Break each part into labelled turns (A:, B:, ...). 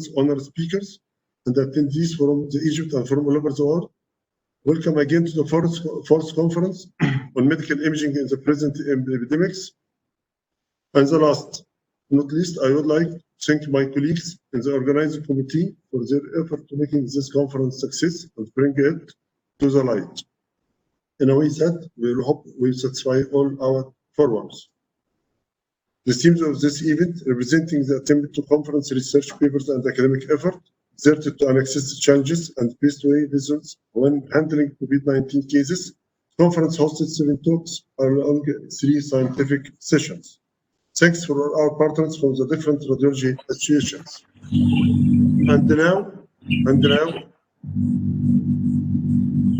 A: conference honor speakers and attendees from Egypt and from all over the world. Welcome again to the fourth conference on medical imaging in the present epidemics. And the last, not least, I would like to thank my colleagues in the organizing committee for their effort to making this conference success and bring it to the light. In a way that we hope will satisfy all our forums. The themes of this event representing the attempt to conference research papers and academic effort exerted to access challenges and best way results when handling COVID-19 cases. Conference hosted 7 talks along 3 scientific sessions. Thanks for all our partners from the different radiology associations. And now,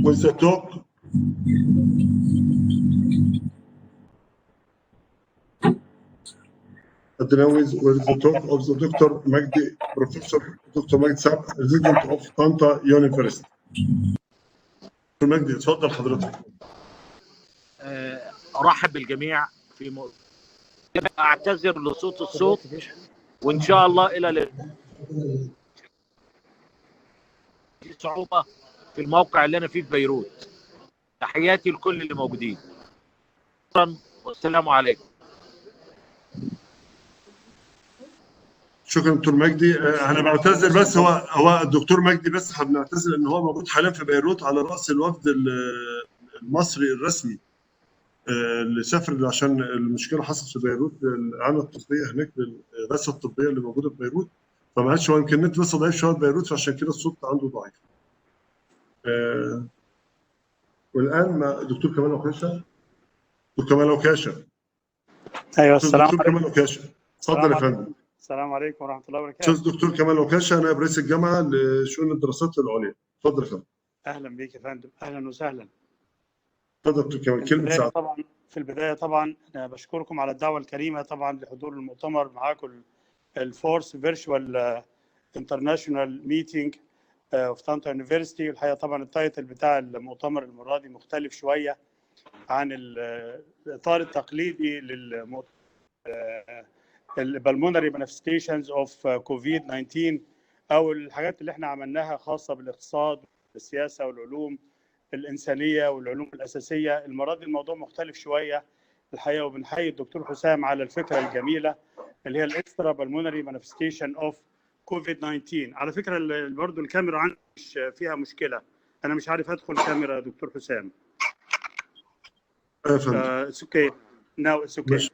A: with the talk with the talk of the Dr. Magdi, Professor Dr. Magdi Saab, President of طنطا University. دكتور مجدي اتفضل حضرتك.
B: ارحب بالجميع في اعتذر لصوت الصوت وان شاء الله الى صعوبه في الموقع اللي انا فيه في بيروت. تحياتي لكل اللي موجودين. والسلام عليكم.
A: شكرا دكتور مجدي. انا بعتذر بس هو الدكتور مجدي بس بنعتذر ان هو موجود حاليا في بيروت على راس الوفد المصري الرسمي اللي سافر عشان المشكله حصلت في بيروت للإعانة الطبيه هناك للرئاسه الطبيه اللي موجوده في بيروت، فمعلش هو يمكن النت بس ضعيف شويه في بيروت فعشان كده الصوت عنده ضعيف. والان مع الدكتور كمال وكاشة. دكتور كمال وكاشة.
C: ايوه السلام عليكم.
A: دكتور كمال وكاشة اتفضل يا فندم.
C: السلام عليكم ورحمه الله وبركاته.
A: استاذ دكتور كمال وكاشة نائب رئيس الجامعه لشؤون الدراسات العليا. اتفضل يا فندم.
C: اهلا بيك يا فندم. اهلا وسهلا.
A: اتفضل دكتور كمال. كلمه ساعه.
C: طبعا في البدايه طبعا أنا بشكركم على الدعوه الكريمه طبعا لحضور المؤتمر معاكم الفورس فيرتشوال انترناشونال ميتنج في طنطا يونيفرستي. الحقيقه طبعا التايتل بتاع المؤتمر المره دي مختلف شويه عن الاطار التقليدي للمؤتمر Pulmonary Manifestations of COVID-19 او الحاجات اللي احنا عملناها خاصه بالاقتصاد والسياسه والعلوم الانسانيه والعلوم الاساسيه. المره دي الموضوع مختلف شويه الحقيقه، وبنحيي الدكتور حسام على الفكره الجميله اللي هي الاكسترا بالمونري مانيفستيشن اوف كوفيد-19. على فكره برضه الكاميرا عندي فيها مشكله، انا مش عارف ادخل كاميرا دكتور حسام. It's okay. Now it's okay.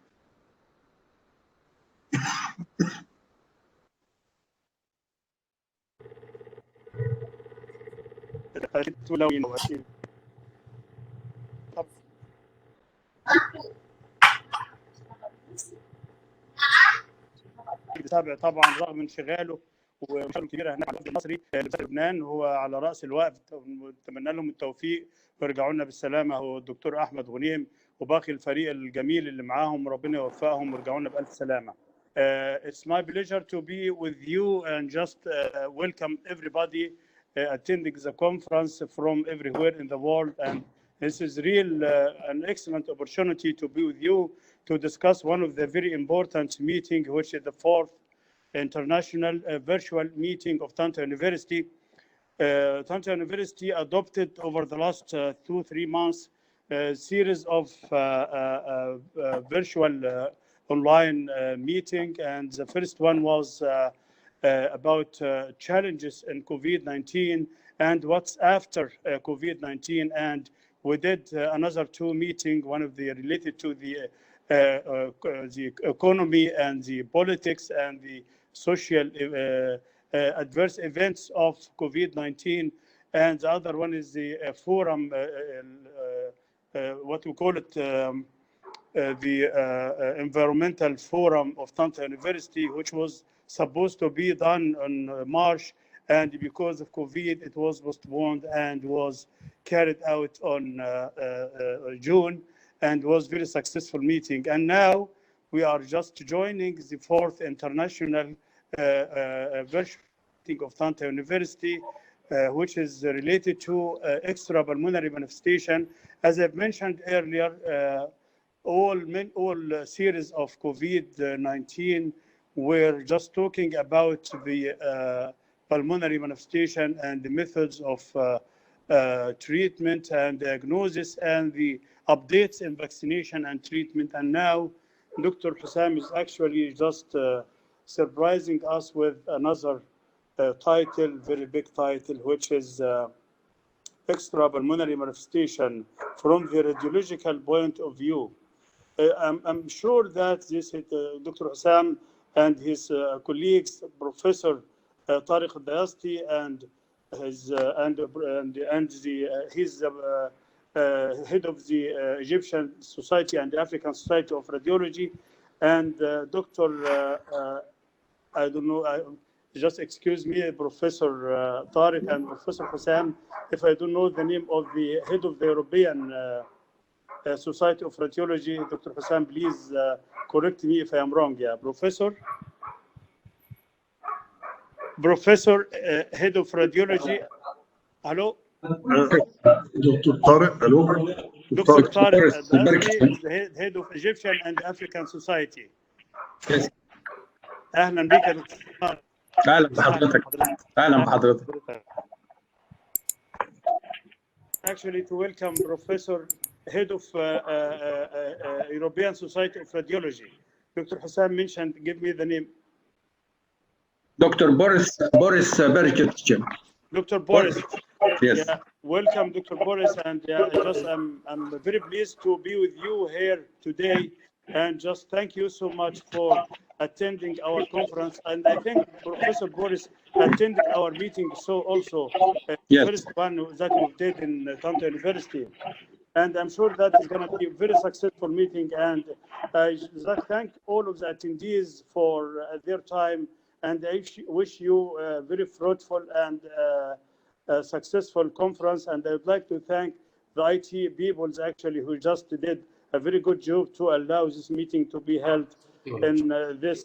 C: بتابع طبعا رغم انشغاله ومشاكل كبيره هناك على الوفد المصري في لبنان، هو على راس الوقت. نتمنى لهم التوفيق ويرجعوا لنا بالسلامه، هو الدكتور احمد غنيم وباقي الفريق الجميل اللي معاهم، ربنا يوفقهم ويرجعوا لنا بالف سلامه. It's my pleasure to be with you and just welcome everybody attending the conference from everywhere in the world, and this is an excellent opportunity to be with you to discuss one of the very important meeting, which is the 4th international virtual meeting of Tanta University. Tanta University adopted over the last 2-3 months a series of virtual online meeting, and the first one was about challenges in COVID-19 and what's after COVID-19, and we did another 2 meetings, one of the related to the economy and the politics and the social adverse events of COVID-19, and the other one is the forum, what we call it, the environmental forum of Tanta University, which was supposed to be done in March, and because of COVID it was postponed and was carried out on June, and was very successful meeting. And now we are just joining the 4th international virtual meeting of Tanta University, which is related to extrapulmonary manifestation. As I've mentioned earlier, all series of COVID-19 we're just talking about the pulmonary manifestation and the methods of treatment and diagnosis and the updates in vaccination and treatment. And now Dr. Hussam is actually just surprising us with another title, very big title, which is extrapulmonary manifestation from the radiological point of view. I'm sure that this Dr. Hussam and his colleagues, Professor Tariq Dayasti and his he's head of the Egyptian Society and the African Society of Radiology, and Dr. I don't know, just excuse me, Professor Tariq and Professor Hussam, if I don't know the name of the head of the European Society of Radiology. Dr. Hussam, please correct me if I am wrong. Yeah, Professor, head of radiology. Hello.
A: Dr. Tariq, hello.
C: Dr. Tariq is the head of Egyptian and African Society.
D: Yes.
C: اهلا بك يا دكتور طارق.
D: اهلا بحضرتك. اهلا بحضرتك.
C: Actually, to welcome Professor, head of European Society of Radiology. Dr. Hussam mentioned, give me the name.
D: Dr. Boris Berketchen.
C: Dr. Boris.
D: Yes.
C: Yeah, welcome, Dr. Boris, and I'm very pleased to be with you here today, and just thank you so much for attending our conference. And I think Professor Boris attended our meeting, so also
D: Yes.
C: first one that we did in طنطا University. And I'm sure that is going to be a very successful meeting. And I thank all of the attendees for their time. And I wish you a very fruitful and successful conference. And I would like to thank the IT people actually who just did a very good job to allow this meeting to be held in this,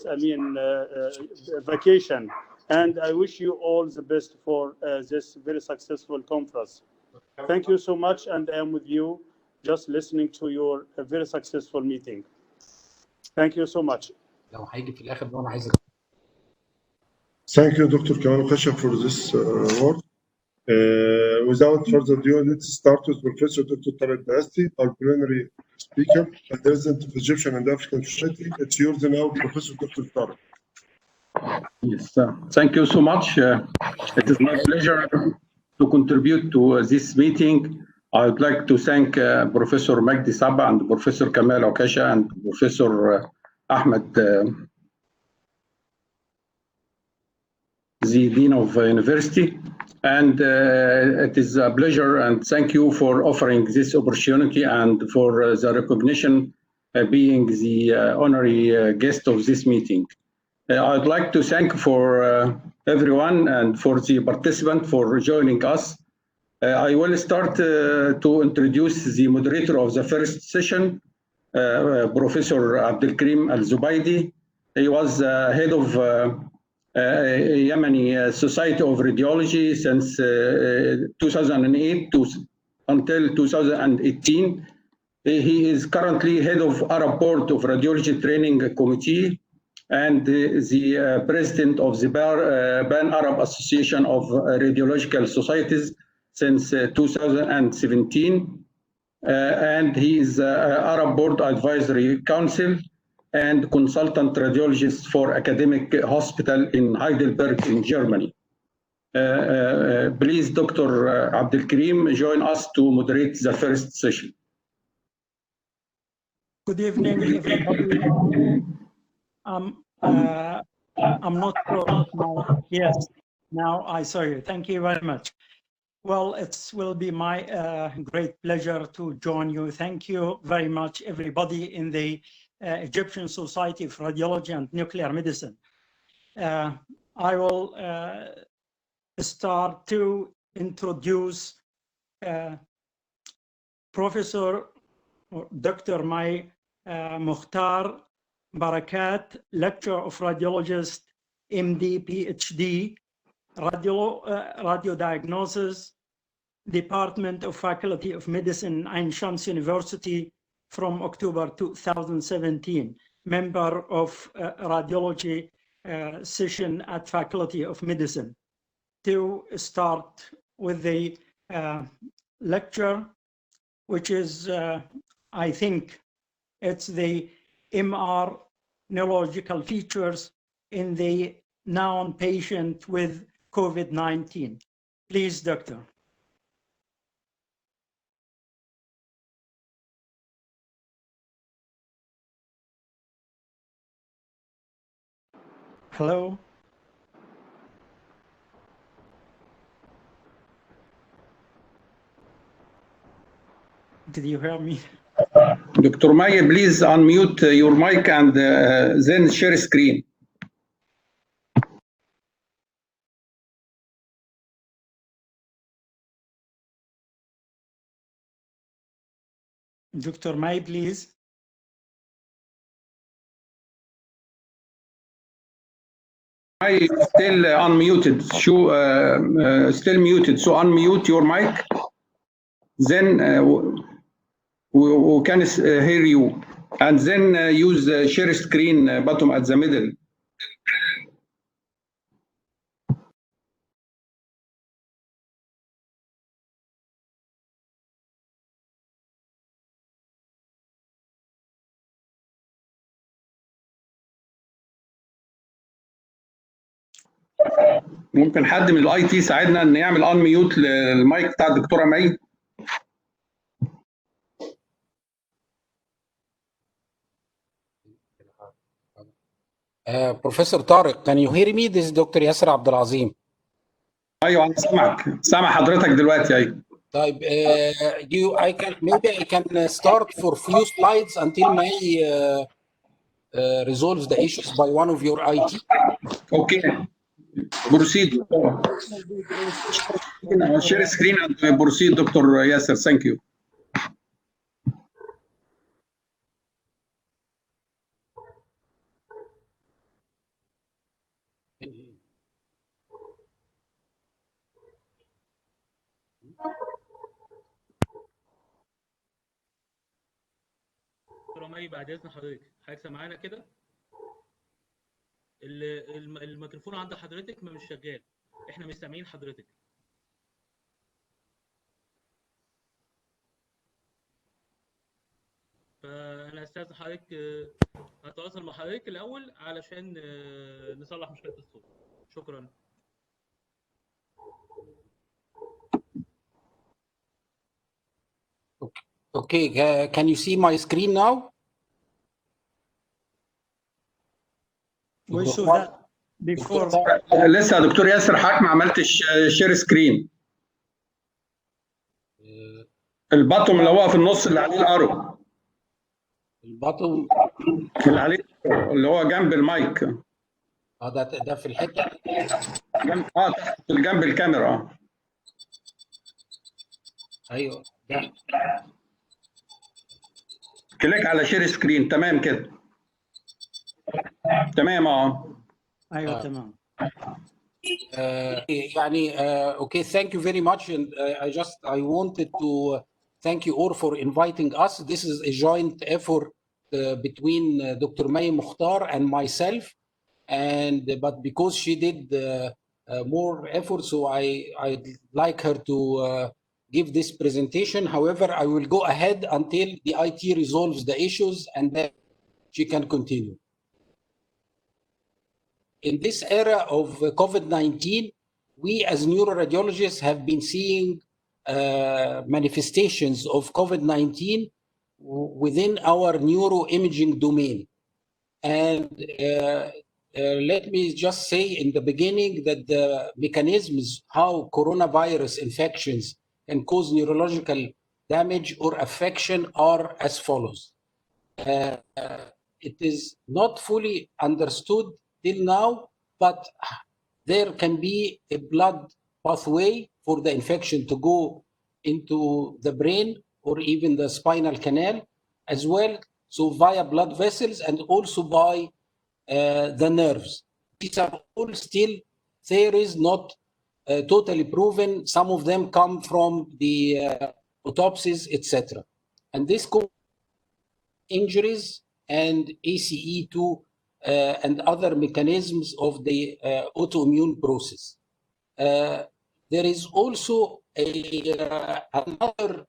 C: vacation. And I wish you all the best for this very successful conference. Thank you so much, and I am with you, just listening to your very successful meeting. Thank you so much.
A: Thank you, Dr. Kamal Khasha, for this word. Without further ado, let's start with Professor Dr. Tariq Dayasti, our plenary speaker and resident of Egyptian and African Society. It's yours now, Professor Dr. Tariq.
D: Yes. Thank you so much. It is my pleasure to contribute to this meeting. I would like to thank Professor Magdi Saba and Professor Kamal Okasha and Professor Ahmed, the Dean of University. And it is a pleasure, and thank you for offering this opportunity and for the recognition being the honorary guest of this meeting. I'd like to thank for everyone and for the participant for joining us. I will start to introduce the moderator of the first session, Professor Abdelkarim Al-Zubaydi. He was head of Yemeni Society of Radiology since 2008 until 2018. He is currently head of Arab Board of Radiology Training Committee and the president of the Pan-Arab Association of Radiological Societies since 2017. And he is Arab Board Advisory Council and consultant radiologist for academic hospital in Heidelberg in Germany. Please, Dr. Abdelkarim, join us to moderate the first session.
E: Good evening, everybody. I'm not sure now. Yes, now I saw you. Thank you very much. Well, it will be my great pleasure to join you. Thank you very much, everybody in the Egyptian Society of Radiology and Nuclear Medicine. I will start to introduce Professor Dr. Mai Mukhtar Barakat, Lecturer of Radiologist, MD, PhD, Radiodiagnosis, Department of Faculty of Medicine, Ain Shams University from October 2017, member of Radiology session at Faculty of Medicine to start with the lecture, which is, I think, it's the MR neurological features in the known patient with COVID-19. Please, Doctor. Hello. Did you hear me?
D: Dr. Maya, please unmute your mic and then share screen.
E: Dr. May, please.
D: I still unmuted. Still muted. So unmute your mic. Then we can hear you. And then use the share screen button at the middle. ممكن حد من الاي تي يساعدنا ان يعمل انميوت للمايك بتاع الدكتوره مي؟
F: Professor Tariq, can you hear me? This is Dr. Yasser Abdulazim.
D: ايوه انا سامعك، سامع حضرتك دلوقتي. ايوه
F: طيب maybe I can start for few slides until May resolves the issues by one of your IT.
D: Okay. Proceed. Share screen and proceed, Dr. Yasser. Thank you.
G: دكتوره مي بعد اذن حضرتك سامعانا كده؟ الميكروفون عند حضرتك مش شغال، احنا مش سامعين حضرتك. فانا هستاذن حضرتك هتواصل مع حضرتك الاول علشان نصلح مشكله الصوت. شكرا.
F: Okay, can you see my screen now?
E: We saw that before.
D: لسه يا دكتور ياسر حضرتك ما عملتش شير سكرين. البطم اللي هو في النص اللي عليه الارو.
F: البطم
D: اللي عليه اللي هو جنب المايك.
F: ده في الحته
D: جنب في جنب الكاميرا.
F: ايوه ده.
D: كليك على شير سكرين. تمام كده. تمام
E: ايوه تمام.
F: يعني okay, thank you very much, and I wanted to thank you all for inviting us. This is a joint effort between Dr. May Mukhtar and myself, but because she did more effort, so I'd like her to give this presentation. However, I will go ahead until the IT resolves the issues and then she can continue. In this era of COVID-19, we as neuroradiologists have been seeing manifestations of COVID-19 within our neuroimaging domain. And let me just say in the beginning that the mechanisms how coronavirus infections can cause neurological damage or affection are as follows. It is not fully understood till now, but there can be a blood pathway for the infection to go into the brain or even the spinal canal as well, so via blood vessels and also by the nerves. These are all still theories, not totally proven. Some of them come from the autopsies, etc. And this injuries and ACE2 and other mechanisms of the autoimmune process. There is also another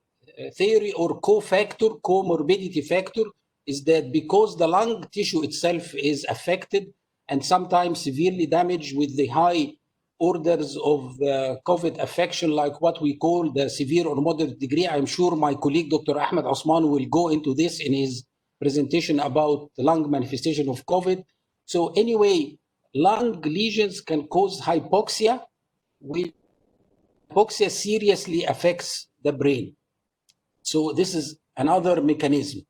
F: theory or cofactor, comorbidity factor, is that because the lung tissue itself is affected and sometimes severely damaged with the high orders of COVID affection, like what we call the severe or moderate degree. I'm sure my colleague, Dr. Ahmed Osman, will go into this in his presentation about the lung manifestation of COVID. So anyway, lung lesions can cause hypoxia, which hypoxia seriously affects the brain. So this is another mechanism.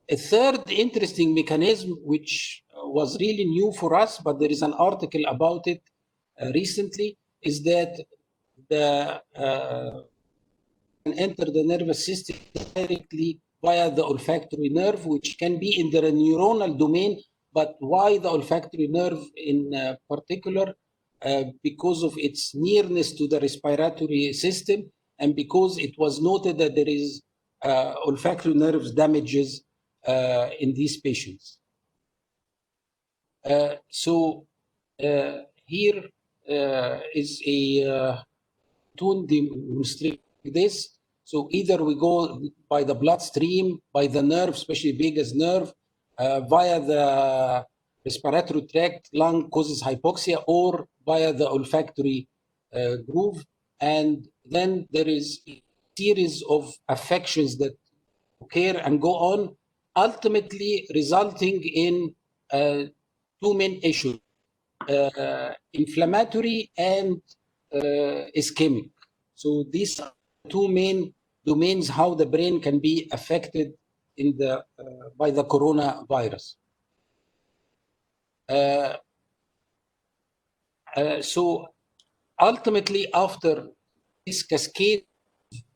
F: A third interesting mechanism, which was really new for us, but there is an article about it recently, is that the enter the nervous system directly via the olfactory nerve, which can be in the neuronal domain. But why the olfactory nerve in particular? Because of its nearness to the respiratory system, and because it was noted that there is olfactory nerves damages in these patients. Here is a tool demonstrating this. So either we go by the bloodstream, by the nerve, especially vagus nerve, via the respiratory tract, lung causes hypoxia, or via the olfactory groove. And then there is a series of affections that occur and go on, ultimately resulting in two main issues, inflammatory and ischemic. So these are two main domains how the brain can be affected in the by the coronavirus. So ultimately, after this cascade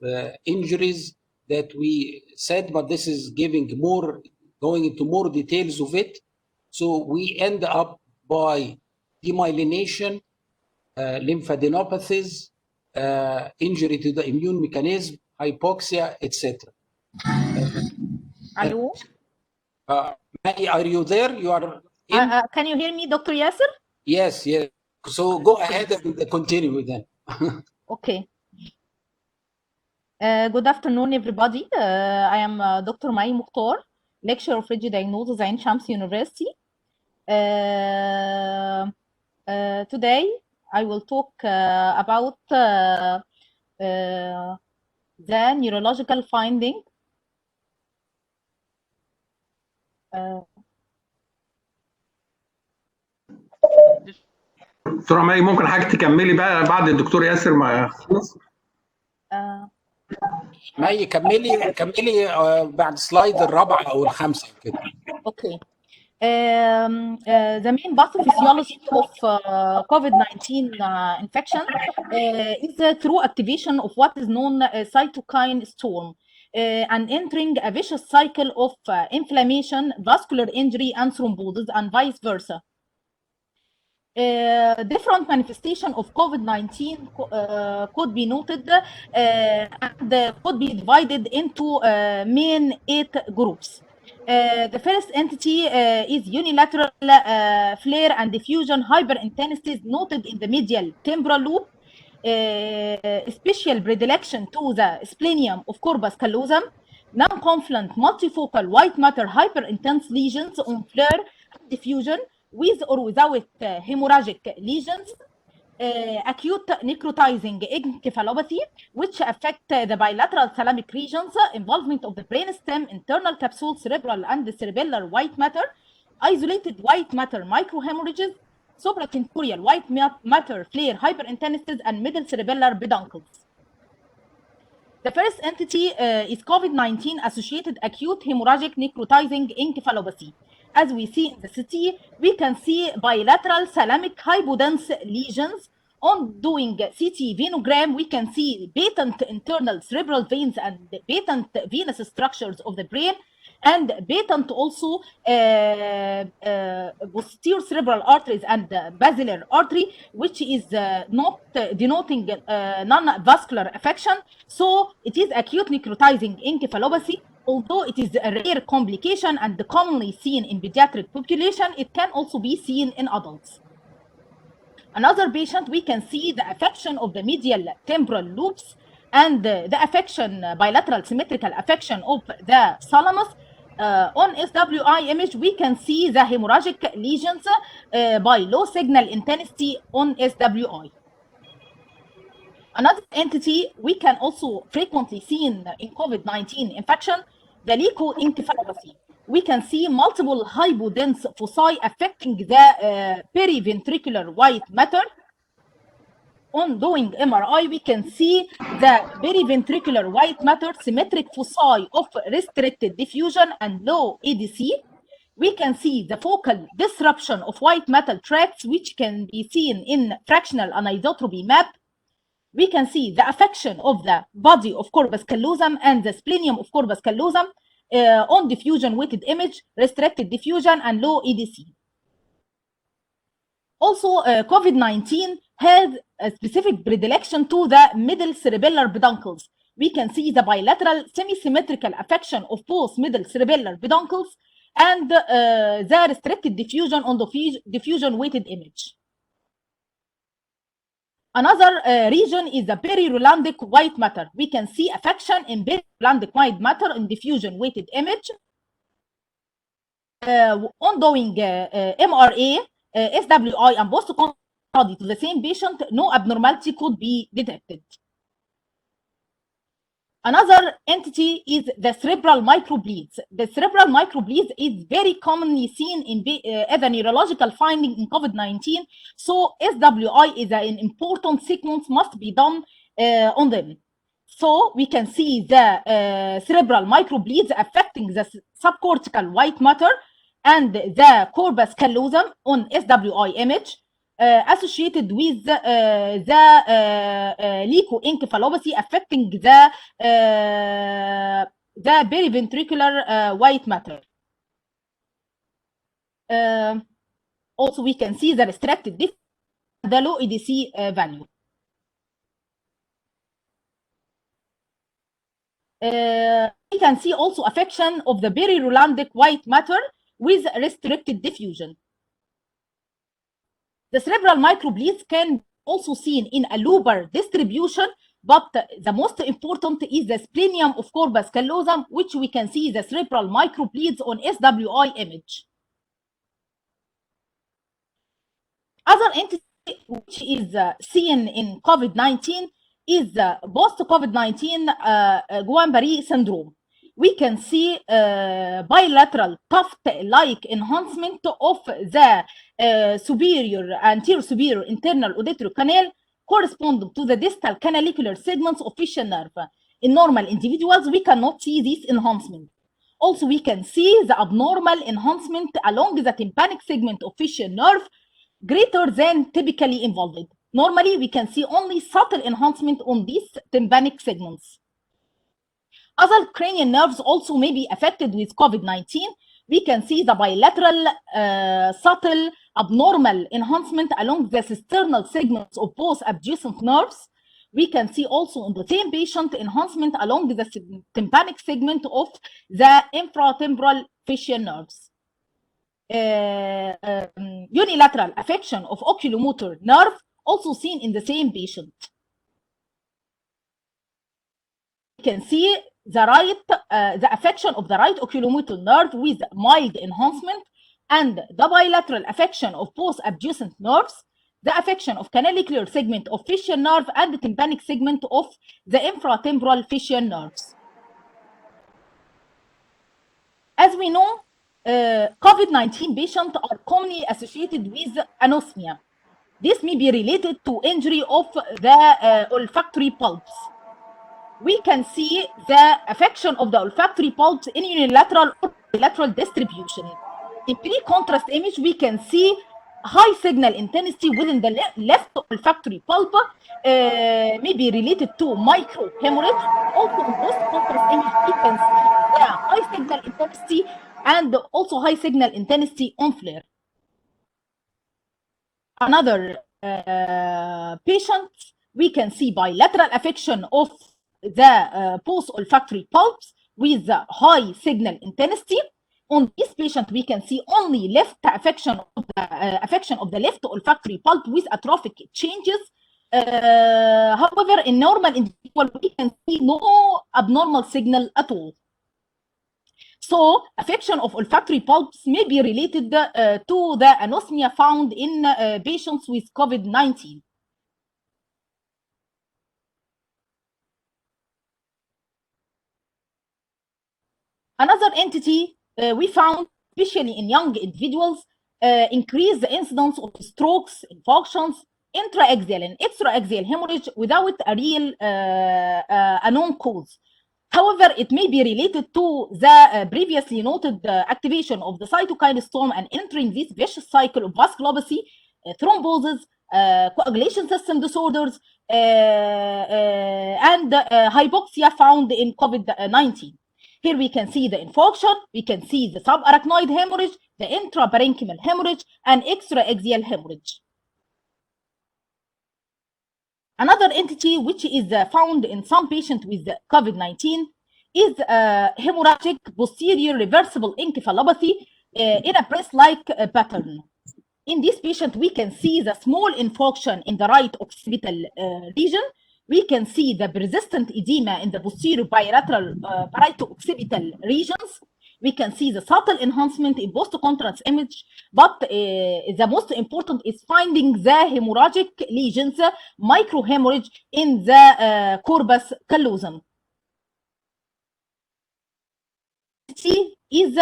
F: of injuries that we said, but this is going into more details of it. So we end up by demyelination, lymphadenopathies, injury to the immune mechanism, hypoxia, etc.
H: Hello?
F: Maggie, are you there? You are in?
H: Can you hear me, Dr. Yasser?
F: Yes, yes. So go ahead and continue with that.
H: Okay. Good afternoon, everybody. I am Dr. Mai Mukhtar, lecturer of radiology diagnosis at Ain Shams University. Today, I will talk about the neurological finding.
D: دكتورة مي ممكن حضرتك تكملي بقى بعد الدكتور ياسر ما يخلص؟
F: مي كملي بعد سلايد الرابعة أو الخامسة كده.
H: Okay. The main pathophysiology of COVID-19 infection is through activation of what is known as cytokine storm and entering a vicious cycle of inflammation, vascular injury, and thrombosis, and vice versa. Different manifestation of COVID-19 could be noted and could be divided into main 8 groups. The first entity is unilateral flare and diffusion hyperintensities noted in the medial temporal lobe, special predilection to the splenium of corpus callosum, non-confluent multifocal white matter hyperintense lesions on flare and diffusion, with or without hemorrhagic lesions, acute necrotizing encephalopathy, which affect the bilateral thalamic regions, involvement of the brainstem, internal capsule, cerebral and cerebellar white matter, isolated white matter microhemorrhages, supratentorial white matter flare hyperintensities, and middle cerebellar peduncles. The first entity is COVID-19 associated acute hemorrhagic necrotizing encephalopathy. As we see in the CT, we can see bilateral thalamic hypodense lesions. On doing CT venogram, we can see patent internal cerebral veins and patent venous structures of the brain, and patent also posterior cerebral arteries and basilar artery, which is not denoting non-vascular affection. So it is acute necrotizing encephalopathy although it is a rare complication and commonly seen in pediatric population, it can also be seen in adults. Another patient, we can see the affection of the medial temporal lobes and the affection, bilateral symmetrical affection of the thalamus. On SWI image, we can see the hemorrhagic lesions by low signal intensity on SWI. Another entity we can also frequently see in COVID-19 infection, the leukoencephalopathy. We can see multiple hypodense foci affecting the periventricular white matter. On doing MRI, we can see the periventricular white matter symmetric foci of restricted diffusion and low ADC. We can see the focal disruption of white matter tracts, which can be seen in fractional anisotropy map. We can see the affection of the body of corpus callosum and the splenium of corpus callosum on diffusion weighted image, restricted diffusion, and low EDC. Also, COVID-19 has a specific predilection to the middle cerebellar peduncles. We can see the bilateral semi-symmetrical affection of both middle cerebellar peduncles and the restricted diffusion on the diffusion weighted image. Another region is the perirulandic white matter. We can see affection in perirulandic white matter in diffusion weighted image. Ongoing MRA, SWI, and post-contact study to the same patient, no abnormality could be detected. Another entity is the cerebral microbleeds. The cerebral microbleeds is very commonly seen as a neurological finding in COVID-19. So SWI is an important sequence must be done on them. So we can see the cerebral microbleeds affecting the subcortical white matter and the corpus callosum on SWI image. Associated with the leukoencephalopathy affecting the periventricular white matter. Also, we can see the restricted the low EDC value. We can see also affection of the perirulandic white matter with restricted diffusion. The cerebral microbleeds can also seen in a lobar distribution, but the most important is the splenium of corpus callosum, which we can see the cerebral microbleeds on SWI image. Other entity which is seen in COVID-19 is post-COVID-19 Guillain-Barré syndrome. We can see bilateral tuft-like enhancement of the superior, anterior superior internal auditory canal corresponding to the distal canalicular segments of facial nerve. In normal individuals, we cannot see this enhancement. Also, we can see the abnormal enhancement along the tympanic segment of facial nerve greater than typically involved. Normally, we can see only subtle enhancement on these tympanic segments. Other cranial nerves also may be affected with COVID-19. We can see the bilateral subtle abnormal enhancement along the cisternal segments of both adjacent nerves. We can see also in the same patient enhancement along the tympanic segment of the infratemporal facial nerves. Unilateral affection of oculomotor nerve also seen in the same patient. You can see the affection of the right oculomotor nerve with mild enhancement and the bilateral affection of both adjacent nerves, the affection of canalicular segment of facial nerve and the tympanic segment of the infratemporal facial nerves. As we know, COVID-19 patients are commonly associated with anosmia. This may be related to injury of the olfactory bulbs. We can see the affection of the olfactory bulbs in unilateral or bilateral distribution. In pre-contrast image, we can see high signal intensity within the left olfactory bulb, may be related to microhemorrhage. Also in post-contrast image, we can see the high signal intensity and also high signal intensity on flare. Another patient, we can see bilateral affection of the post olfactory bulbs with high signal intensity. On this patient, we can see only left affection of the left olfactory pulp with atrophic changes. However, in normal individual, we can see no abnormal signal at all. So, affection of olfactory pulps may be related to the anosmia found in patients with COVID-19. Another entity we found, especially in young individuals, increase the incidence of strokes, infarctions, intraaxial and extraaxial hemorrhage without a real a known cause. However, it may be related to the previously noted activation of the cytokine storm and entering this vicious cycle of vasculopathy, thrombosis, coagulation system disorders, and hypoxia found in COVID-19. Here we can see the infarction, we can see the subarachnoid hemorrhage, the intraparenchymal hemorrhage, and extraaxial hemorrhage. Another entity which is found in some patients with COVID-19 is hemorrhagic posterior reversible encephalopathy in a breast-like pattern. In this patient, we can see the small infarction in the right occipital region. We can see the persistent edema in the posterior bilateral parieto-occipital regions. We can see the subtle enhancement in post-contrast image, but the most important is finding the hemorrhagic lesions, microhemorrhage in the corpus callosum. Is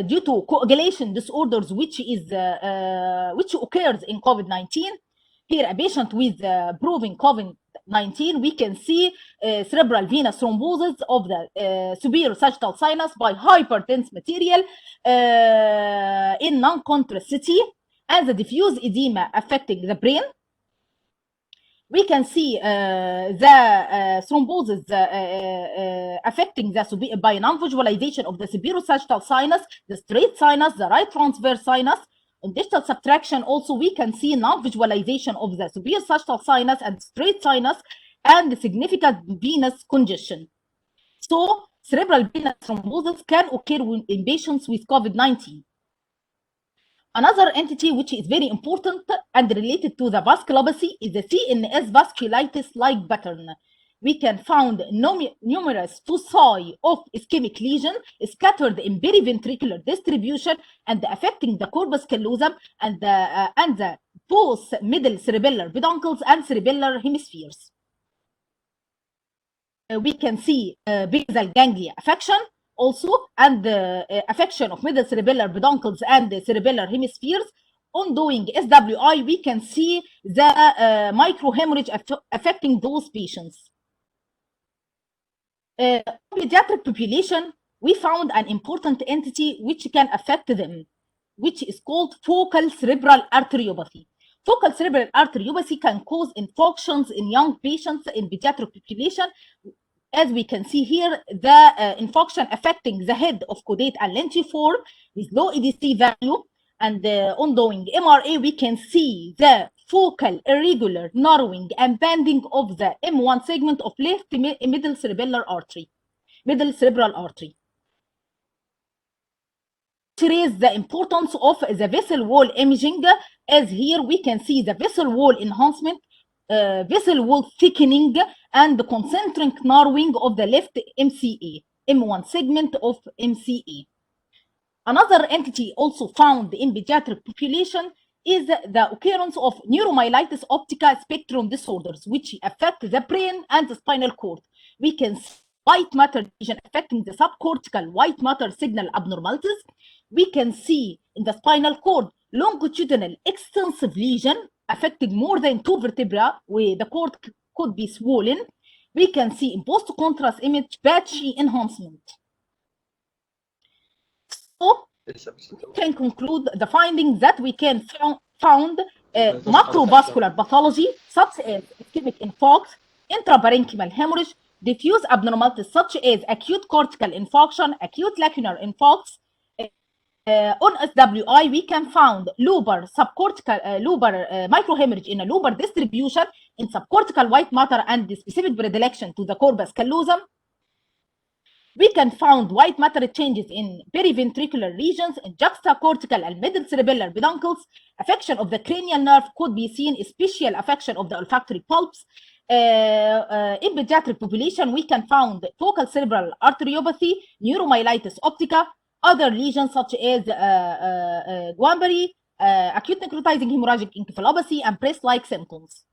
H: due to coagulation disorders, which occurs in COVID-19. Here, a patient with proving COVID-19, we can see cerebral venous thrombosis of the superior sagittal sinus by hypertense material in non-contrast CT, and the diffuse edema affecting the brain. We can see the thrombosis affecting by non-visualization of the superior sagittal sinus, the straight sinus, the right transverse sinus. In digital subtraction, also we can see non-visualization of the superior sagittal sinus and straight sinus and significant venous congestion. So, cerebral venous thrombosis can occur in patients with COVID-19. Another entity which is very important and related to the vasculopathy is the CNS vasculitis-like pattern. We can find numerous foci of ischemic lesion scattered in periventricular distribution and affecting the corpus callosum and the both middle cerebellar peduncles and cerebellar hemispheres. We can see basal ganglia affection also, and affection of middle cerebellar peduncles and the cerebellar hemispheres. Ongoing SWI, we can see the microhemorrhage affecting those patients. Pediatric population, we found an important entity which can affect them, which is called focal cerebral arteriopathy. Focal cerebral arteriopathy can cause infarctions in young patients in pediatric population. As we can see here, the infarction affecting the head of caudate and lentiform with low EDC value, and ongoing MRA, we can see the focal irregular narrowing and bending of the M1 segment of left middle cerebral artery. To raise the importance of the vessel wall imaging, as here we can see the vessel wall enhancement, vessel wall thickening, and the concentric narrowing of the left MCA, M1 segment of MCA. Another entity also found in pediatric population is the occurrence of neuromyelitis optica spectrum disorders, which affect the brain and the spinal cord. We can see white matter lesion affecting the subcortical white matter signal abnormalities. We can see in the spinal cord longitudinal extensive lesion affecting more than 2 vertebrae, where the cord could be swollen. We can see in post-contrast image patchy enhancement. So, we can conclude the findings that we can found macrovascular pathology such as ischemic infarct, intraparenchymal hemorrhage, diffuse abnormalities such as acute cortical infarction, acute lacunar infarcts. On SWI, we can find lobar subcortical microhemorrhage in a lobar distribution in subcortical white matter and the specific predilection to the corpus callosum. We can find white matter changes in periventricular regions, in juxtacortical and middle cerebellar peduncles. Affection of the cranial nerve could be seen, especially affection of the olfactory pulps. In pediatric population, we can find focal cerebral arteriopathy, neuromyelitis optica, other lesions such as Guillain-Barré, acute necrotizing hemorrhagic encephalopathy, and breast-like symptoms.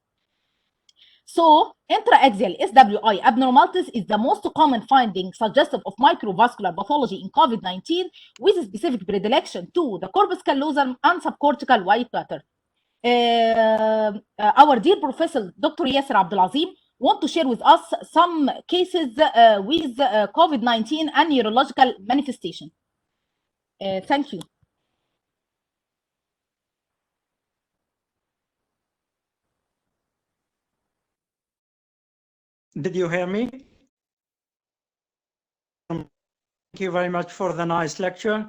H: So, intraaxial SWI abnormalities is the most common finding suggestive of microvascular pathology in COVID-19, with a specific predilection to the corpus callosum and subcortical white matter. Our dear Professor Dr. Yasser Abdulazim want to share with us some cases with COVID-19 and neurological manifestation. Thank you.
E: Did you hear me? Thank you very much for the nice lecture.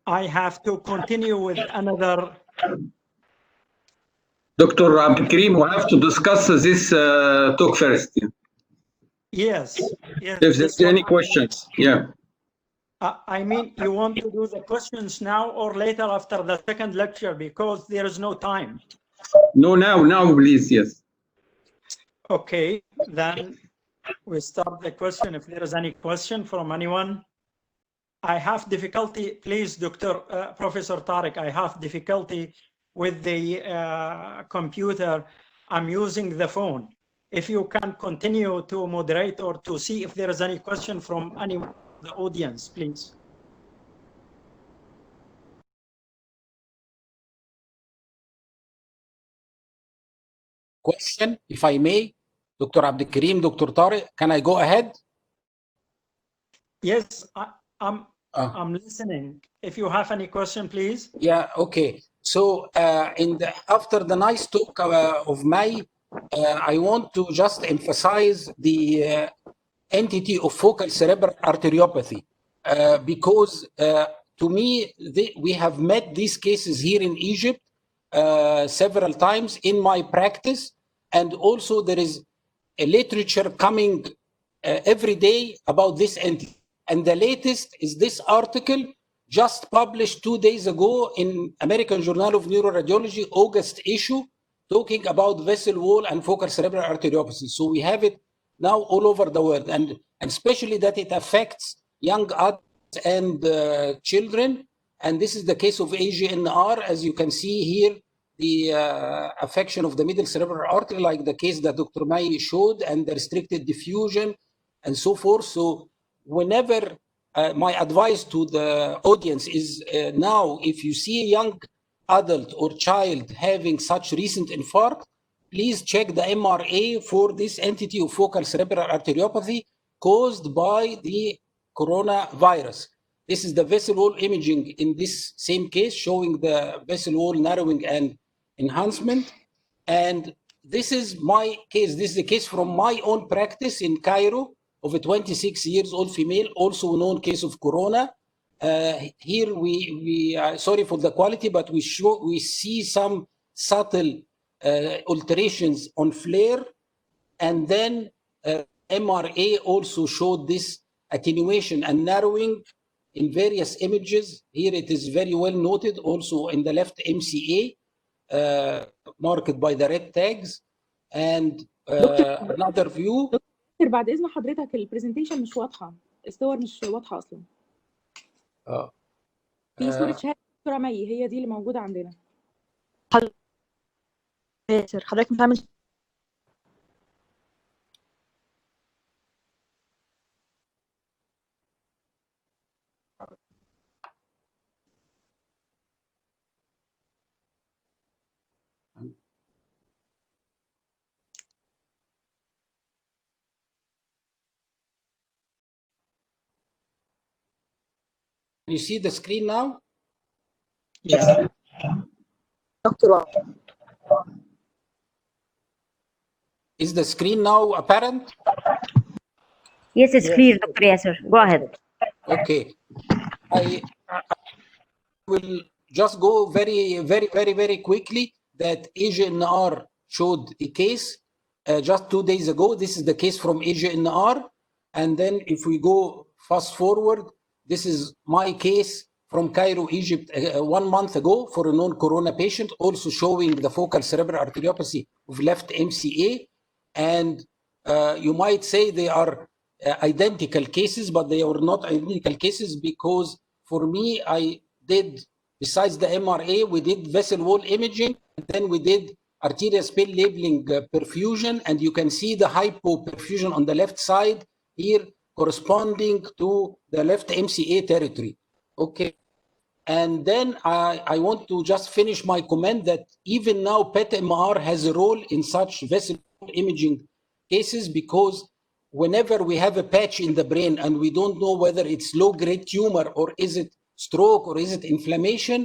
E: I have to continue with another.
D: Dr. Abdelkarim, we have to discuss this talk first.
E: Yes. Yes.
D: If there's any questions, yeah.
E: I mean, you want to do the questions now or later after the second lecture, because there is no time.
D: No, now, please, yes.
E: Okay, then we start the question. If there is any question from anyone. I have difficulty, please, Professor Tariq, I have difficulty with the computer. I'm using the phone. If you can continue to moderate or to see if there is any question from anyone in the audience, please.
F: Question, if I may, Dr. Abdelkarim, Dr. Tariq, can I go ahead?
E: Yes, I'm listening. If you have any question, please.
F: Yeah, okay. So after the nice talk of May, I want to just emphasize the entity of focal cerebral arteriopathy because to me, we have met these cases here in Egypt several times in my practice, and also there is a literature coming every day about this entity. And the latest is this article just published 2 days ago in American Journal of Neuroradiology, August issue, talking about vessel wall and focal cerebral arteriopathy. So we have it now all over the world, and especially that it affects young adults and children. And this is the case of AGNR, as you can see here, the affection of the middle cerebral artery, like the case that Dr. May showed, and the restricted diffusion and so forth. So whenever my advice to the audience is now, if you see a young adult or child having such recent infarct, please check the MRA for this entity of focal cerebral arteriopathy caused by the coronavirus. This is the vessel wall imaging in this same case, showing the vessel wall narrowing and enhancement. And this is my case. This is the case from my own practice in Cairo of a 26-year-old female, also known case of corona. Here we sorry for the quality, but we see some subtle alterations on flare, and then MRA also showed this attenuation and narrowing in various images. Here it is very well noted, also in the left MCA, marked by the red tags, and another view.
I: بعد اذن حضرتك البرزنتيشن مش واضحه، الصور مش واضحه اصلا. في صوره شهاده دكتوره مي، هي دي اللي موجوده عندنا. حضرتك بتعمل
F: You see the screen now?
E: Yes.
F: Is the screen now apparent?
J: Yes, it's clear, Dr. Yasser. Go ahead.
F: Okay. I will just go very quickly that AGNR showed a case just 2 days ago. This is the case from AGNR. And then if we go fast forward, this is my case from Cairo, Egypt, 1 month ago for a non-corona patient, also showing the focal cerebral arteriopathy of left MCA. And you might say they are identical cases, but they were not identical cases because for me, I did, besides the MRA, we did vessel wall imaging, and then we did arterial spill labeling perfusion, and you can see the hypoperfusion on the left side here corresponding to the left MCA territory. Okay. And then I want to just finish my comment that even now PET-MR has a role in such vessel imaging cases, because whenever we have a patch in the brain and we don't know whether it's low-grade tumor or is it stroke or is it inflammation,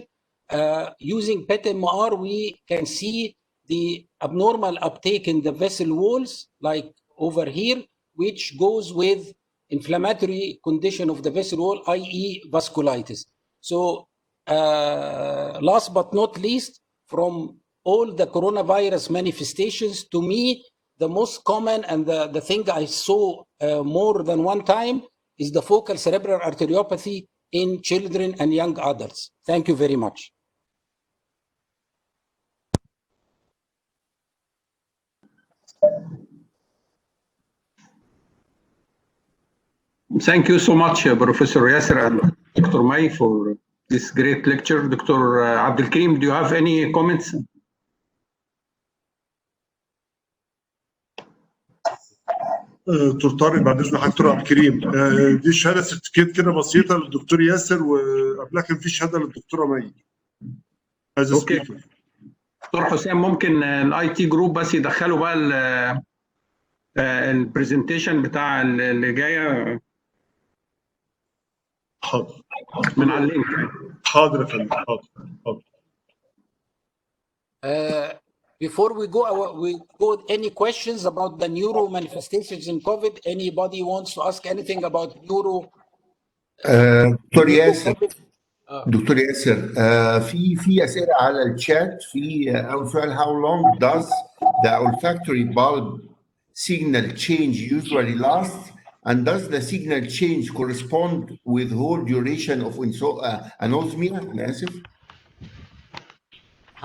F: using PET-MR we can see the abnormal uptake in the vessel walls, like over here, which goes with inflammatory condition of the vessel wall, i.e. vasculitis. So last but not least, from all the coronavirus manifestations, to me, the most common and the thing I saw more than one time is the focal cerebral arteriopathy in children and young adults. Thank you very much.
D: Thank you so much, Professor Yasser and Dr. May, for this great lecture. Dr. Abdelkarim, do you have any comments?
A: دكتور طارق بعد اذن حضرتك دكتور عبد الكريم، دي شهاده سيرتيفيكيت كده بسيطه للدكتور ياسر، وقبلها كان في شهاده للدكتوره مي.
D: اوكي. دكتور حسام، ممكن الاي تي جروب بس يدخلوا بقى البرزنتيشن بتاع اللي جايه.
A: حاضر.
D: من على اللينك.
A: حاضر يا فندم، حاضر.
F: Before we go any questions about the neuro manifestations in COVID? Anybody wants to ask anything about neuro?
K: دكتور ياسر، دكتور ياسر، في اسئله على الشات. في اول سؤال: how long does the olfactory bulb signal change usually last, and does the signal change correspond with whole duration of anosmia? انا اسف.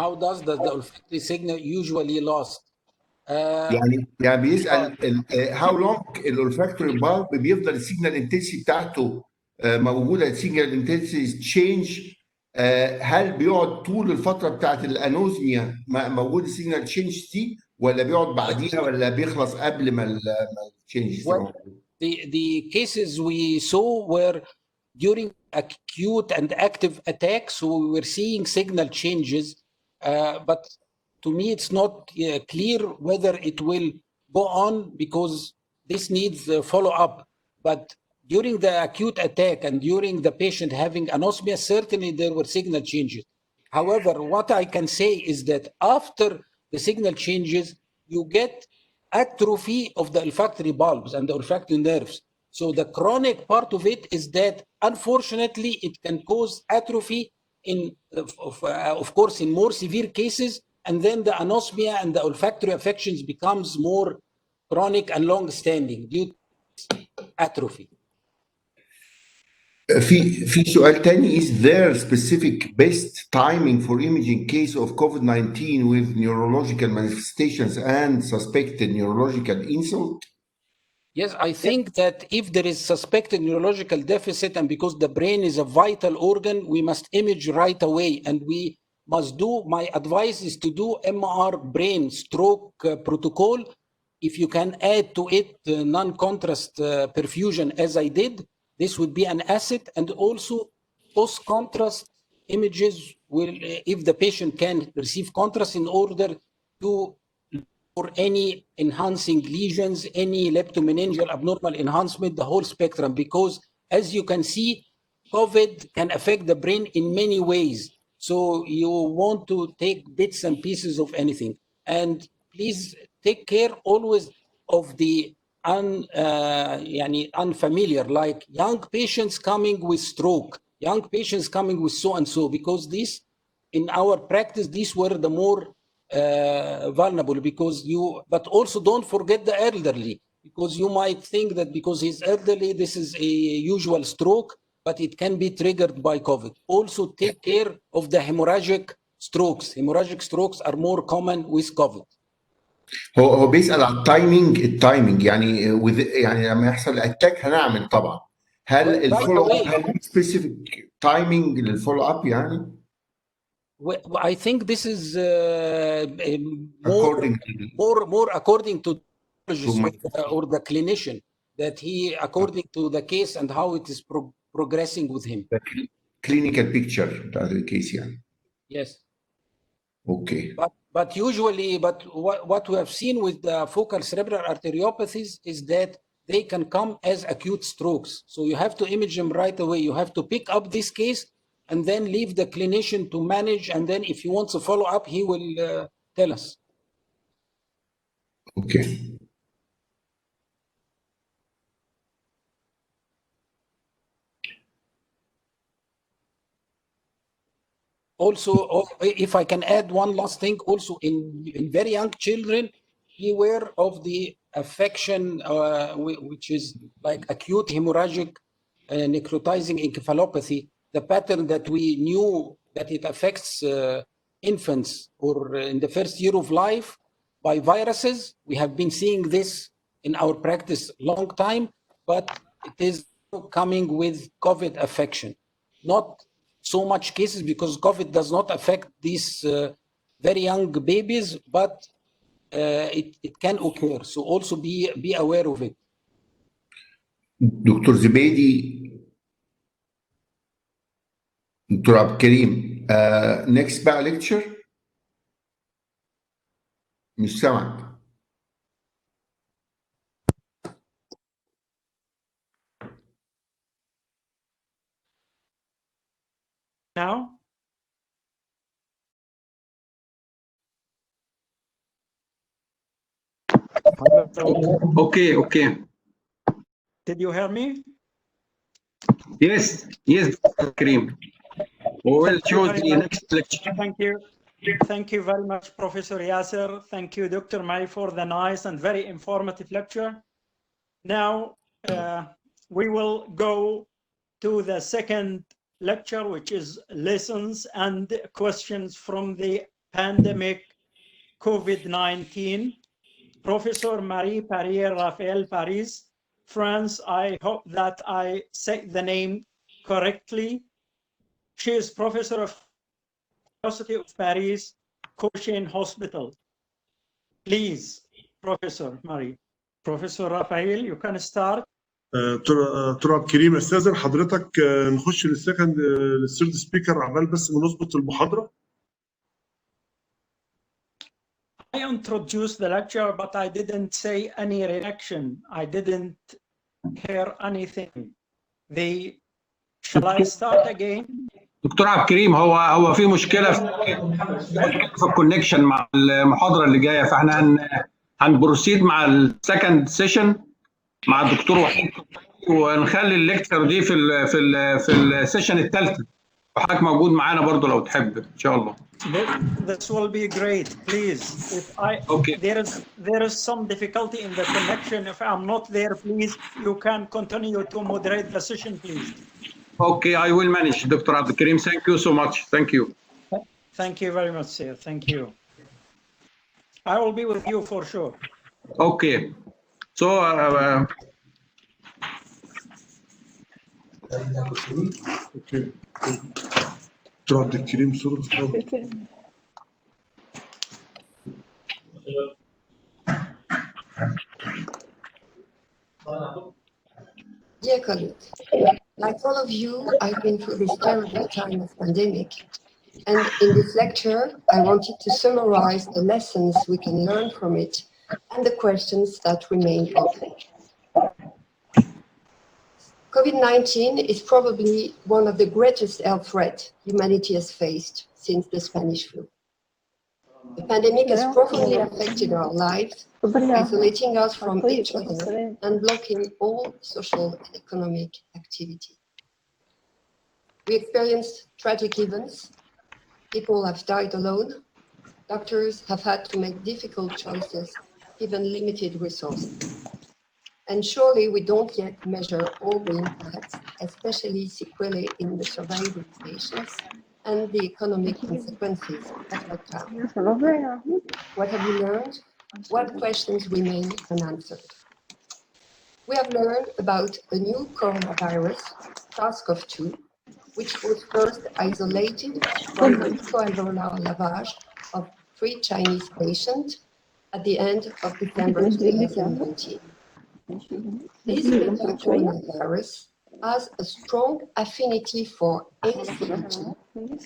F: How does the olfactory signal usually last?
K: يعني بيسأل how long الolfactory bulb بيفضل السيجنال انتنسي بتاعته موجوده، السيجنال انتنسي تشينج، هل بيقعد طول الفتره بتاعت الانوزميا موجود السيجنال تشينج دي، ولا بيقعد بعديها، ولا بيخلص قبل ما التشينج؟
F: The cases we saw were during acute and active attacks, so we were seeing signal changes, but to me it's not clear whether it will go on because this needs follow-up. But during the acute attack and during the patient having anosmia, certainly there were signal changes. However, what I can say is that after the signal changes, you get atrophy of the olfactory bulbs and the olfactory nerves. So the chronic part of it is that, unfortunately, it can cause atrophy in, of course, in more severe cases, and then the anosmia and the olfactory affections becomes more chronic and long-standing due to atrophy.
K: في سؤال تاني: is there specific best timing for imaging case of COVID-19 with neurological manifestations and suspected neurological insult?
F: Yes, I think that if there is suspected neurological deficit, and because the brain is a vital organ, we must image right away, and we must do, my advice is to do MR brain stroke protocol. If you can add to it non-contrast perfusion as I did, this would be an asset, and also post-contrast images will, if the patient can receive contrast, in order to for any enhancing lesions, any leptomeningeal abnormal enhancement, the whole spectrum, because as you can see, COVID can affect the brain in many ways. So you want to take bits and pieces of anything. And please take care always of the unfamiliar, like young patients coming with stroke, young patients coming with so-and-so, because this, in our practice, these were the more vulnerable, because but also don't forget the elderly. because you might think that because he's elderly, this is a usual stroke, but it can be triggered by COVID. Also take care of the hemorrhagic strokes. Hemorrhagic strokes are more common with COVID.
K: هو بيسأل على التايمينج يعني يعني لما يحصل اتاك هنعمل طبعا. هل الفولو اب هل سبيسيفيك تايمينج للفولو اب يعني؟
F: I think this is more according to or the clinician, that he according to the case and how it is progressing with him.
K: The clinical picture بتاع الكيس يعني.
F: Yes.
K: Okay.
F: But usually, what we have seen with the focal cerebral arteriopathies is that they can come as acute strokes. So you have to image them right away. You have to pick up this case and then leave the clinician to manage. And then if he wants to follow up, he will tell us.
K: Okay.
F: Also, if I can add one last thing, also in very young children, beware of the affection, which is like acute hemorrhagic necrotizing encephalopathy, the pattern that we knew that it affects infants or in the first year of life by viruses. We have been seeing this in our practice long time, but it is coming with COVID affection. Not so much cases because COVID does not affect these very young babies, but it can occur. So also be aware of it.
K: دكتور زبيدي، دكتور عبد الكريم، next بقى lecture مش سامعك.
E: Now?
D: Okay.
E: Did you hear me?
D: Yes, Dr. Karim. We will choose the next lecture.
E: Thank you very much, Professor Yasser. Thank you, Dr. Mai, for the nice and very informative lecture. Now, we will go to the second lecture, which is lessons and questions from the pandemic COVID-19. Professor Marie-Paris Raphael Paris, France. I hope that I say the name correctly. She is professor of University of Paris, Cochin Hospital. Please, Professor Marie. Professor Raphael, you can start.
A: دكتور عبد الكريم، استاذن حضرتك نخش للثيرد سبيكر عبال بس نظبط المحاضره.
E: I introduced the lecture, but I didn't say any reaction. I didn't hear anything. Shall I start again?
D: دكتور عبد الكريم، هو في مشكله في الكونكشن مع المحاضره اللي جايه، فاحنا هنبروسيد مع السكند سيشن مع الدكتور وحيد، ونخلي الليكتشر دي في السيشن الثالثه، وحضرتك موجود معانا برضو لو تحب ان شاء الله.
E: This will be great, please.
D: Okay.
E: There is some difficulty in the connection. If I'm not there, please, you can continue to moderate the session, please.
D: Okay, I will manage, Dr. Abdul Karim. Thank you so much. Thank you.
E: Thank you very much, sir. Thank you. I will be with you for sure.
D: Okay. So,
A: Okay. دكتور عبد الكريم صورة
L: Dear colleagues, like all of you, I've been through this terrible time of pandemic. And in this lecture, I wanted to summarize the lessons we can learn from it and the questions that remain open. COVID-19 is probably one of the greatest health threats humanity has faced since the Spanish flu. The pandemic has profoundly affected our lives, isolating us from each other and blocking all social and economic activity. We experienced tragic events. People have died alone. Doctors have had to make difficult choices, given limited resources. And surely we don't yet measure all the impacts, especially sequelae in the surviving patients and the economic consequences at lockdown. What have we learned? What questions remain unanswered? We have learned about a new coronavirus, SARS-CoV-2, which was first isolated from the fecal-alveolar lavage of 3 Chinese patients at the end of December 2019. This coronavirus has a strong affinity for ACE2,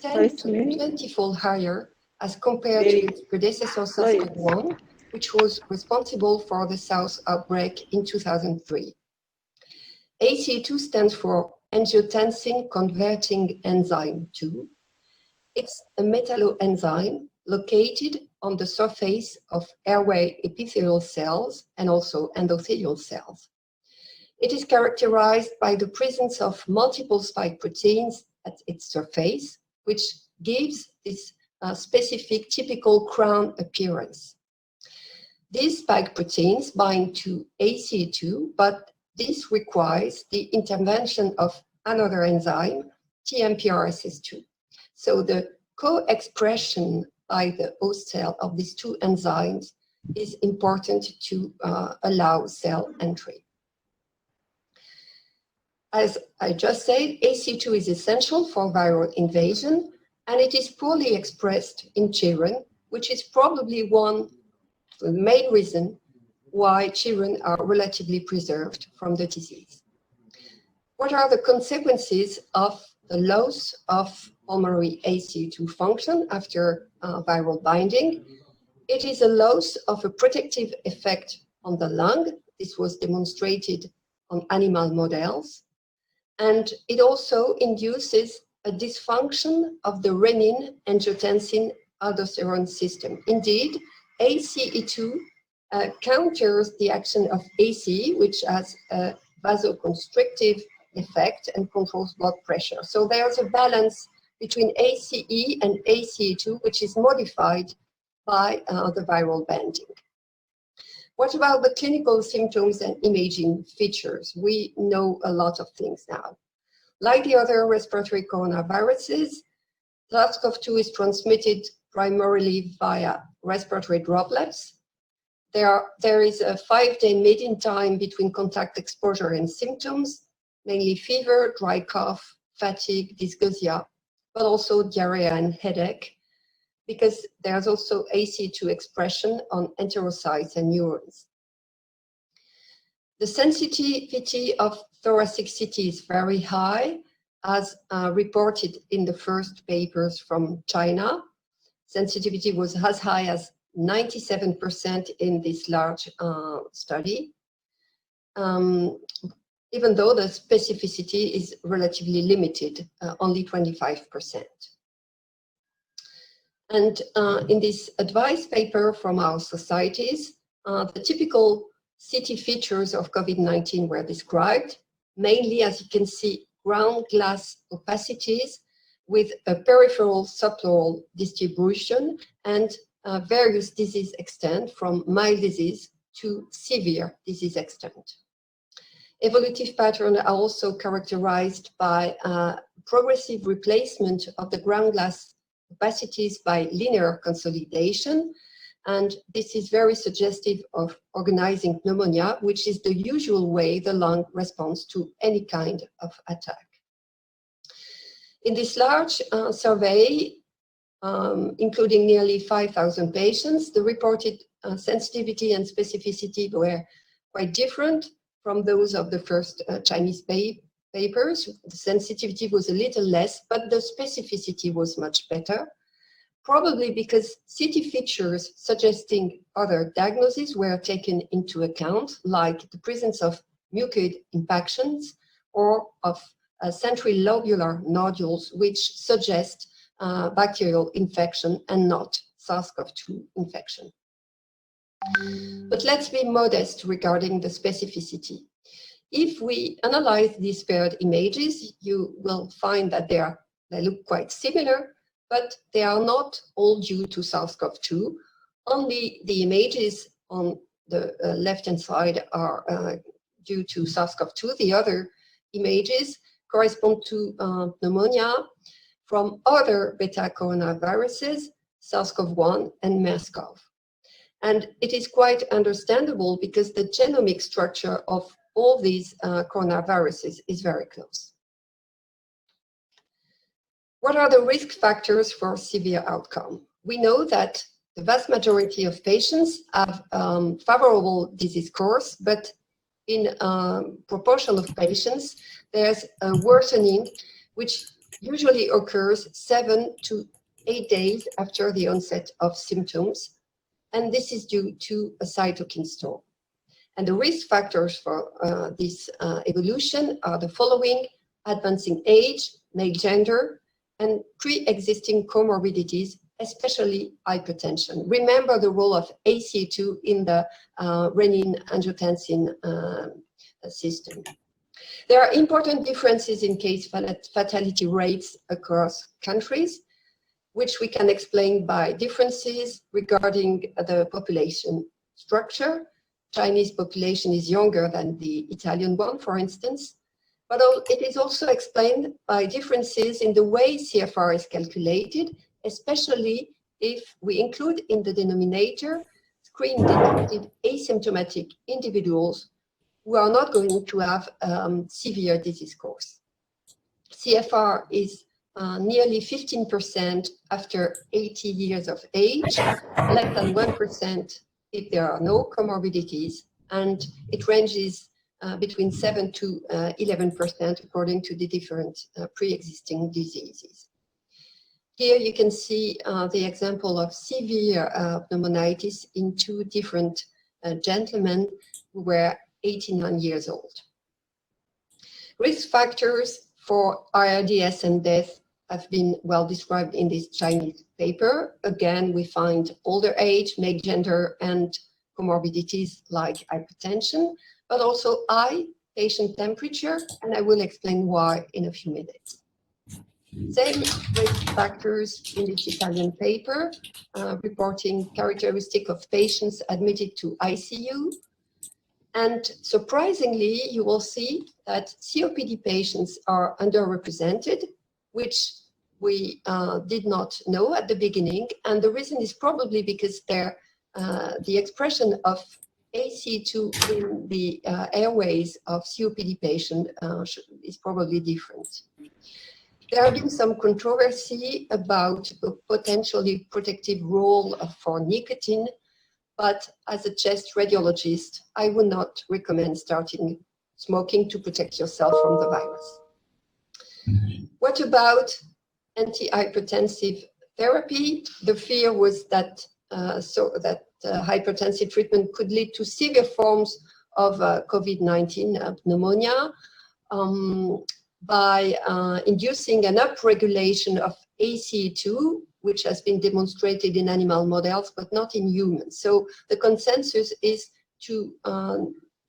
L: 10 to 20-fold higher as compared to its predecessor SARS-CoV-1, which was responsible for the SARS outbreak in 2003. ACE2 stands for angiotensin converting enzyme 2. It's a metalloenzyme located on the surface of airway epithelial cells and also endothelial cells. It is characterized by the presence of multiple spike proteins at its surface, which gives this specific typical crown appearance. These spike proteins bind to ACE2, but this requires the intervention of another enzyme, TMPRSS2. So the co-expression by the host cell of these 2 enzymes is important to allow cell entry. As I just said, ACE2 is essential for viral invasion, and it is poorly expressed in children, which is probably one of the main reasons why children are relatively preserved from the disease. What are the consequences of the loss of pulmonary ACE2 function after viral binding? It is a loss of a protective effect on the lung. This was demonstrated on animal models. And it also induces a dysfunction of the renin-angiotensin-aldosterone system. Indeed, ACE2 counters the action of ACE, which has a vasoconstrictive effect and controls blood pressure. So there's a balance between ACE and ACE2, which is modified by the viral binding. What about the clinical symptoms and imaging features? We know a lot of things now. Like the other respiratory coronaviruses, SARS-CoV-2 is transmitted primarily via respiratory droplets. There is a 5-day median time between contact exposure and symptoms, mainly fever, dry cough, fatigue, dysgeusia, but also diarrhea and headache, because there's also ACE2 expression on enterocytes and neurons. The sensitivity of thoracic CT is very high, as reported in the first papers from China. Sensitivity was as high as 97% in this large study, even though the specificity is relatively limited, only 25%. And in this advice paper from our societies, the typical CT features of COVID-19 were described, mainly, as you can see, ground glass opacities with a peripheral subpleural distribution and various disease extent from mild disease to severe disease extent. Evolutive patterns are also characterized by progressive replacement of the ground glass opacities by linear consolidation, and this is very suggestive of organizing pneumonia, which is the usual way the lung responds to any kind of attack. In this large survey, including nearly 5,000 patients, the reported sensitivity and specificity were quite different from those of the first Chinese papers. The sensitivity was a little less, but the specificity was much better, probably because CT features suggesting other diagnoses were taken into account, like the presence of mucoid impactions or of centrilobular nodules, which suggest bacterial infection and not SARS-CoV-2 infection. But let's be modest regarding the specificity. If we analyze these paired images, you will find that they look quite similar, but they are not all due to SARS-CoV-2. Only the images on the left-hand side are due to SARS-CoV-2. The other images correspond to pneumonia from other beta coronaviruses, SARS-CoV-1 and MERS-CoV. And it is quite understandable because the genomic structure of all these coronaviruses is very close. What are the risk factors for severe outcome? We know that the vast majority of patients have favorable disease course, but in proportion of patients, there's a worsening which usually occurs 7 to 8 days after the onset of symptoms. And this is due to a cytokine storm. And the risk factors for this evolution are the following: advancing age, male gender, and pre-existing comorbidities, especially hypertension. Remember the role of ACE2 in the renin-angiotensin system. There are important differences in case fatality rates across countries, which we can explain by differences regarding the population structure. Chinese population is younger than the Italian one, for instance, but it is also explained by differences in the way CFR is calculated, especially if we include in the denominator screen-detected asymptomatic individuals who are not going to have severe disease course. CFR is nearly 15% after 80 years of age, less than 1% if there are no comorbidities, and it ranges between 7 to 11% according to the different pre-existing diseases. Here you can see the example of severe pneumonitis in two different gentlemen who were 89 years old. Risk factors for IRDS and death have been well described in this Chinese paper. Again, we find older age, male gender, and comorbidities like hypertension, but also high patient temperature, and I will explain why in a few minutes. Same risk factors in this Italian paper, reporting characteristic of patients admitted to ICU. And surprisingly, you will see that COPD patients are underrepresented, which we did not know at the beginning. And the reason is probably because the expression of ACE2 in the airways of COPD patient is probably different. There have been some controversy about the potentially protective role for nicotine, but as a chest radiologist, I would not recommend starting smoking to protect yourself from the virus. What about anti-hypertensive therapy? The fear was that hypertensive treatment could lead to severe forms of COVID-19 pneumonia by inducing an upregulation of ACE2, which has been demonstrated in animal models, but not in humans. So the consensus is to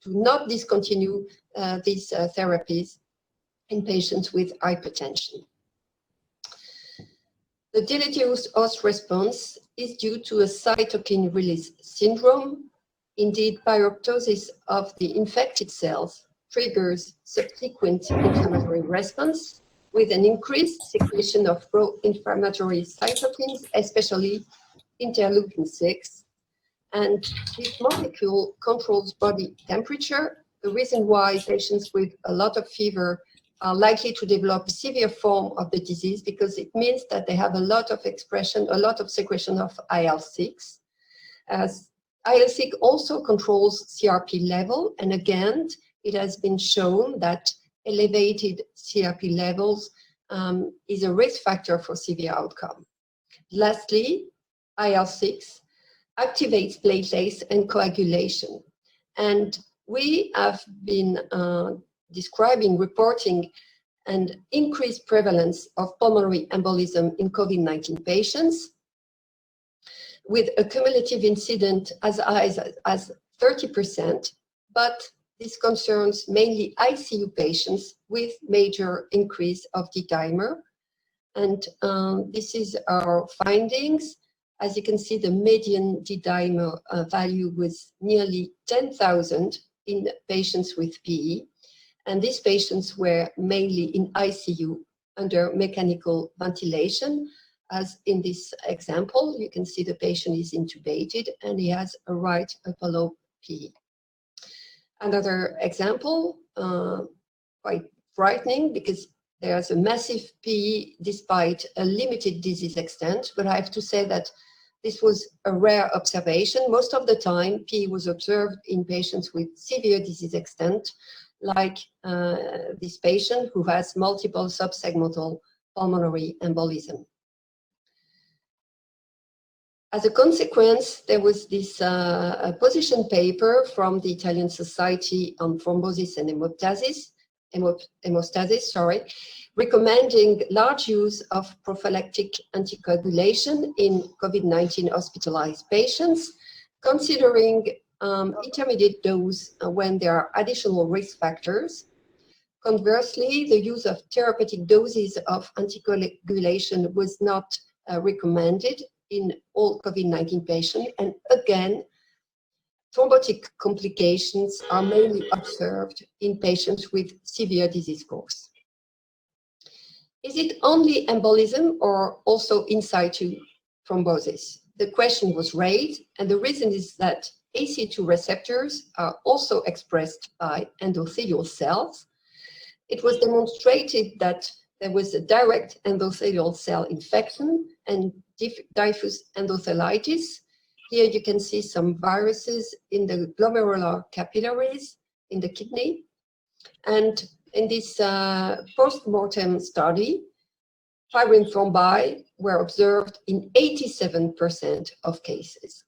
L: not discontinue these therapies in patients with hypertension. The deleterious host response is due to a cytokine release syndrome. Indeed, pyroptosis of the infected cells triggers subsequent inflammatory response with an increased secretion of pro-inflammatory cytokines, especially interleukin-6. And this molecule controls body temperature, the reason why patients with a lot of fever are likely to develop a severe form of the disease, because it means that they have a lot of expression, a lot of secretion of IL-6. As IL-6 also controls CRP level, and again, it has been shown that elevated CRP levels is a risk factor for severe outcome. Lastly, IL-6 activates platelets and coagulation. And we have been reporting an increased prevalence of pulmonary embolism in COVID-19 patients with a cumulative incidence as high as 30%, but this concerns mainly ICU patients with major increase of D-dimer. And this is our findings. As you can see, the median D-dimer value was nearly 10,000 in patients with PE. And these patients were mainly in ICU under mechanical ventilation. As in this example, you can see the patient is intubated and he has a right upper lobe PE. Another example, quite frightening because there's a massive PE despite a limited disease extent, but I have to say that this was a rare observation. Most of the time, PE was observed in patients with severe disease extent, like this patient who has multiple subsegmental pulmonary embolism. As a consequence, there was this a position paper from the Italian Society on Thrombosis and Hemostasis, recommending large use of prophylactic anticoagulation in COVID-19 hospitalized patients, considering intermediate dose when there are additional risk factors. Conversely, the use of therapeutic doses of anticoagulation was not recommended in all COVID-19 patients, and again, thrombotic complications are mainly observed in patients with severe disease course. Is it only embolism or also in situ thrombosis? The question was raised, and the reason is that ACE2 receptors are also expressed by endothelial cells. It was demonstrated that there was a direct endothelial cell infection and diffuse endothelitis. Here you can see some viruses in the glomerular capillaries in the kidney. And in this post-mortem study, fibrin thrombi were observed in 87% of cases.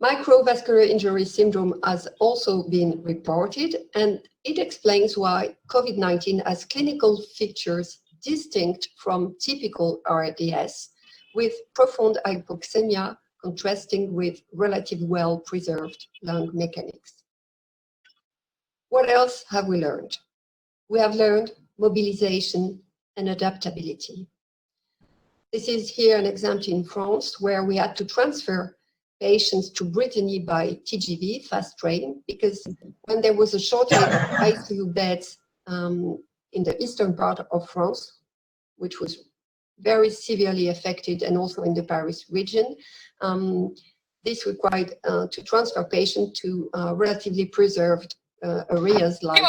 L: Microvascular injury syndrome has also been reported, and it explains why COVID-19 has clinical features distinct from typical RDS, with profound hypoxemia contrasting with relatively well-preserved lung mechanics. What else have we learned? We have learned mobilization and adaptability. This is here an example in France where we had to transfer patients to Brittany by TGV, fast train, because when there was a shortage of ICU beds in the eastern part of France, which was very severely affected, and also in the Paris region, this required to transfer patients to relatively preserved areas like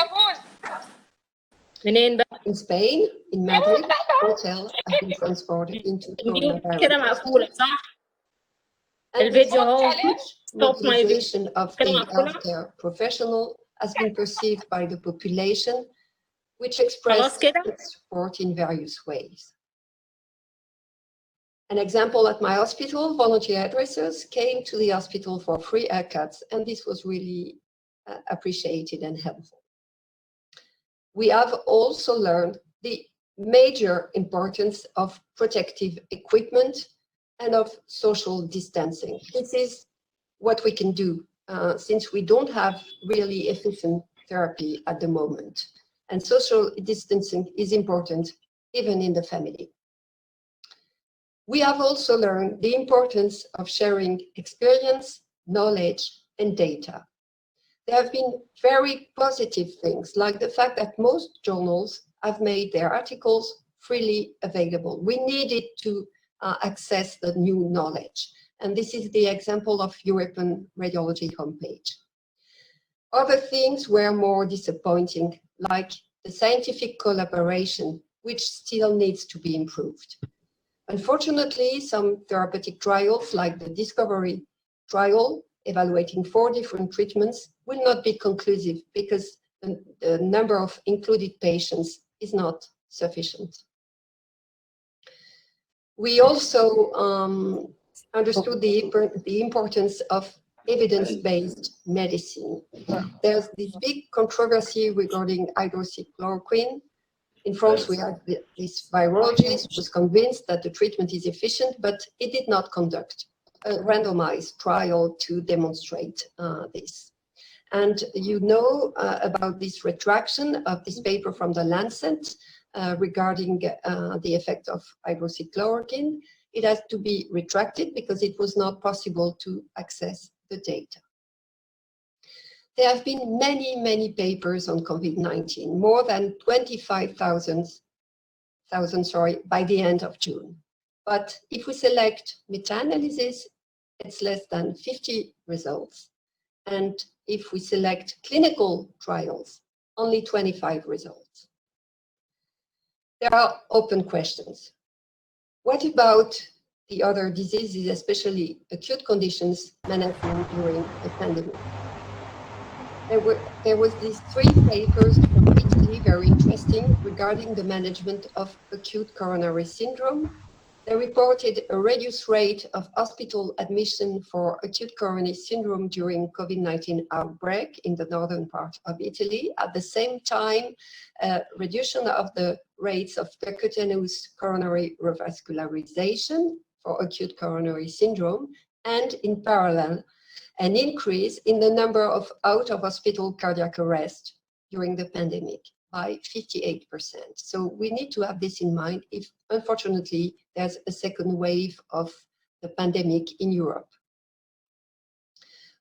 L: in Spain, in Madrid, hotels have been transported into coronavirus. And this mobilization of the healthcare professional has been perceived by the population, which expressed its support in various ways. An example at my hospital, volunteer hairdressers came to the hospital for free haircuts, and this was really appreciated and helpful. We have also learned the major importance of protective equipment and of social distancing. This is what we can do since we don't have really efficient therapy at the moment. And social distancing is important even in the family. We have also learned the importance of sharing experience, knowledge, and data. There have been very positive things, like the fact that most journals have made their articles freely available. We needed to access the new knowledge. And this is the example of European Radiology homepage. Other things were more disappointing, like the scientific collaboration, which still needs to be improved. Unfortunately, some therapeutic trials, like the Discovery trial, evaluating 4 different treatments, will not be conclusive because the number of included patients is not sufficient. We also understood the importance of evidence-based medicine. There's this big controversy regarding hydroxychloroquine. In France, we had this virologist who was convinced that the treatment is efficient, but it did not conduct a randomized trial to demonstrate this. And you know about this retraction of this paper from the Lancet regarding the effect of hydroxychloroquine. It has to be retracted because it was not possible to access the data. There have been many papers on COVID-19, more than 25,000 by the end of June. But if we select meta-analysis, it's less than 50 results. And if we select clinical trials, only 25 results. There are open questions. What about the other diseases, especially acute conditions management during the pandemic? There was these 3 papers from Italy, very interesting, regarding the management of acute coronary syndrome. They reported a reduced rate of hospital admission for acute coronary syndrome during COVID-19 outbreak in the northern part of Italy. At the same time, reduction of the rates of percutaneous coronary revascularization for acute coronary syndrome, and in parallel, an increase in the number of out-of-hospital cardiac arrest during the pandemic by 58%. So we need to have this in mind if, unfortunately, there's a second wave of the pandemic in Europe.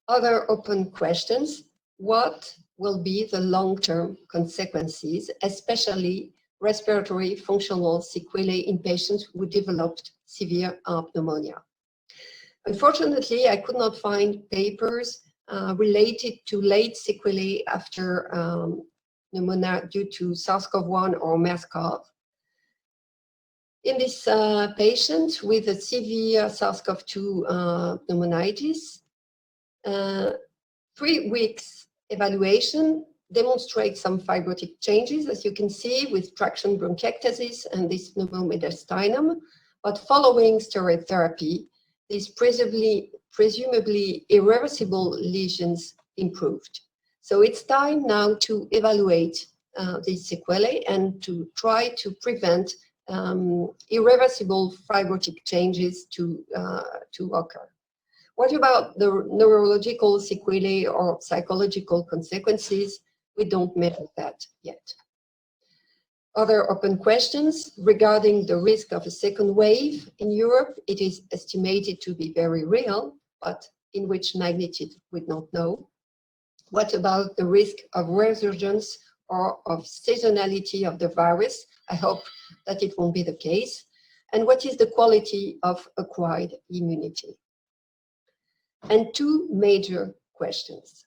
L: Other open questions: what will be the long-term consequences, especially respiratory functional sequelae in patients who developed severe pneumonia? Unfortunately, I could not find papers related to late sequelae after pneumonia due to SARS-CoV-1 or MERS-CoV. In this patient with a severe SARS-CoV-2 pneumonitis, 3 weeks evaluation demonstrates some fibrotic changes, as you can see, with traction bronchiectasis and this pneumomediastinum. But following steroid therapy, these presumably irreversible lesions improved. So it's time now to evaluate these sequelae and to try to prevent irreversible fibrotic changes to occur. What about the neurological sequelae or psychological consequences? We don't measure that yet. Other open questions regarding the risk of a second wave in Europe. It is estimated to be very real, but in which magnitude we don't know. What about the risk of resurgence or of seasonality of the virus? I hope that it won't be the case. And what is the quality of acquired immunity? And 2 major questions.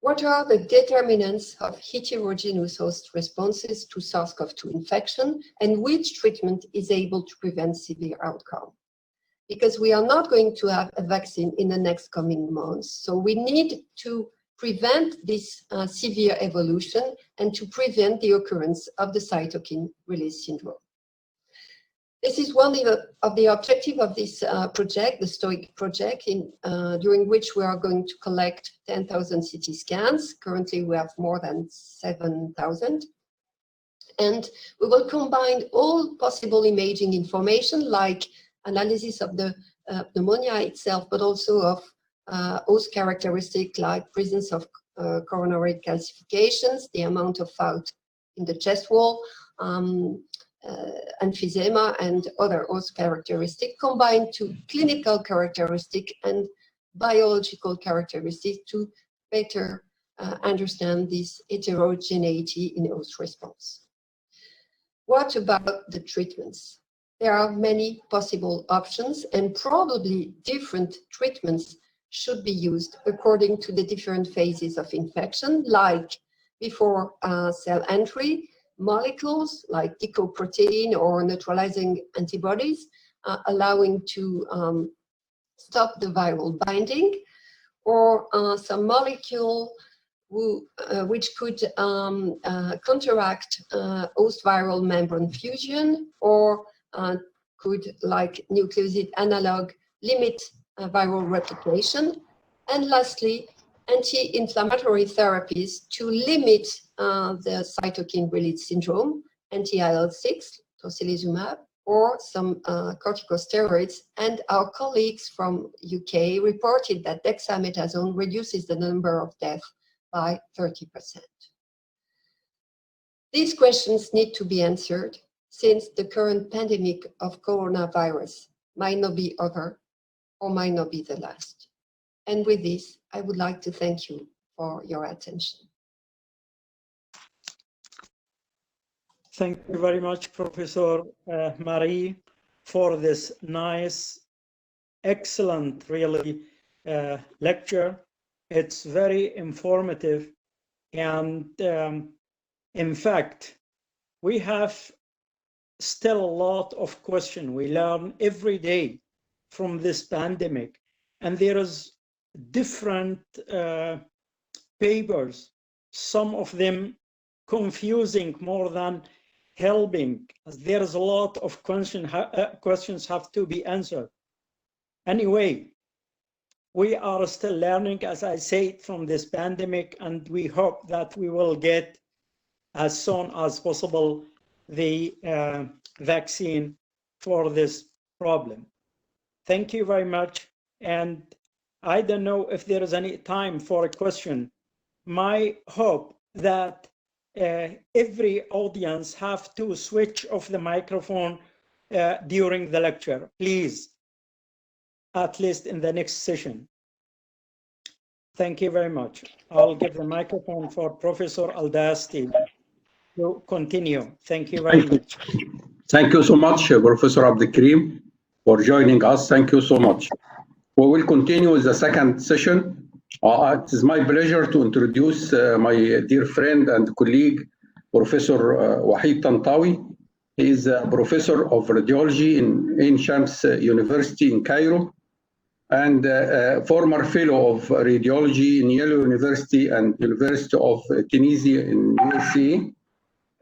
L: What are the determinants of heterogeneous host responses to SARS-CoV-2 infection, and which treatment is able to prevent severe outcome? Because we are not going to have a vaccine in the next coming months, so we need to prevent this severe evolution and to prevent the occurrence of the cytokine release syndrome. This is one of the objectives of this project, the STOIC project, during which we are going to collect 10,000 CT scans. Currently, we have more than 7,000. And we will combine all possible imaging information, like analysis of the pneumonia itself, but also of host characteristics like presence of coronary calcifications, the amount of fouls in the chest wall, emphysema, and other host characteristics combined to clinical characteristics and biological characteristics to better understand this heterogeneity in host response. What about the treatments? There are many possible options, and probably different treatments should be used according to the different phases of infection, like before cell entry, molecules like glycoprotein or neutralizing antibodies, allowing to stop the viral binding, or some molecule which could counteract host viral membrane fusion, or could, like nucleoside analog, limit viral replication. And lastly, anti-inflammatory therapies to limit the cytokine release syndrome, anti-IL-6, tocilizumab, or some corticosteroids. And our colleagues from UK reported that dexamethasone reduces the number of deaths by 30%. These questions need to be answered, since the current pandemic of coronavirus might not be over or might not be the last. And with this, I would like to thank you for your attention.
E: Thank you very much, Professor Marie, for this nice, excellent, really, lecture. It's very informative. And in fact, we have still a lot of questions. We learn every day from this pandemic. And there is different papers, some of them confusing more than helping. There is a lot of questions have to be answered. Anyway, we are still learning, as I said, from this pandemic, and we hope that we will get as soon as possible the vaccine for this problem. Thank you very much. And I don't know if there is any time for a question. My hope that every audience have to switch off the microphone during the lecture, please, at least in the next session. Thank you very much. I'll give the microphone for Professor Aldasti to continue. Thank you very much.
D: Thank you so much, Professor Abdelkarim, for joining us. Thank you so much. We will continue with the second session. It is my pleasure to introduce my dear friend and colleague, Professor Wahitan Tawi. He is a professor of radiology in Ain Shams University in Cairo and former fellow of radiology in Yale University and University of Tunisia in USA.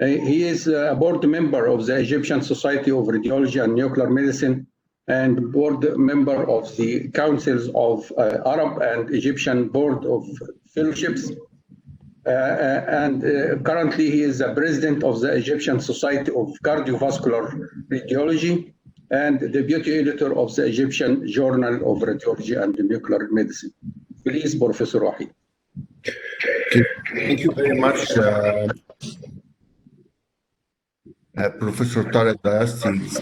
D: He is a board member of the Egyptian Society of Radiology and Nuclear Medicine and board member of the Councils of Arab and Egyptian Board of Fellowships. Currently he is the president of the Egyptian Society of Cardiovascular Radiology and the deputy editor of the Egyptian Journal of Radiology and Nuclear Medicine. Please, Professor Wahid.
K: Thank you very much, Professor Tarek Dayasti. It's a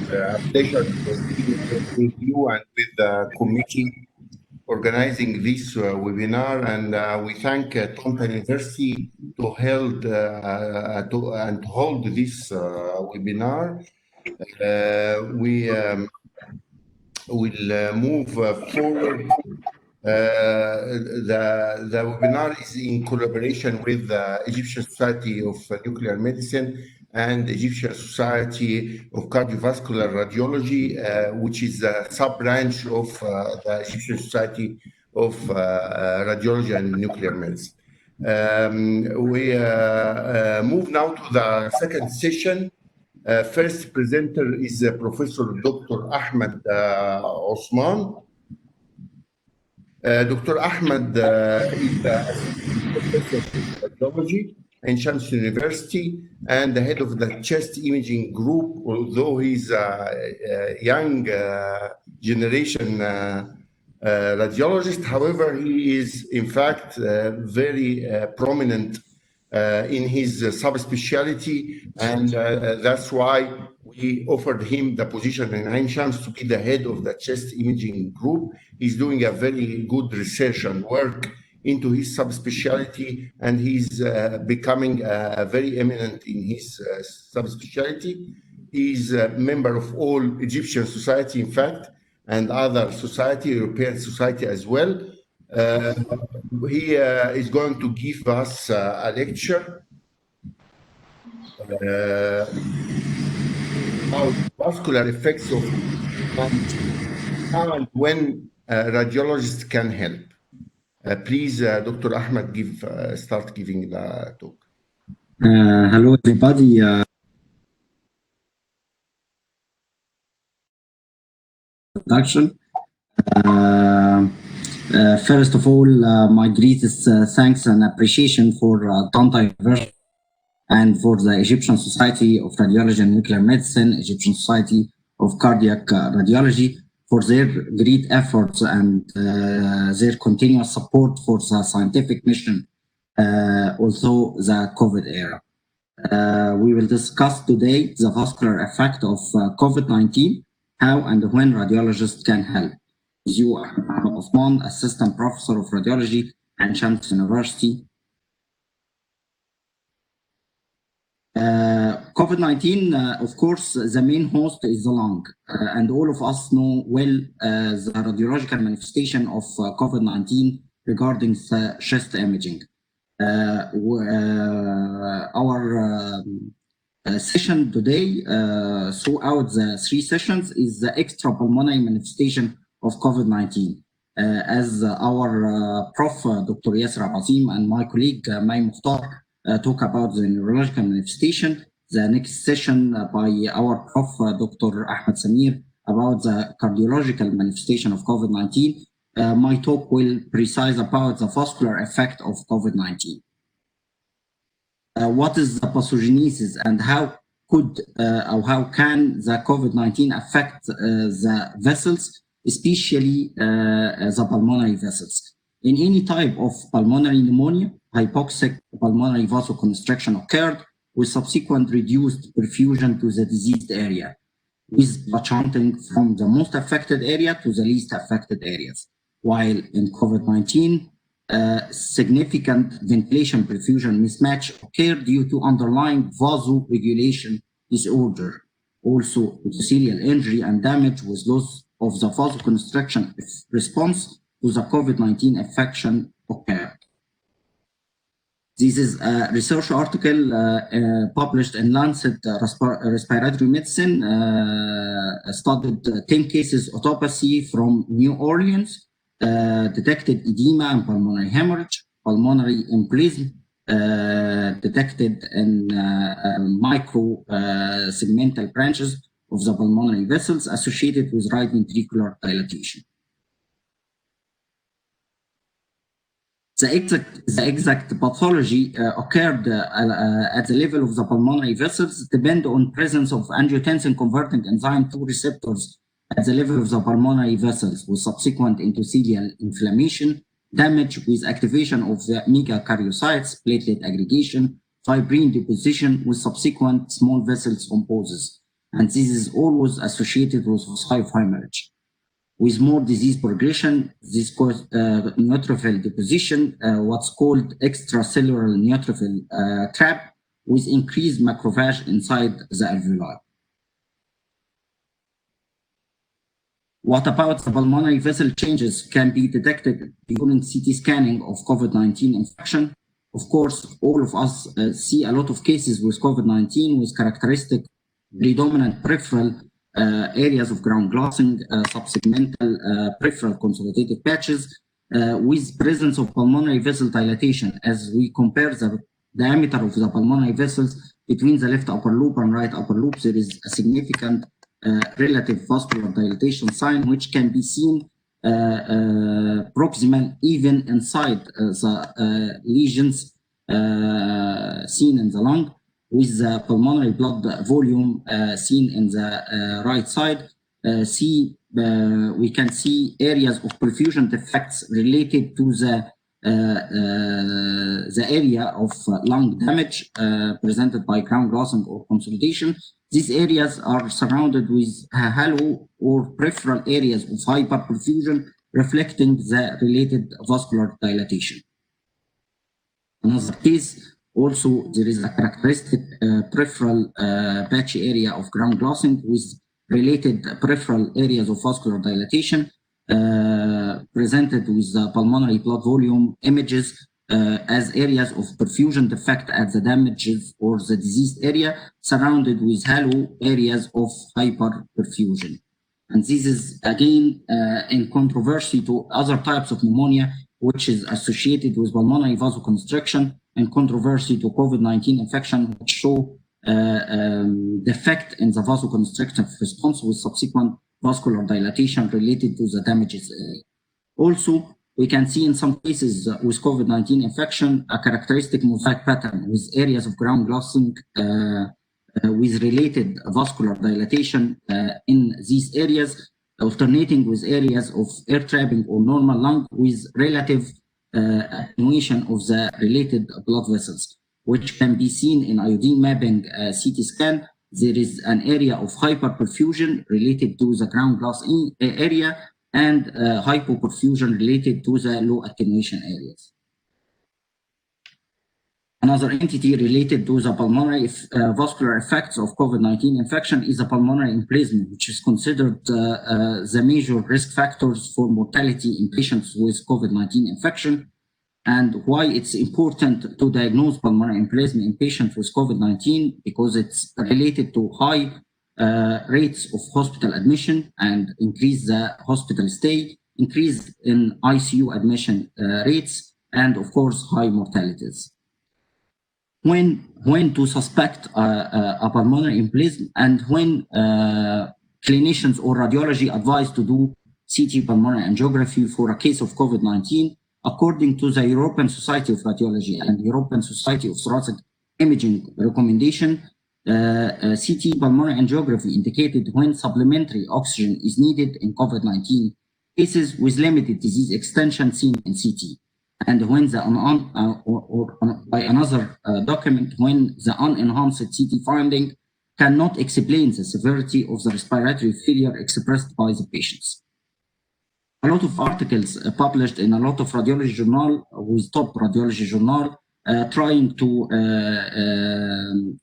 K: pleasure to be with you and with the committee organizing this webinar, and we thank طنطا University to hold this webinar. We will move forward. The webinar is in collaboration with the Egyptian Society of Nuclear Medicine and Egyptian Society of Cardiovascular Radiology, which is a sub-branch of the Egyptian Society of Radiology and Nuclear Medicine. We move now to the second session. First presenter is Professor Dr. Ahmed Osman. Dr. Ahmed is a professor of radiology in Shams University and the head of the chest imaging group, although he's a young generation radiologist. However, he is in fact very prominent in his subspecialty, and that's why we offered him the position in Ain Shams to be the head of the chest imaging group. He's doing a very good research and work into his subspecialty, and he's becoming very eminent in his subspecialty. He's a member of all Egyptian society, in fact, and other society, European society as well. He is going to give us a lecture about vascular effects of how and when radiologists can help. Please, Dr. Ahmed, start giving the talk.
M: Hello, everybody. Introduction. First of all, my greatest thanks and appreciation for طنطا University and for the Egyptian Society of Radiology and Nuclear Medicine, Egyptian Society of Cardiac Radiology, for their great efforts and their continuous support for the scientific mission, although the COVID era. We will discuss today the vascular effect of COVID-19, how and when radiologists can help. You are Osman, Assistant Professor of Radiology at Shams University, COVID-19, of course, the main host is the lung, and all of us know well the radiological manifestation of COVID-19 regarding the chest imaging. Our session today, throughout the 3 sessions, is the extrapulmonary manifestation of COVID-19. As our Prof. Dr. Yasser Abazim and my colleague May Mukhtar talk about the neurological manifestation, the next session by our Prof. Dr. Ahmed Samir about the cardiological manifestation of COVID-19. My talk will precise about the vascular effect of COVID-19. What is the pathogenesis and how could or how can the COVID-19 affect the vessels, especially the pulmonary vessels? In any type of pulmonary pneumonia, hypoxic pulmonary vasoconstriction occurred with subsequent reduced perfusion to the diseased area, with shunting from the most affected area to the least affected areas. While in COVID-19, significant ventilation perfusion mismatch occurred due to underlying vasoregulation disorder. Also, endothelial injury and damage with loss of the vasoconstriction response to the COVID-19 infection occurred. This is a research article published in Lancet Respiratory Medicine, studied 10 cases autopsy from New Orleans, detected edema and pulmonary hemorrhage, pulmonary embolism, detected in micro segmental branches of the pulmonary vessels associated with right ventricular dilatation. The exact pathology occurred at the level of the pulmonary vessels depend on presence of angiotensin converting enzyme 2 receptors at the level of the pulmonary vessels with subsequent endothelial inflammation, damage with activation of the megakaryocytes, platelet aggregation, fibrin deposition with subsequent small vessel thrombosis. And this is always associated with vascular hemorrhage. With more disease progression, this caused neutrophil deposition, what's called extracellular neutrophil trap, with increased macrophage inside the alveoli. What about the pulmonary vessel changes can be detected during CT scanning of COVID-19 infection? Of course, all of us see a lot of cases with COVID-19 with characteristic predominant peripheral areas of ground glassing, subsegmental peripheral consolidated patches with presence of pulmonary vessel dilatation. As we compare the diameter of the pulmonary vessels between the left upper loop and right upper loop, there is a significant relative vascular dilatation sign, which can be seen proximal even inside the lesions seen in the lung, with the pulmonary blood volume seen in the right side. We can see areas of perfusion defects related to the area of lung damage presented by ground glassing or consolidation. These areas are surrounded with halo or peripheral areas of hyperperfusion, reflecting the related vascular dilatation. Another case, also there is a characteristic peripheral patchy area of ground glassing with related peripheral areas of vascular dilatation, presented with the pulmonary blood volume images as areas of perfusion defect at the damages or the diseased area, surrounded with halo areas of hyperperfusion. And this is again in controversy to other types of pneumonia, which is associated with pulmonary vasoconstriction, and controversy to COVID-19 infection, which show defect in the vasoconstrictive response with subsequent vascular dilatation related to the damages area. Also, we can see in some cases with COVID-19 infection a characteristic mosaic pattern with areas of ground glassing with related vascular dilatation in these areas, alternating with areas of air trapping or normal lung with relative attenuation of the related blood vessels, which can be seen in iodine mapping CT scan. There is an area of hyperperfusion related to the ground glass area and hypoperfusion related to the low attenuation areas. Another entity related to the pulmonary vascular effects of COVID-19 infection is the pulmonary embolism, which is considered the major risk factors for mortality in patients with COVID-19 infection, and why it's important to diagnose pulmonary embolism in patients with COVID-19, because it's related to high rates of hospital admission and increase the hospital stay, increase in ICU admission rates, and of course, high mortalities. When to suspect a pulmonary embolism, and when clinicians or radiology advise to do CT pulmonary angiography for a case of COVID-19, according to the European Society of Radiology and European Society of Thoracic Imaging recommendation, CT pulmonary angiography indicated when supplementary oxygen is needed in COVID-19 cases with limited disease extension seen in CT. And when the by another document, when the unenhanced CT finding cannot explain the severity of the respiratory failure expressed by the patients. A lot of articles published in a lot of radiology journal, with top radiology journal, trying to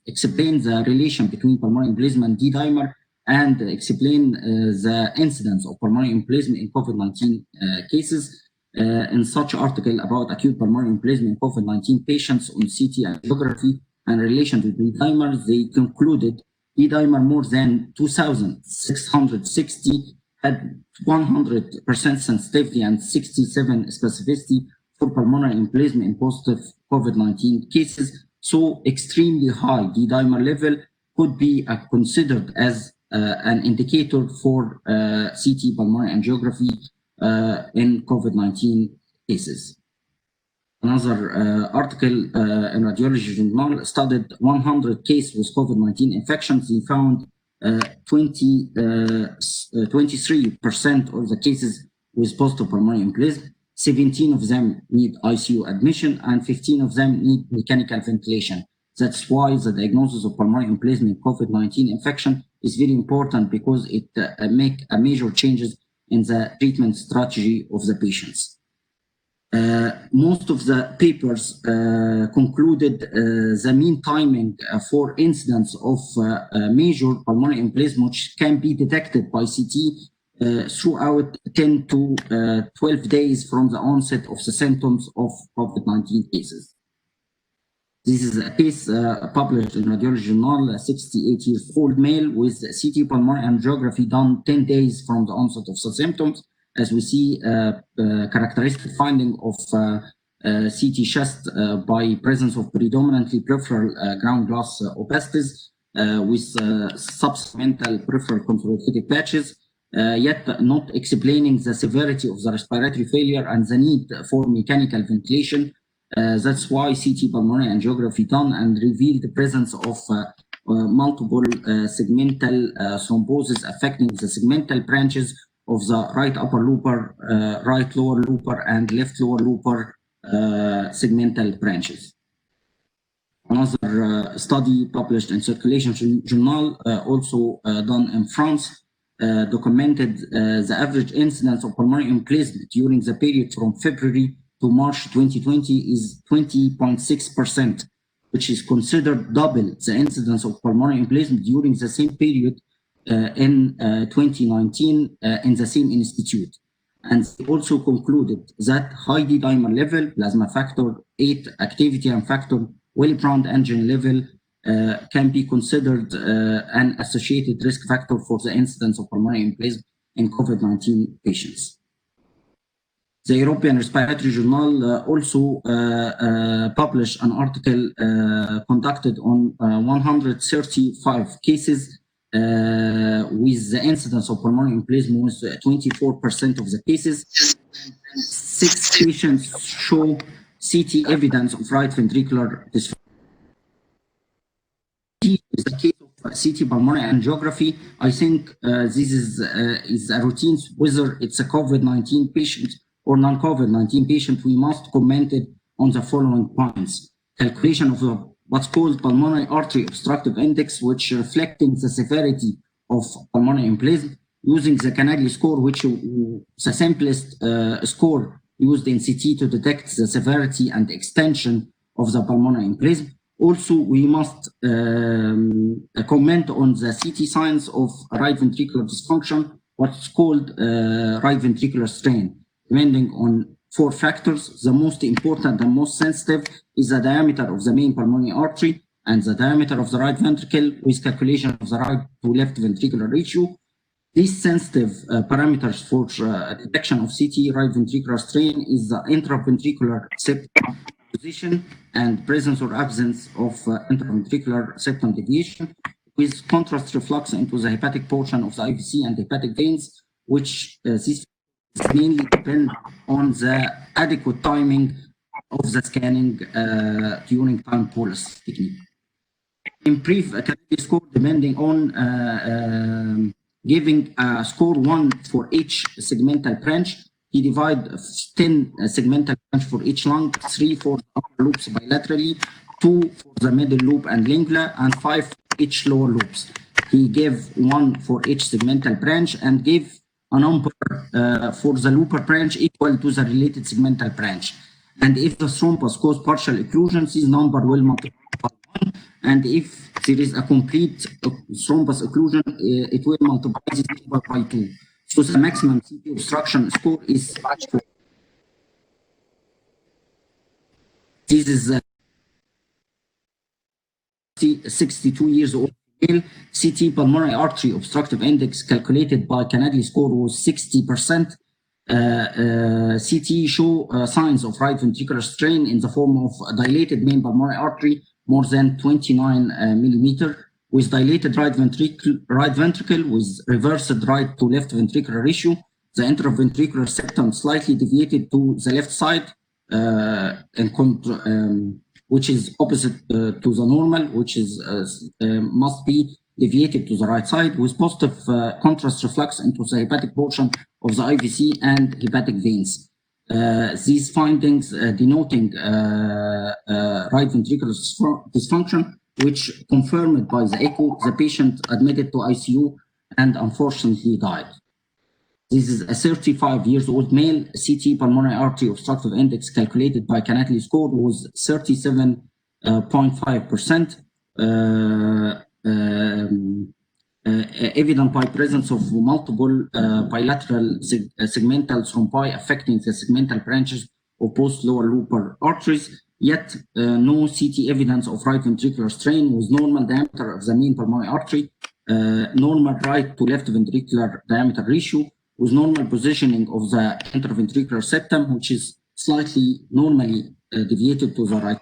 M: explain the relation between pulmonary embolism and D-dimer, and explain the incidence of pulmonary embolism in COVID-19 cases. In such article about acute pulmonary embolism in COVID-19 patients on CT angiography and relation to D-dimer, they concluded D-dimer more than 2,660 had 100% sensitivity and 67 specificity for pulmonary embolism in positive COVID-19 cases. So extremely high D-dimer level could be considered as an indicator for CT pulmonary angiography in COVID-19 cases. Another article in Radiology Journal studied 100 cases with COVID-19 infections. They found 23% of the cases with positive pulmonary embolism. 17 of them need ICU admission, and 15 of them need mechanical ventilation. That's why the diagnosis of pulmonary embolism in COVID-19 infection is very important, because it make a major changes in the treatment strategy of the patients. Most of the papers concluded the mean timing for incidence of major pulmonary embolism, which can be detected by CT throughout 10 to 12 days from the onset of the symptoms of COVID-19 cases. This is a case published in Radiology Journal, a 68-year-old male with CT pulmonary angiography done 10 days from the onset of the symptoms. As we see, characteristic finding of CT chest by presence of predominantly peripheral ground glass opacities with subsegmental peripheral consolidated patches, yet not explaining the severity of the respiratory failure and the need for mechanical ventilation. That's why CT pulmonary angiography done and revealed the presence of multiple segmental thrombosis affecting the segmental branches of the right upper looper, right lower looper, and left lower looper segmental branches. Another study published in Circulation Journal, also done in France, documented the average incidence of pulmonary embolism during the period from February to March 2020 is 20.6%, which is considered double the incidence of pulmonary embolism during the same period in 2019 in the same institute. And they also concluded that high D-dimer level, plasma factor 8 activity, and factor Willebrand engine level can be considered an associated risk factor for the incidence of pulmonary embolism in COVID-19 patients. The European Respiratory Journal also published an article conducted on 135 cases with the incidence of pulmonary embolism was 24% of the cases. 6 patients show CT evidence of right ventricular dysfunction. The case of CT pulmonary angiography, I think this is a routine. Whether it's a COVID-19 patient or non-COVID-19 patient, we must comment it on the following points. Calculation of what's called pulmonary artery obstructive index, which reflecting the severity of pulmonary embolism, using the Canadian score, which is the simplest score used in CT to detect the severity and extension of the pulmonary embolism. Also, we must comment on the CT signs of right ventricular dysfunction, what's called right ventricular strain, depending on 4 factors. The most important and most sensitive is the diameter of the main pulmonary artery and the diameter of the right ventricle with calculation of the right to left ventricular ratio. These sensitive parameters for detection of CT right ventricular strain is the intraventricular septum position and presence or absence of intraventricular septum deviation with contrast reflux into the hepatic portion of the IVC and hepatic veins, which these mainly depend on the adequate timing of the scanning during time bolus technique. In brief, a Canadian score depending on giving a score 1 for each segmental branch. He divides 10 segmental branch for each lung, 3 for the upper loops bilaterally, 2 for the middle loop and lingula, and 5 for each lower loops. He gave 1 for each segmental branch and gave a number for the looper branch equal to the related segmental branch. And if the thrombus cause partial occlusion, this number will multiply by 1. And if there is a complete thrombus occlusion, it will multiply this number by 2. So the maximum CT obstruction score is 4. This is 62 years old male. CT pulmonary artery obstructive index calculated by Canadian score was 60%. CT show signs of right ventricular strain in the form of dilated main pulmonary artery more than 29 millimeter, with dilated right ventricle with reversed right to left ventricular ratio. The intraventricular septum slightly deviated to the left side, which is opposite to the normal, which is must be deviated to the right side, with positive contrast reflux into the hepatic portion of the IVC and hepatic veins. These findings denoting right ventricular dysfunction, which confirmed by the echo, the patient admitted to ICU and unfortunately died. This is a 35 years old male. CT pulmonary artery obstructive index calculated by Canadian score was 37.5%. Evident by presence of multiple bilateral segmental thrombi affecting the segmental branches of both lower looper arteries, yet no CT evidence of right ventricular strain with normal diameter of the main pulmonary artery, normal right to left ventricular diameter ratio, with normal positioning of the interventricular septum, which is slightly normally deviated to the right.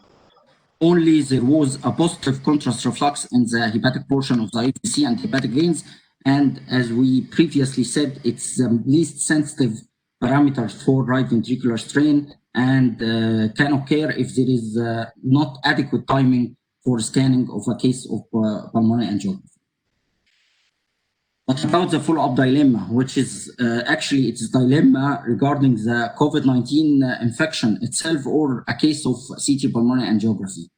M: Only there was a positive contrast reflux in the hepatic portion of the IVC and hepatic veins. And as we previously said, it's the least sensitive parameter for right ventricular strain and can occur if there is not adequate timing for scanning of a case of pulmonary angiography. But about the follow-up dilemma, which is actually it's a dilemma regarding the COVID-19 infection itself or a case of CT pulmonary angiography.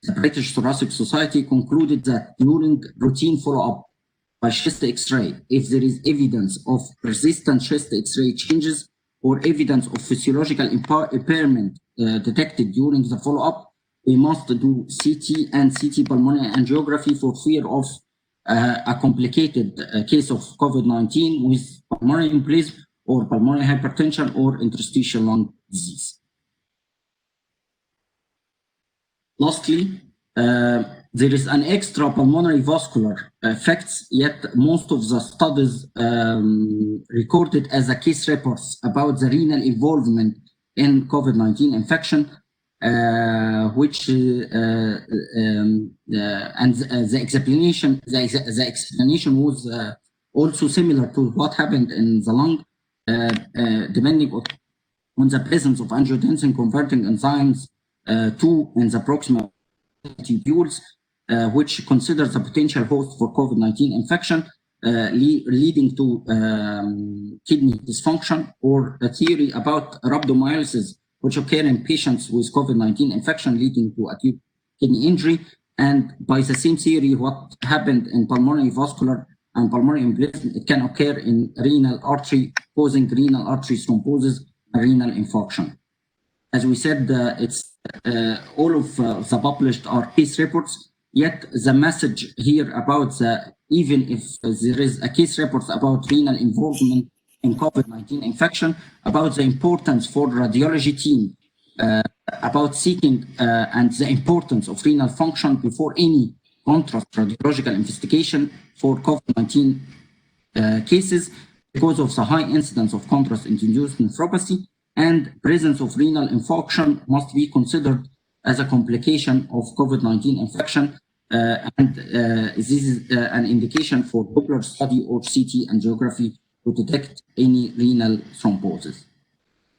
M: The British Thoracic Society concluded that during routine follow-up by chest X-ray, if there is evidence of persistent chest X-ray changes or evidence of physiological impairment detected during the follow-up, we must do CT and CT pulmonary angiography for fear of a complicated case of COVID-19 with pulmonary embolism or pulmonary hypertension or interstitial lung disease. Lastly, there is an extra pulmonary vascular effects, yet most of the studies recorded as a case reports about the renal involvement in COVID-19 infection, which and the explanation was also similar to what happened in the lung, depending on the presence of angiotensin converting enzymes 2 in the proximal tubules, which considers a potential host for COVID-19 infection, leading to kidney dysfunction, or a theory about rhabdomyolysis, which occur in patients with COVID-19 infection leading to acute kidney injury. And by the same theory, what happened in pulmonary vascular and pulmonary embolism, it can occur in renal artery, causing renal artery thrombosis and renal infarction. As we said, it's all of the published are case reports. Yet the message here about even if there is a case report about renal involvement in COVID-19 infection, about the importance for radiology team about seeking and the importance of renal function before any contrast radiological investigation for COVID-19 cases because of the high incidence of contrast-induced nephropathy, and presence of renal infarction must be considered as a complication of COVID-19 infection, and this is an indication for Doppler study or CT angiography to detect any renal thrombosis.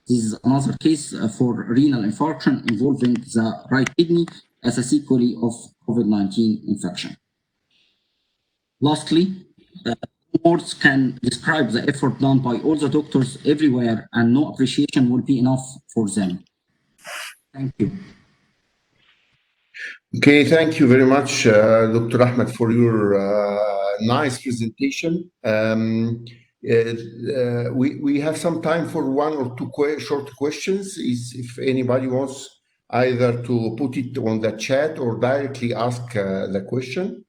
M: This is another case for renal infarction involving the right kidney as a sequelae of COVID-19 infection. Lastly, words can describe the effort done by all the doctors everywhere, and no appreciation will be enough for them. Thank you.
K: Okay, thank you very much, Dr. Ahmed, for your nice presentation. We have some time for one or two short questions. If anybody wants either to put it on the chat or directly ask the question.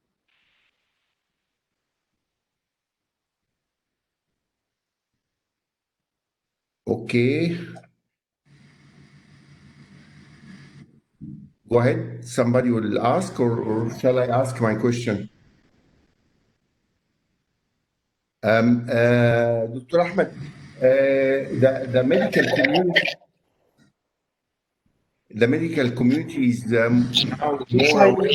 K: Okay. Go ahead. Somebody will ask, or shall I ask my question? Dr. Ahmed, the medical community is now more aware.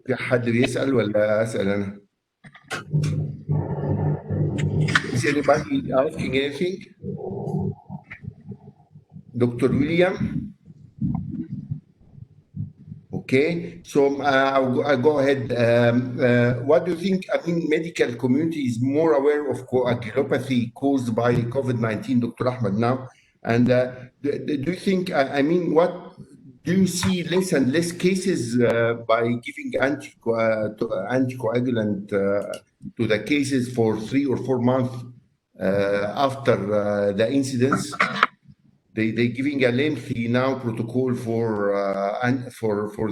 K: في حد بيسأل ولا أسأل أنا؟ Is anybody asking anything? Dr. William? Okay, so I'll go ahead. What do you think? I mean, medical community is more aware of coagulopathy caused by COVID-19, Dr. Ahmed, now. And do you think, I mean, what do you see less and less cases by giving anticoagulant to the cases for 3 or 4 months after the incidence? They're giving a lengthy now protocol for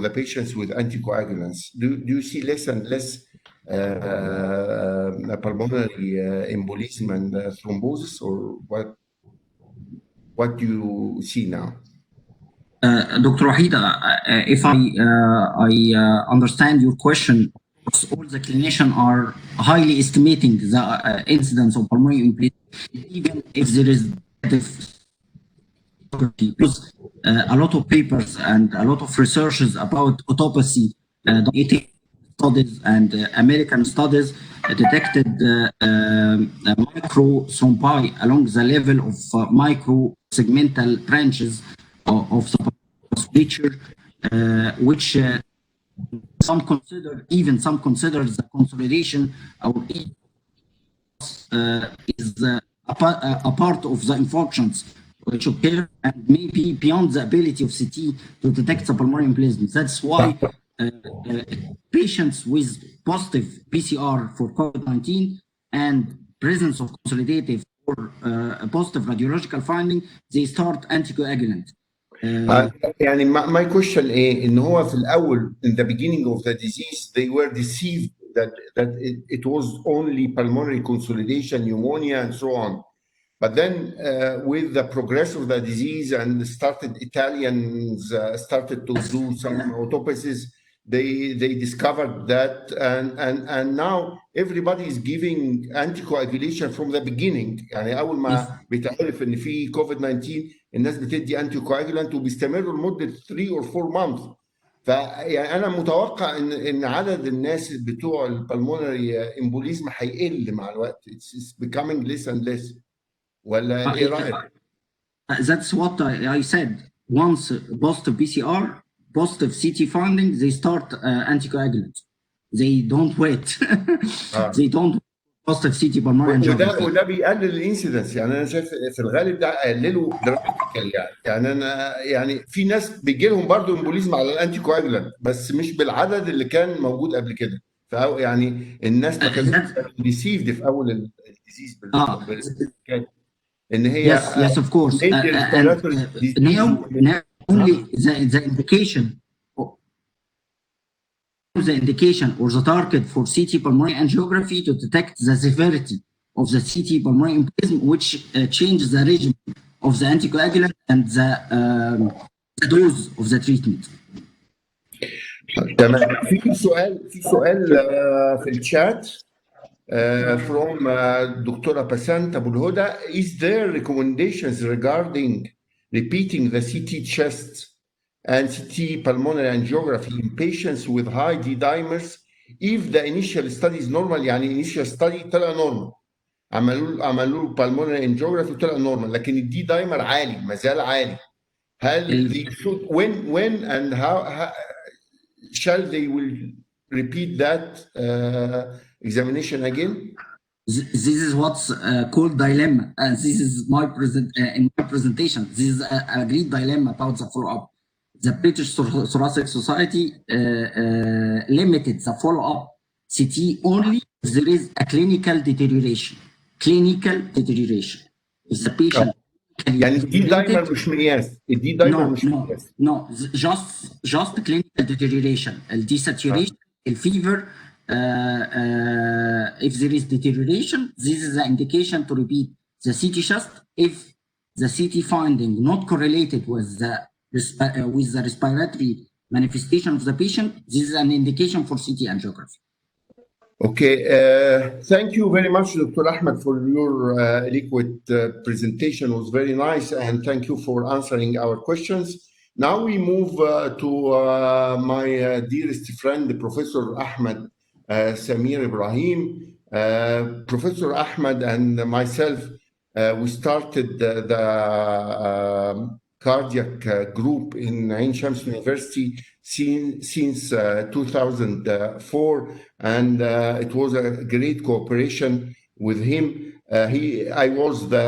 K: the patients with anticoagulants. Do you see less and less pulmonary embolism and thrombosis, or what do you see now?
M: Dr. Wahid, if I understand your question, all the clinicians are highly estimating the incidence of pulmonary embolism, even if there is because a lot of papers and a lot of researches about autopsy studies and American studies detected microthrombi along the level of microsegmental branches of the vasculature, which some consider the consolidation is a part of the infarctions which occur and may be beyond the ability of CT to detect the pulmonary embolism. That's why patients with positive PCR for COVID-19 and presence of consolidative or positive radiological finding, they start anticoagulant.
K: يعني my question إن هو في الأول in the beginning of the disease they were deceived that it was only pulmonary consolidation, pneumonia, and so on. But then with the progress of the disease and Italians started to do some autopsies, they discovered that, and now everybody is giving anticoagulation from the beginning. يعني أول ما بيتعرف إن في COVID-19 الناس بتدي anticoagulant وبيستمروا لمدة 3 or 4 months. فيعني أنا متوقع إن عدد الناس بتوع البلمونري امبوليزم هيقل مع الوقت. It's becoming less and less. ولا ايه رايك؟
M: That's what I said. Once positive PCR, positive CT finding, they start anticoagulant. They don't wait. They don't positive CT pulmonary angiography.
K: وده بيقلل الانسيدنس. يعني انا شايف في الغالب ده قلله دراماتيكال. يعني انا يعني في ناس بيجي لهم برضه امبوليزم على الانتيكواجولانت بس مش بالعدد اللي كان موجود قبل كده. يعني الناس ما كانتش ريسيفد في اول الديزيز ان هي
M: Yes, of course. Now only the indication or the target for CT pulmonary angiography to detect the severity of the CT pulmonary embolism, which changes the regimen of the anticoagulant and the dose of the treatment.
K: تمام. في سؤال في الشات from دكتورة بسنت أبو الهدى. Is there recommendations regarding repeating the CT chest and CT pulmonary angiography in patients with high D dimers if the initial study is normal؟ يعني initial study طلع normal، عملوا pulmonary angiography وطلع normal، لكن الدي دايمر عالي، ما زال عالي. هل they should when and how shall they will repeat that examination again?
M: This is what's called dilemma. This is in my presentation. This is a great dilemma about the follow-up. The British Thoracic Society limited the follow-up CT only if there is a clinical deterioration. Clinical deterioration. If the patient
K: يعني الدي دايمر مش مقياس، الدي دايمر مش مقياس.
M: No, just clinical deterioration. The desaturation, the fever. If there is deterioration, this is the indication to repeat the CT chest. If the CT finding not correlated with the respiratory manifestation of the patient, this is an indication for CT angiography.
K: Okay, thank you very much, Dr. Ahmed, for your eloquent presentation. It was very nice, and thank you for answering our questions. Now we move to my dearest friend, Professor Ahmed Samir Ibrahim. Professor Ahmed and myself, we started the cardiac group in Ain Shams University since 2004, and it was a great cooperation with him. I was the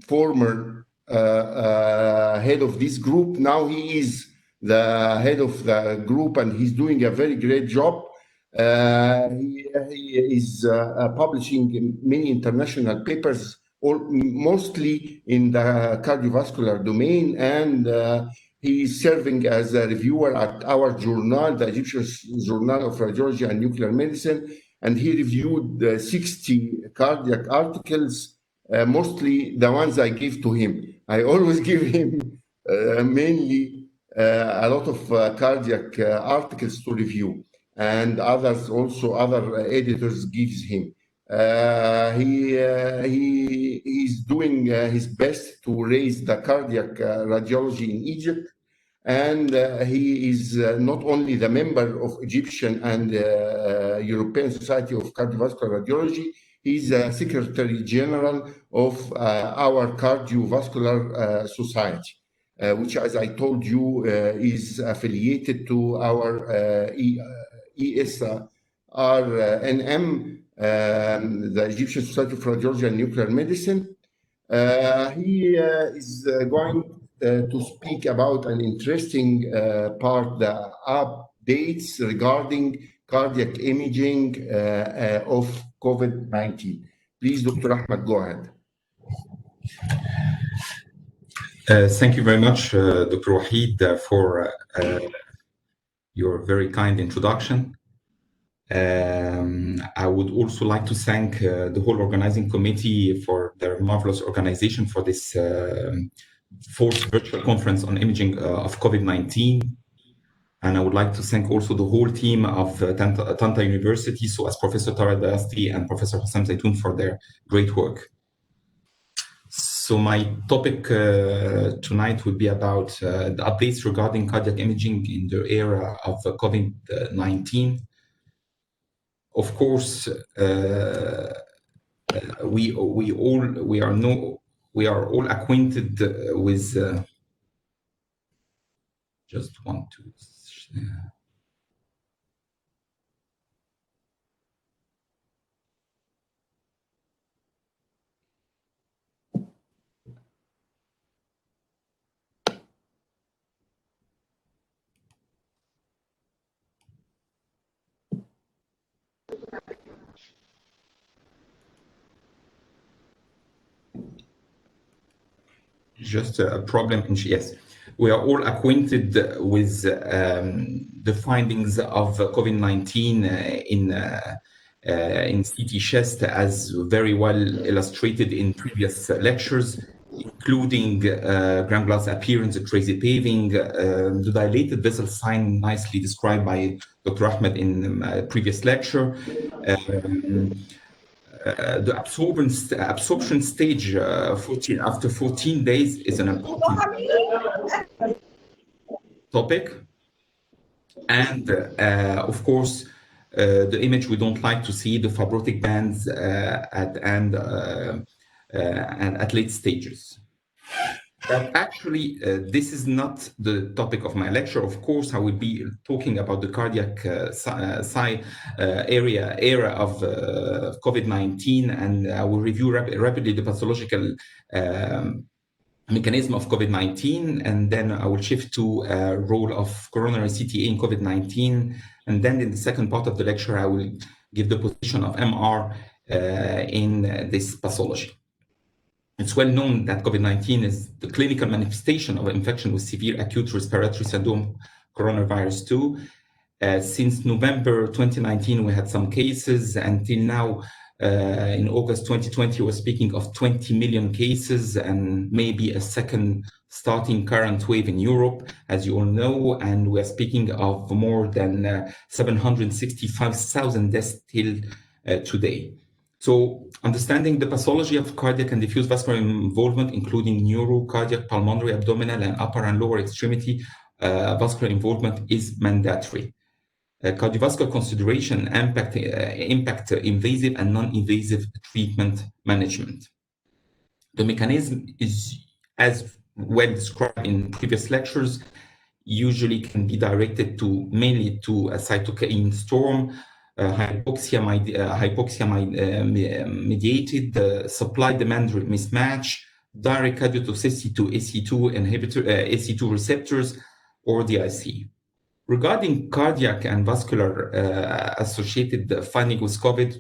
K: former head of this group. Now he is the head of the group, and he's doing a very great job. He is publishing many international papers, mostly in the cardiovascular domain, and he is serving as a reviewer at our journal, the Egyptian Journal of Radiology and Nuclear Medicine, and he reviewed 60 cardiac articles, mostly the ones I give to him. I always give him mainly a lot of cardiac articles to review, and others also, other editors gives him. He is doing his best to raise the cardiac radiology in Egypt, and he is not only the member of Egyptian and European Society of Cardiovascular Radiology, he is the Secretary General of our Cardiovascular Society, which, as I told you, is affiliated to our ESRNM, the Egyptian Society of Radiology and Nuclear Medicine. He is going to speak about an interesting part, the updates regarding cardiac imaging of COVID-19. Please, Dr. Ahmed, go ahead.
N: Thank you very much, Dr. Wahid, for your very kind introduction. I would also like to thank the whole organizing committee for their marvelous organization for this fourth virtual conference on imaging of COVID-19. And I would like to thank also the whole team of Tanta University, so as Professor Tara Dasti and Professor Hassam Zaitoun for their great work. So my topic tonight would be about the updates regarding cardiac imaging in the era of COVID-19. Of course, we are all acquainted with. Just want to. just a problem in yes. We are all acquainted with the findings of COVID-19 in CT chest, as very well illustrated in previous lectures, including ground glass appearance, crazy paving, the dilated vessel sign nicely described by Dr. Ahmed in the previous lecture. The absorption stage after 14 days is an important topic. And of course, the image we don't like to see, the fibrotic bands and at late stages. But actually, this is not the topic of my lecture. Of course, I will be talking about the cardiac area of COVID-19, and I will review rapidly the pathological mechanism of COVID-19, and then I will shift to role of coronary CTA in COVID-19, and then in the second part of the lecture, I will give the position of MR in this pathology. It's well known that COVID-19 is the clinical manifestation of infection with severe acute respiratory syndrome, coronavirus 2. Since November 2019, we had some cases. Until now, in August 2020, we're speaking of 20 million cases and maybe a second starting current wave in Europe, as you all know. And we're speaking of more than 765,000 deaths till today. So understanding the pathology of cardiac and diffuse vascular involvement, including neuro, cardiac, pulmonary, abdominal, and upper and lower extremity vascular involvement is mandatory. Cardiovascular consideration impact invasive and non-invasive treatment management. The mechanism is, as well described in previous lectures, usually can be directed to mainly to a cytokine storm, hypoxia-mediated supply-demand mismatch, direct cardiotoxicity to ACE2 inhibitor, ACE2 receptors, or DIC. Regarding cardiac and vascular associated finding with COVID,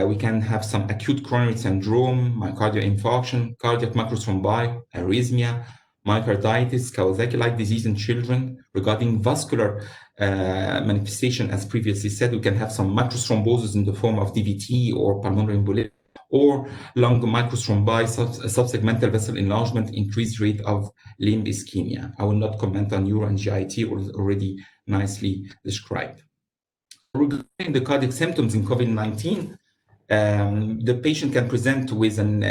N: we can have some acute coronary syndrome, myocardial infarction, cardiac macrothrombi, arrhythmia, myocarditis, Kawasaki-like disease in children. Regarding vascular manifestation, as previously said, we can have some macrothrombosis in the form of DVT or pulmonary embolism, or lung microthrombi, subsegmental vessel enlargement, increased rate of limb ischemia. I will not comment on neuro and GIT, already nicely described. Regarding the cardiac symptoms in COVID-19, the patient can present with an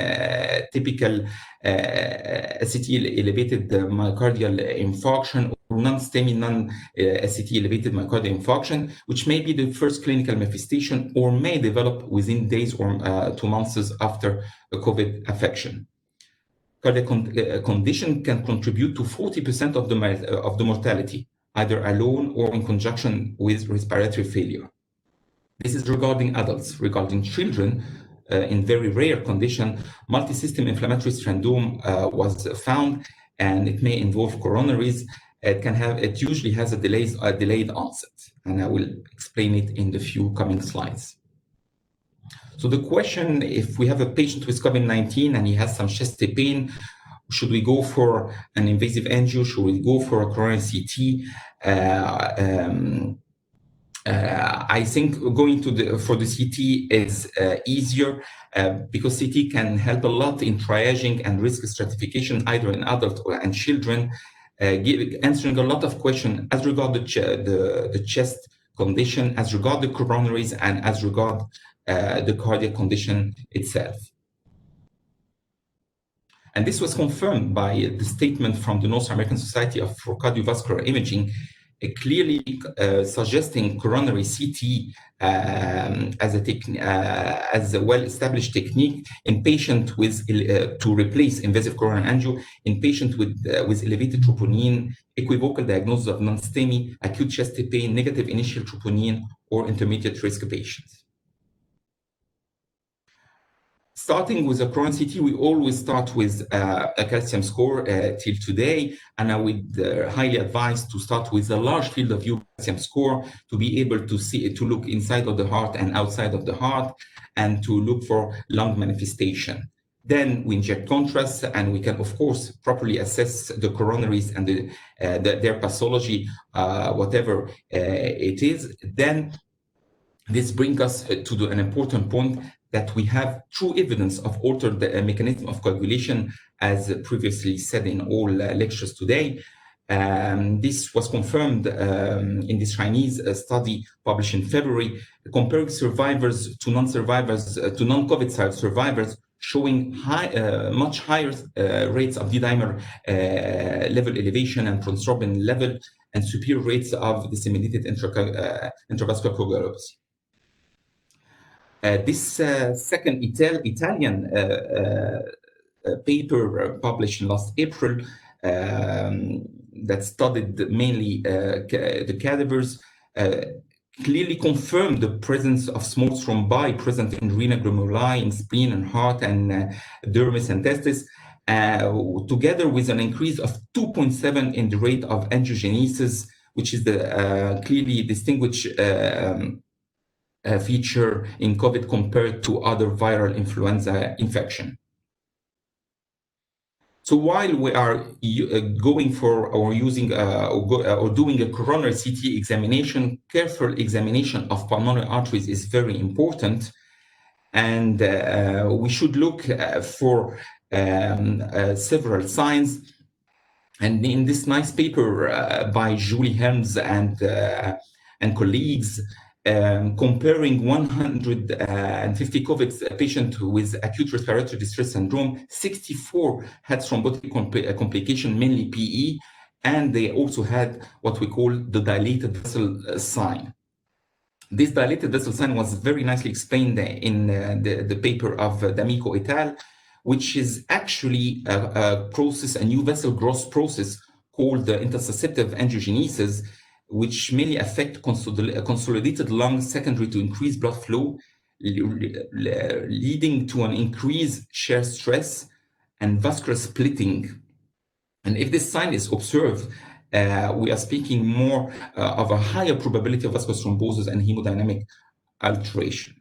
N: typical ACT elevated myocardial infarction or non-STEMI non-ACT elevated myocardial infarction, which may be the first clinical manifestation or may develop within days or 2 months after a COVID infection. Cardiac condition can contribute to 40% of the mortality, either alone or in conjunction with respiratory failure. This is regarding adults. Regarding children, in very rare condition, multisystem inflammatory syndrome was found, and it may involve coronaries. It usually has a delayed onset, and I will explain it in the few coming slides. So the question, if we have a patient with COVID-19 and he has some chest pain, should we go for an invasive angio? Should we go for a coronary CT? I think going for the CT is easier because CT can help a lot in triaging and risk stratification, either in adults and children, answering a lot of questions as regard the chest condition, as regard the coronaries, and as regard the cardiac condition itself. And this was confirmed by the statement from the North American Society for Cardiovascular Imaging, clearly suggesting coronary CT as a well-established technique in patient with to replace invasive coronary angio in patient with elevated troponin, equivocal diagnosis of non-STEMI, acute chest pain, negative initial troponin, or intermediate risk patients. Starting with a coronary CT, we always start with a calcium score till today, and I would highly advise to start with a large field of view calcium score to be able to look inside of the heart and outside of the heart, and to look for lung manifestation. Then we inject contrast, and we can, of course, properly assess the coronaries and their pathology, whatever it is. Then this brings us to an important point, that we have true evidence of altered mechanism of coagulation, as previously said in all lectures today. This was confirmed in this Chinese study published in February, comparing survivors to non-survivors, to non-COVID survivors, showing much higher rates of D-dimer level elevation and prothrombin level, and superior rates of disseminated intravascular coagulopathy. This second Italian paper published last April that studied mainly the cadavers clearly confirmed the presence of small thrombi present in renal glomeruli, in spleen and heart, and dermis and testis, together with an increase of 2.7 in the rate of angiogenesis, which is the clearly distinguished feature in COVID compared to other viral influenza infection. So while we are going for or using or doing a coronary CT examination, careful examination of pulmonary arteries is very important, and we should look for several signs. And in this nice paper by Julie Helms and colleagues, comparing 150 COVID patients with acute respiratory distress syndrome, 64 had thrombotic complication, mainly PE, and they also had what we call the dilated vessel sign. This dilated vessel sign was very nicely explained in the paper of D'Amico et al., which is actually a process, a new vessel growth process called the intussusceptive angiogenesis, which mainly affect consolidated lungs secondary to increased blood flow, leading to an increased shear stress and vascular splitting. And if this sign is observed, we are speaking more of a higher probability of vascular thrombosis and hemodynamic alteration.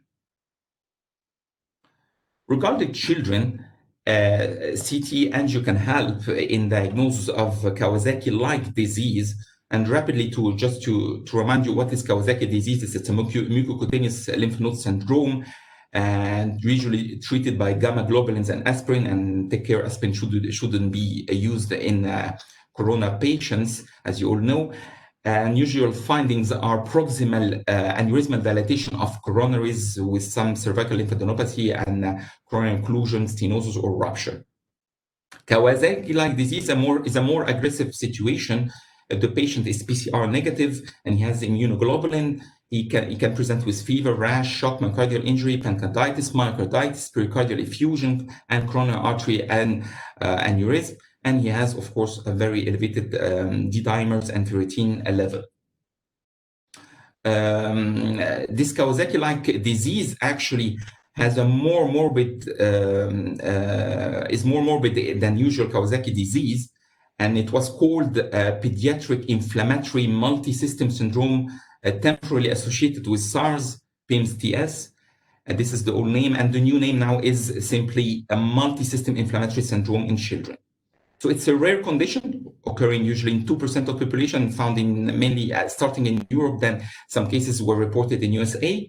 N: Regarding children, CT angio can help in diagnosis of Kawasaki-like disease. And rapidly, to remind you what is Kawasaki disease, it's a mucocutaneous lymph node syndrome, and usually treated by gamma globulins and aspirin, and take care aspirin shouldn't be used in corona patients, as you all know. And usual findings are proximal aneurysmal dilatation of coronaries with some cervical lymphadenopathy and coronary occlusion, stenosis, or rupture. Kawasaki-like disease is a more aggressive situation. The patient is PCR negative and he has immunoglobulin. He can present with fever, rash, shock, myocardial injury, pancreatitis, myocarditis, pericardial effusion, and coronary artery and aneurysm. And he has, of course, a very elevated D-dimers and ferritin level. This Kawasaki-like disease actually has a more morbid, is more morbid than usual Kawasaki disease. And it was called pediatric inflammatory multi-system syndrome, temporally associated with SARS, PIMS-TS. This is the old name, and the new name now is simply a multi-system inflammatory syndrome in children. So it's a rare condition occurring usually in 2% of population, found in mainly starting in Europe. Then some cases were reported in USA.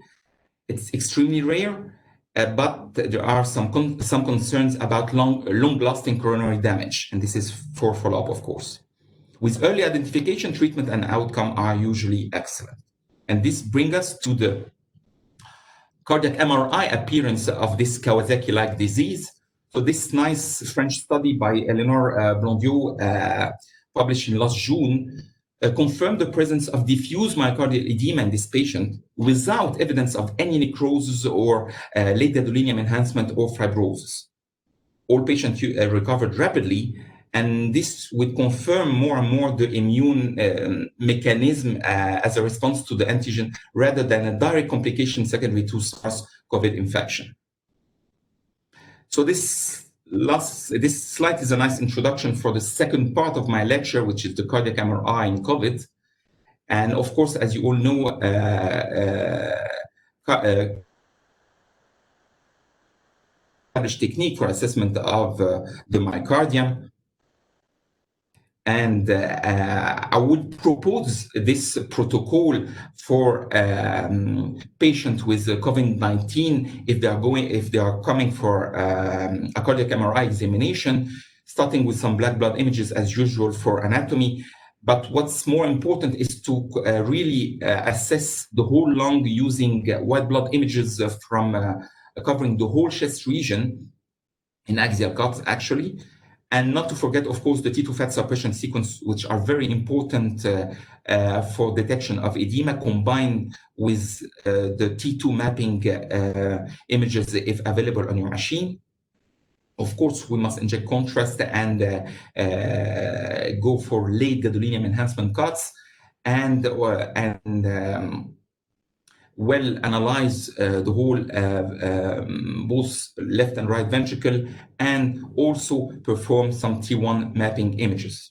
N: It's extremely rare. But there are some concerns about long-lasting coronary damage, and this is for follow-up, of course. With early identification, treatment and outcome are usually excellent. And this brings us to the cardiac MRI appearance of this Kawasaki-like disease. So this nice French study by Eleanor Blondiot, published in last June, confirmed the presence of diffuse myocardial edema in this patient without evidence of any necrosis or late gadolinium enhancement or fibrosis. All patients recovered rapidly, and this would confirm more and more the immune mechanism as a response to the antigen rather than a direct complication secondary to SARS-CoV infection. So this slide is a nice introduction for the second part of my lecture, which is the cardiac MRI in COVID. And of course, as you all know, established technique for assessment of the myocardium. And I would propose this protocol for patients with COVID-19 if they are coming for a cardiac MRI examination, starting with some blood images as usual for anatomy. But what's more important is to really assess the whole lung using white blood images from covering the whole chest region in axial cuts, actually. And not to forget, of course, the T2 fat suppression sequence, which are very important for detection of edema, combined with the T2 mapping images if available on your machine. Of course, we must inject contrast and go for late gadolinium enhancement cuts and well analyze the whole both left and right ventricle, and also perform some T1 mapping images.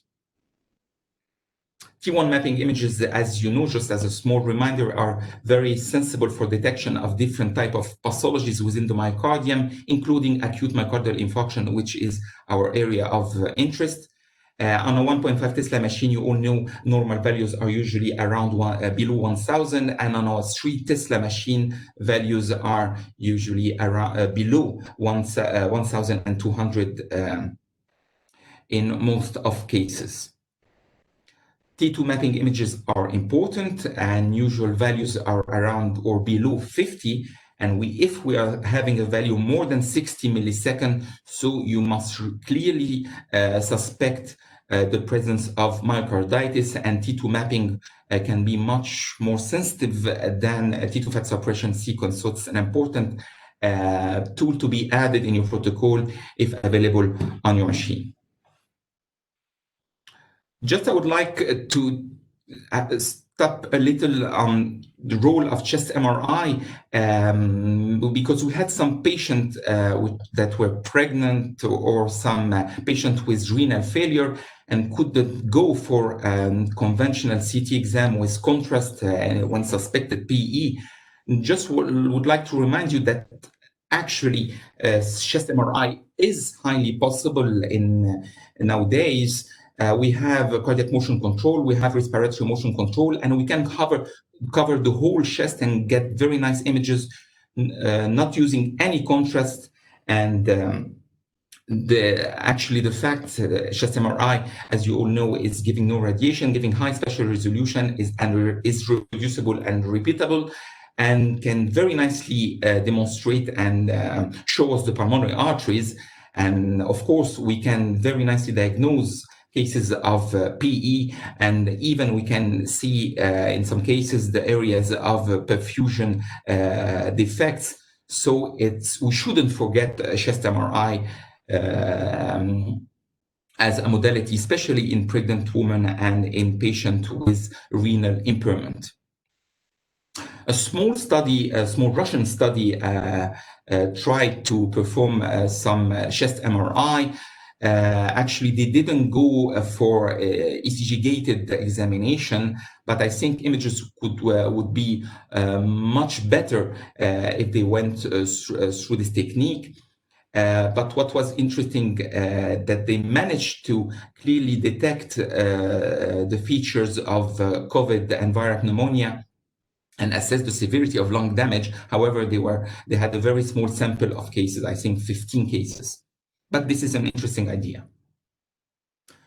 N: T1 mapping images, as you know, just as a small reminder, are very sensible for detection of different type of pathologies within the myocardium, including acute myocardial infarction, which is our area of interest. On a 1.5 Tesla machine, you all know normal values are usually around below 1,000, and on a 3 Tesla machine, values are usually around below 1,200 in most of cases. T2 mapping images are important, and usual values are around or below 50. And if we are having a value more than 60 milliseconds, so you must clearly suspect the presence of myocarditis, and T2 mapping can be much more sensitive than a T2 fat suppression sequence. So it's an important tool to be added in your protocol if available on your machine. Just I would like to stop a little on the role of chest MRI, because we had some patients that were pregnant or some patients with renal failure and couldn't go for conventional CT exam with contrast when suspected PE. Just would like to remind you that actually chest MRI is highly possible in nowadays. We have cardiac motion control, we have respiratory motion control, and we can cover the whole chest and get very nice images, not using any contrast. And the fact chest MRI, as you all know, is giving no radiation, giving high spatial resolution, is reproducible and repeatable, and can very nicely demonstrate and show us the pulmonary arteries. And of course, we can very nicely diagnose cases of PE, and even we can see in some cases the areas of perfusion defects. So we shouldn't forget chest MRI as a modality, especially in pregnant women and in patients with renal impairment. A small Russian study tried to perform some chest MRI. Actually, they didn't go for ECG-gated examination, but I think images would be much better if they went through this technique. But what was interesting, that they managed to clearly detect the features of COVID and viral pneumonia and assess the severity of lung damage. However, they had a very small sample of cases, I think 15 cases. But this is an interesting idea.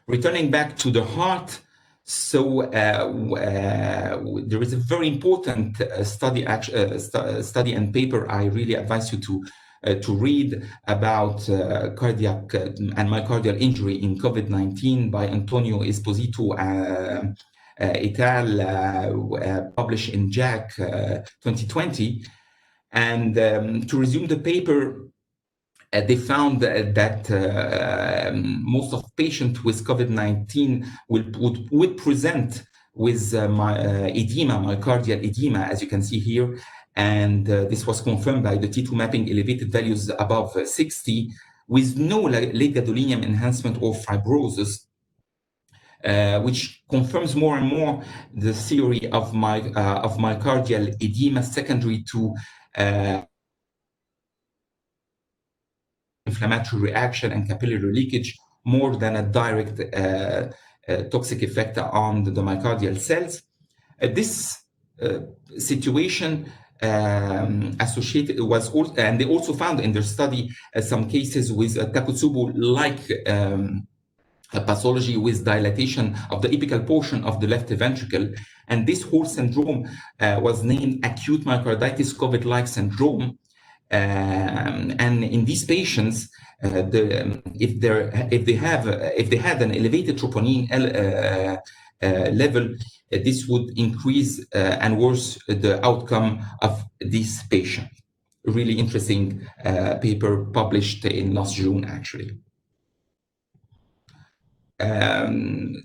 N: Returning back to the heart, so there is a very important study and paper I really advise you to read about cardiac and myocardial injury in COVID-19 by Antonio Esposito et al., published in JACC 2020. And to resume the paper, they found that most of patients with COVID-19 would present with myocardial edema, as you can see here. And this was confirmed by the T2 mapping elevated values above 60, with no late gadolinium enhancement or fibrosis, which confirms more and more the theory of myocardial edema secondary to inflammatory reaction and capillary leakage more than a direct toxic effect on the myocardial cells. This situation associated was also, and they also found in their study some cases with Takotsubo-like pathology with dilatation of the apical portion of the left ventricle, and this whole syndrome was named acute myocarditis COVID-like syndrome. And in these patients, if they had an elevated troponin level, this would increase and worsen the outcome of this patient. A really interesting paper published in last June, actually. To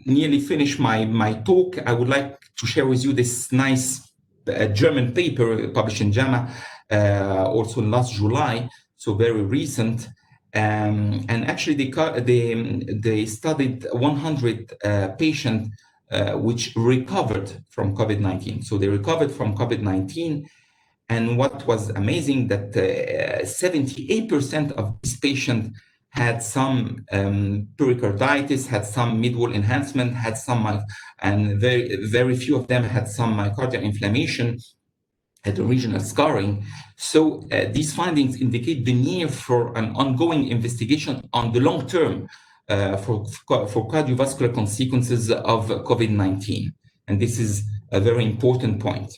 N: nearly finish my talk, I would like to share with you this nice German paper published in JAMA also last July, so very recent. And actually they studied 100 patients which recovered from COVID-19. So they recovered from COVID-19, and what was amazing that 78% of these patients had some pericarditis, had some mid-wall enhancement, had some, and very few of them had some myocardial inflammation, had regional scarring. So these findings indicate the need for an ongoing investigation on the long term for cardiovascular consequences of COVID-19. And this is a very important point.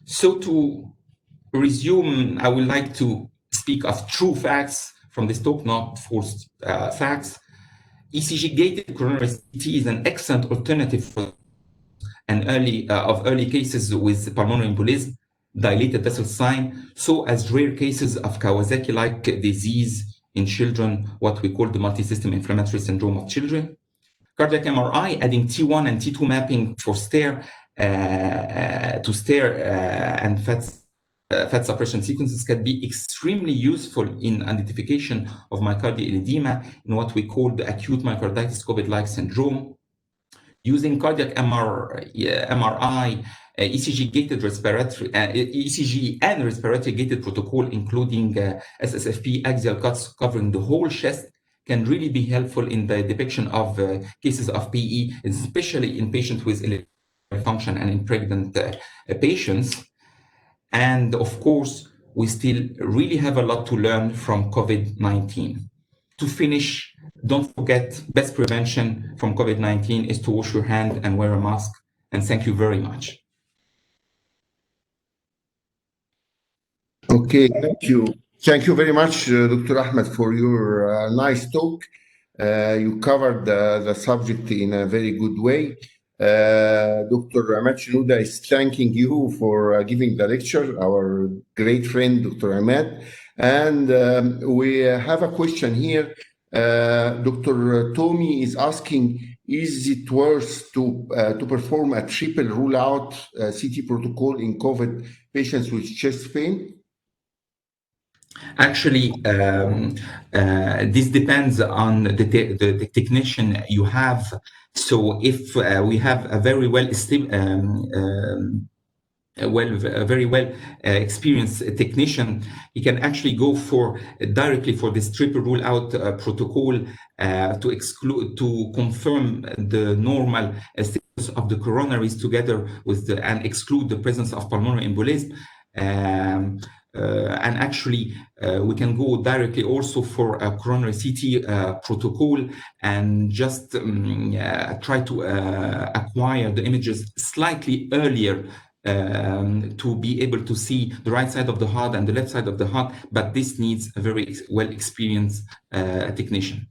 N: So to resume, I would like to speak of true facts from this talk, not false facts. ECG-gated coronary CT is an excellent alternative for early cases with pulmonary embolism, dilated vessel sign, so as rare cases of Kawasaki-like disease in children, what we call the multi-system inflammatory syndrome of children. Cardiac MRI, adding T1 and T2 mapping for STAIR and fat suppression sequences can be extremely useful in identification of myocardial edema in what we call the acute myocarditis COVID-like syndrome. Using cardiac MRI, ECG-gated respiratory, ECG and respiratory-gated protocol, including SSFP axial cuts covering the whole chest, can really be helpful in the depiction of cases of PE, especially in patients with electrical function and in pregnant patients. And of course, we still really have a lot to learn from COVID-19. To finish, don't forget, best prevention from COVID-19 is to wash your hand and wear a mask. And thank you very much.
K: Okay, thank you. Thank you very much, Dr. Ahmed, for your nice talk. You covered the subject in a very good way. Dr. Ahmed Shenouda is thanking you for giving the lecture, our great friend, Dr. Ahmed. And we have a question here. Dr. Tommy is asking, is it worth to perform a triple rule-out CT protocol in COVID patients with chest pain?
N: Actually, this depends on the technician you have. So if we have a very experienced technician, he can actually go directly for this triple rule out protocol to confirm the normal status of the coronaries together with and exclude the presence of pulmonary embolism. And actually, we can go directly also for a coronary CT protocol and just try to acquire the images slightly earlier to be able to see the right side of the heart and the left side of the heart, but this needs a very well-experienced technician.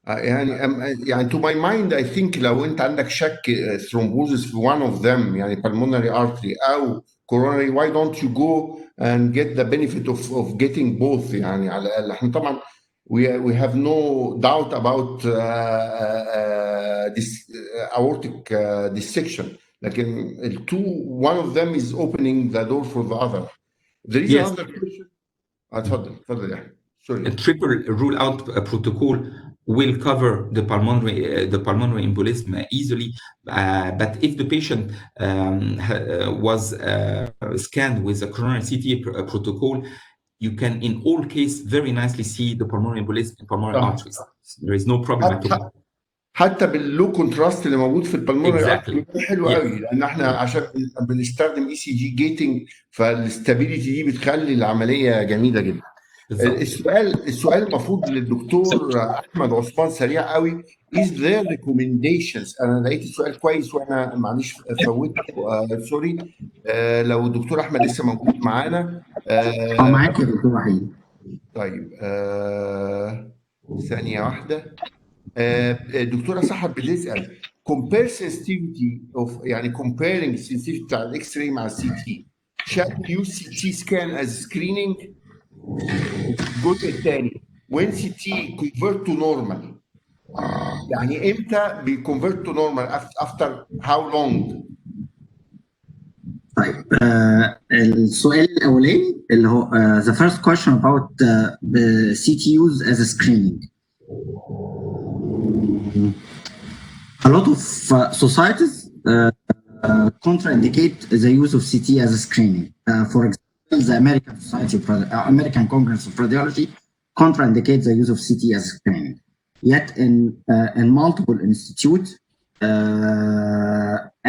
K: يعني to my mind I think لو انت عندك شك thrombosis في one of them يعني pulmonary artery أو coronary, why don't you go and get the benefit of getting both يعني على الأقل. احنا طبعا we have no doubt about this aortic dissection, لكن one of them is opening the door for the other. There is another question. اتفضل يا احمد. Sorry.
N: A triple rule out protocol will cover the pulmonary embolism easily. But if the patient was scanned with a coronary CT protocol, you can in all cases very nicely see the pulmonary embolism in pulmonary arteries. There is no problem at all.
K: حتى باللو كونتراست اللي موجود في البلمونري
N: Exactly.
K: حلو قوي، لان احنا عشان بنستخدم اي سي جي جيتنج، فالاستابيليتي دي بتخلي العمليه جميله جدا. السؤال المفروض للدكتور احمد عثمان سريع قوي. is there recommendations؟ انا لقيت السؤال كويس وانا معلش فوتته، سوري. لو الدكتور احمد لسه موجود معانا.
M: معاك يا دكتور وحيد.
K: طيب ثانيه واحده. الدكتوره صحت بتسال compare sensitivity of، يعني comparing sensitivity بتاع الاكس راي مع السي تي. shall use CT scan as screening؟ الجزء الثاني when CT convert to normal، يعني امتى بيconvert to normal after how long؟
M: طيب السؤال الاولاني اللي هو the first question about the CT use as a screening. A lot of societies contraindicate the use of CT as a screening. For example, the American Congress of Radiology contraindicates the use of CT as a screening. Yet in multiple institutes,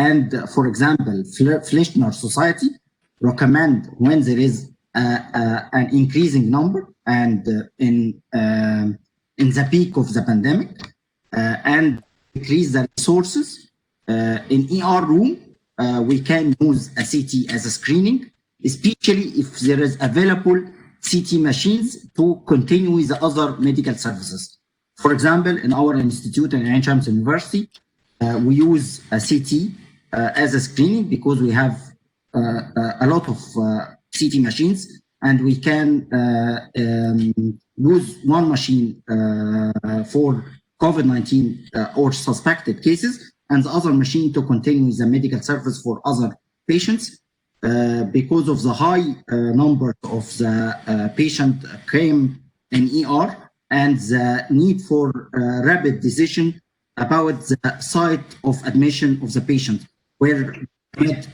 M: and for example, Fleischner Society recommend when there is an increasing number and in the peak of the pandemic, and increase the resources in ER room, we can use a CT as a screening, especially if there is available CT machines to continue with the other medical services. For example, in our institute in Ain Shams University, we use a CT as a screening because we have a lot of CT machines, and we can use one machine for COVID-19 or suspected cases, and the other machine to continue the medical service for other patients. Because of the high number of the patient came in ER and the need for rapid decision about the site of admission of the patient, where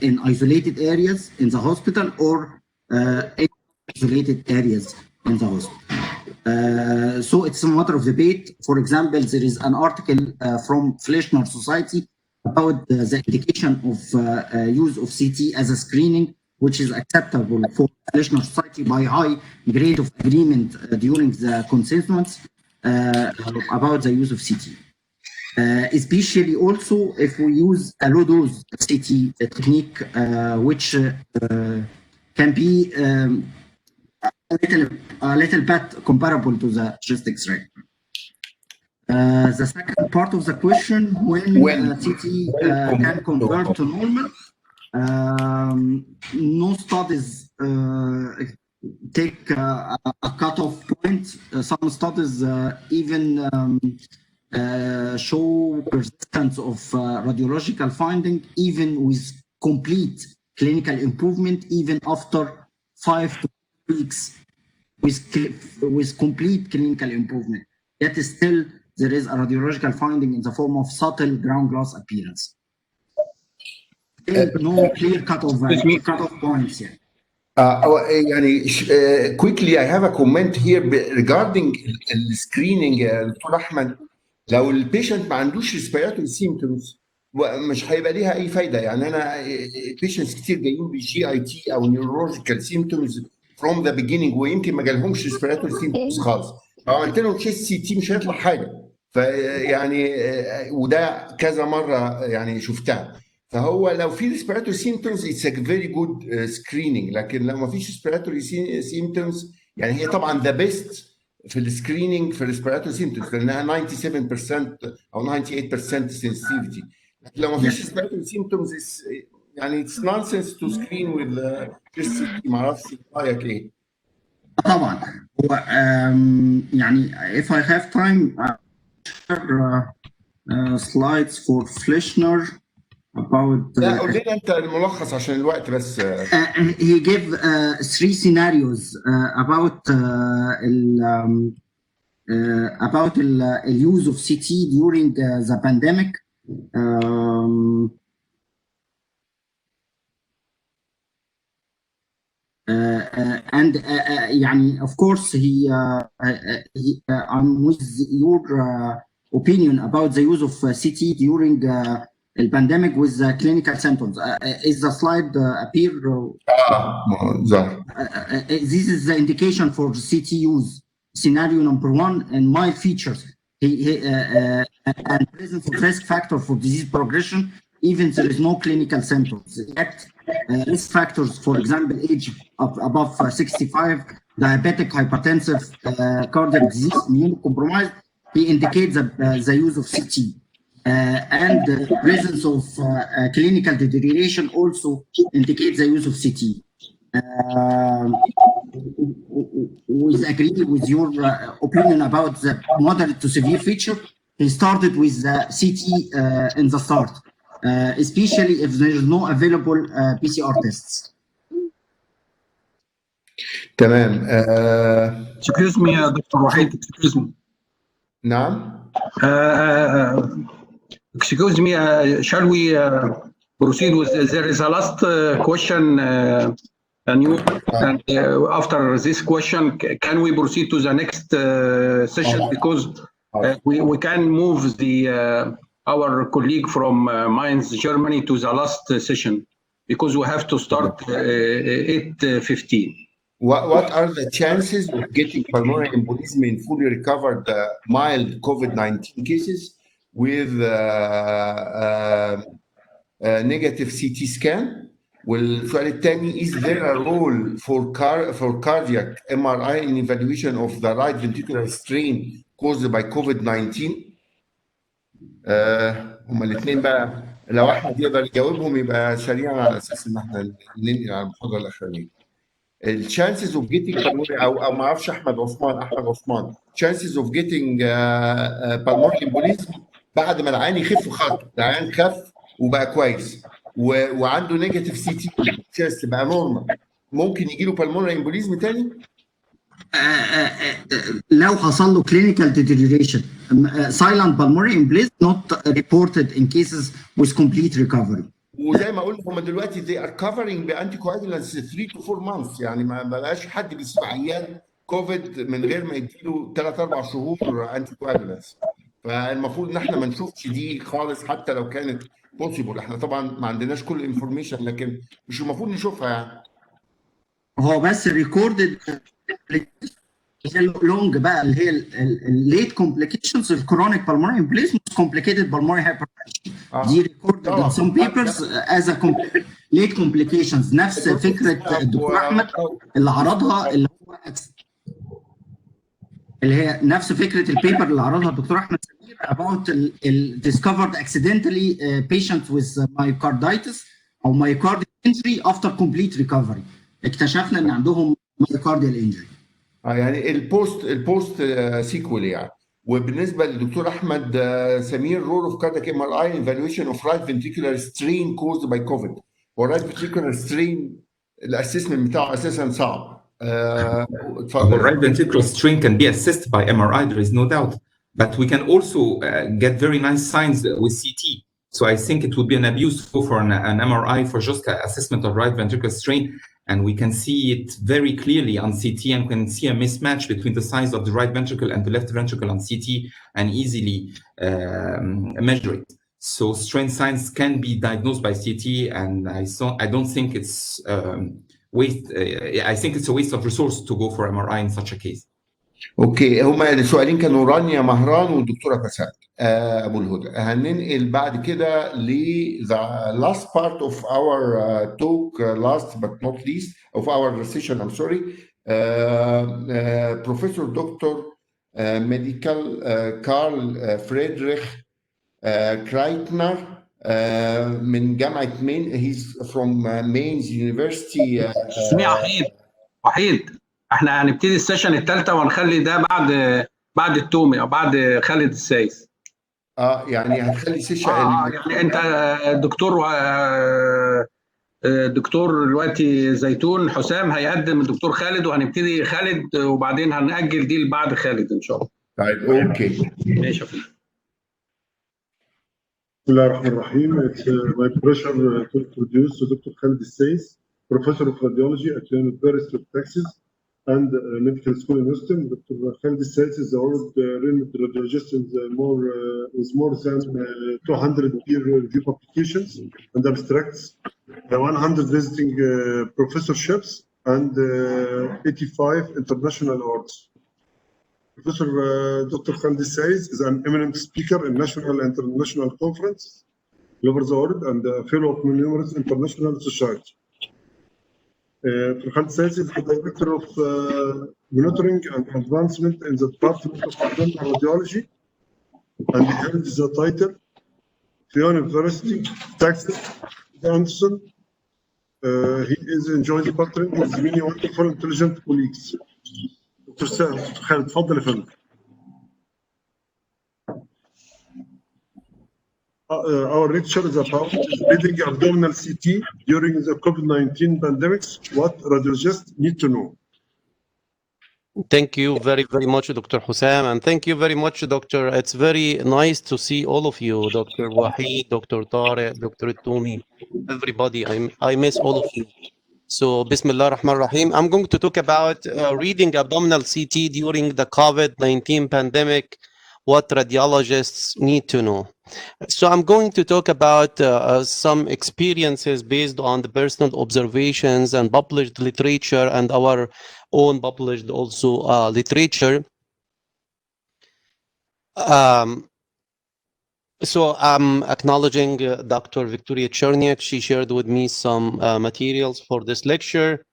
M: in isolated areas in the hospital or in isolated areas in the hospital. So it's a matter of debate. For example, there is an article from Fleischner Society about the indication of use of CT as a screening, which is acceptable for Fleischner Society by high grade of agreement during the consensus about the use of CT. Especially also if we use a low dose CT technique, which can be a little bit comparable to the chest X-ray. The second part of the question, when CT can convert to normal, no studies take a cutoff point. Some studies even show persistence of radiological finding even with complete clinical improvement, even after 5 to 6 weeks with complete clinical improvement. Yet still there is a radiological finding in the form of subtle ground glass appearance. No clear cutoff points here.
K: يعني quickly I have a comment here regarding screening يا دكتور احمد. لو البيشنت ما عندوش ريسبيراتوري سيمبتومز مش هيبقى ليها اي فايده. يعني انا بيشنتس كتير جايين بالجي اي تي او نيورولوجيكال سيمبتومز فروم ذا بيجيننج ويمكن ما جالهمش ريسبيراتوري سيمبتومز خالص، لو عملت لهم تشيست سي تي مش هيطلع حاجه. فيعني وده كذا مره يعني شفتها. فهو لو في ريسبيراتوري سيمبتومز اتس ا فيري جود سكريننج، لكن لو ما فيش ريسبيراتوري سيمبتومز يعني هي طبعا ذا بيست في السكريننج في الريسبيراتوري سيمبتومز لانها 97% او 98% سنسيتيفيتي. لكن لو ما فيش ريسبيراتوري سيمبتومز يعني اتس نونسنس تو سكرين وذ تشيست سي تي. ما اعرفش رايك ايه؟
M: طبعا هو يعني if I have time slides for Fleischner about
K: لا قول لنا انت الملخص عشان الوقت بس.
M: he gave 3 scenarios about about the use of CT during the pandemic. And يعني of course I'm with your opinion about the use of CT during the pandemic with the clinical symptoms. Is the slide appear? This is the indication for CT use. Scenario number 1 and mild features and presence of risk factor for disease progression, even there is no clinical symptoms. Yet risk factors, for example, age above 65, diabetic, hypertensive, cardiac disease, immunocompromised, he indicates the use of CT. And the presence of clinical deterioration also indicates the use of CT. We agree with your opinion about the moderate to severe feature. He started with the CT in the start, especially if there is no available PCR tests.
K: تمام.
D: Excuse me, Dr. Wahid, excuse me.
K: نعم.
D: Excuse me, shall we proceed with, there is a last question, and after this question, can we proceed to the next session, because we can move our colleague from Mainz, Germany, to the last session, because we have to start 8:15.
K: What are the chances of getting pulmonary embolism in fully recovered mild COVID-19 cases with negative CT scan? والسؤال الثاني, is there a role for cardiac MRI in evaluation of the right ventricular strain caused by COVID-19? هما الاثنين بقى لو احمد يقدر يجاوبهم يبقى سريعا على اساس ان احنا ننقل على المحاضره الاخرانيه. الشانسز اوف جيتنج pulmonary او ما اعرفش احمد عثمان chances of getting pulmonary embolism بعد ما العيان يخف خالص، العيان خف وبقى كويس وعنده نيجاتيف سي تي تشيست بقى نورمال، ممكن يجي له pulmonary embolism تاني؟
M: لو حصل له clinical deterioration. Silent pulmonary embolism not reported in cases with complete recovery.
K: وزي ما قلت هم دلوقتي they are covering بانتي كواجولانس 3 to 4 months، يعني ما بقاش حد بيسيب عيان كوفيد من غير ما يديله 3 4 شهور انتي كواجولانس. فالمفروض ان احنا ما نشوفش دي خالص حتى لو كانت بوسيبل. احنا طبعا ما عندناش كل الانفورميشن لكن مش المفروض نشوفها يعني.
M: هو بس ريكوردد لونج بقى اللي هي الليت كومبليكيشنز الكرونيك بالمونري امبوليزم كومبليكيتد بالمونري هايبرتنشن دي ريكوردد ان سم بيبرز از ليت كومبليكيشنز. نفس فكره الدكتور احمد اللي عرضها اللي هي نفس فكره البيبر اللي عرضها الدكتور احمد سمير about discovered accidentally patients with myocarditis او myocardial injury after complete recovery. اكتشفنا ان عندهم myocardial injury.
K: يعني البوست سيكول يعني. وبالنسبه للدكتور احمد سمير رول اوف كاردياك ام ار اي ايفالويشن اوف رايت فنتريكولار سترين كوزد باي كوفيد. والرايت فنتريكولار سترين الاسسمنت بتاعه اساسا صعب.
N: The right ventricular strain can be assessed by MRI, there is no doubt, but we can also get very nice signs with CT. So I think it would be an abuse to go for an MRI for just assessment of right ventricular strain, and we can see it very clearly on CT, and we can see a mismatch between the size of the right ventricle and the left ventricle on CT and easily measure it. So strain signs can be diagnosed by CT, and I don't think it's I think it's a waste of resource to go for MRI in such a case.
K: اوكي، هما السؤالين كانوا رانيا مهران والدكتوره فساد ابو الهدى. هننقل بعد كده ل the last part of our talk, last but not least of our session, I'm sorry, Professor Dr. Medical Karl Friedrich Kreitner من جامعه مين. he's from Mainz University.
D: وحيد احنا هنبتدي السيشن الثالثه وهنخلي ده بعد التومي او بعد خالد السايس.
K: يعني هتخلي سيشن
D: يعني انت دكتور دلوقتي زيتون حسام هيقدم الدكتور خالد، وهنبتدي خالد وبعدين هنأجل دي لبعد خالد ان شاء الله.
K: طيب اوكي.
D: ماشي.
A: بسم الله الرحمن الرحيم. It's my pleasure to introduce Dr. Khalid Says, Professor of Radiology at the University of Texas and Medical School in Houston. Dr. Khalid Says is the world-renowned radiologist with more than 200 peer-reviewed publications and abstracts, 100 visiting professorships, and 85 international awards. Professor Dr. Khalid Says is an eminent speaker in national and international conferences all over the world and a fellow of numerous international societies. Dr. Khalid Says is the director of monitoring and advancement in the Department of Abdominal Radiology, and he held the title the University of Texas Anderson. He is enjoying partnering with many wonderful, intelligent colleagues. Dr. Khalid, تفضل يا فندم. Our lecture is about reading abdominal CT during the COVID-19 pandemics. What radiologists need to know.
O: Thank you very, very much, Dr. Hussam, and thank you very much, Doctor. It's very nice to see all of you, Dr. Wahid, Dr. Tariq, Dr. Tomi, everybody. I miss all of you. So, Bismillah ar-Rahman ar-Rahim. I'm going to talk about reading abdominal CT during the COVID-19 pandemic, what radiologists need to know. So I'm going to talk about some experiences based on the personal observations and published literature and our own published also literature. So I'm acknowledging Dr. Victoria Cherniak. She shared with me some materials for this lecture.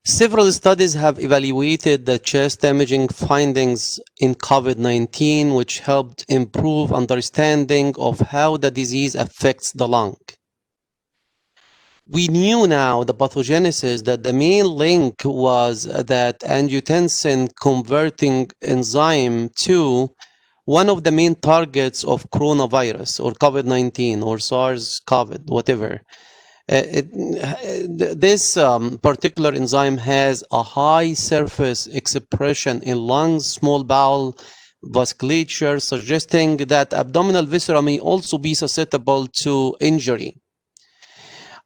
O: Several studies have evaluated the chest imaging findings in COVID-19, which helped improve understanding of how the disease affects the lung. We knew now the pathogenesis that the main link was that angiotensin converting enzyme 2, one of the main targets of coronavirus or COVID-19 or SARS-CoV, whatever. This particular enzyme has a high surface expression in lungs, small bowel vasculature, suggesting that abdominal viscera may also be susceptible to injury.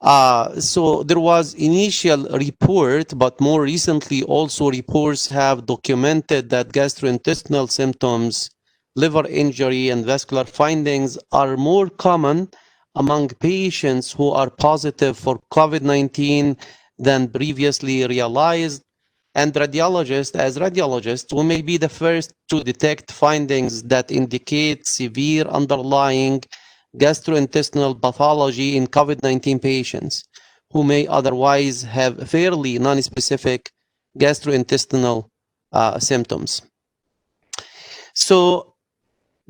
O: So there was initial report, but more recently also reports have documented that gastrointestinal symptoms, liver injury, and vascular findings are more common among patients who are positive for COVID-19 than previously realized. And radiologists, we may be the first to detect findings that indicate severe underlying gastrointestinal pathology in COVID-19 patients who may otherwise have fairly non-specific gastrointestinal symptoms. So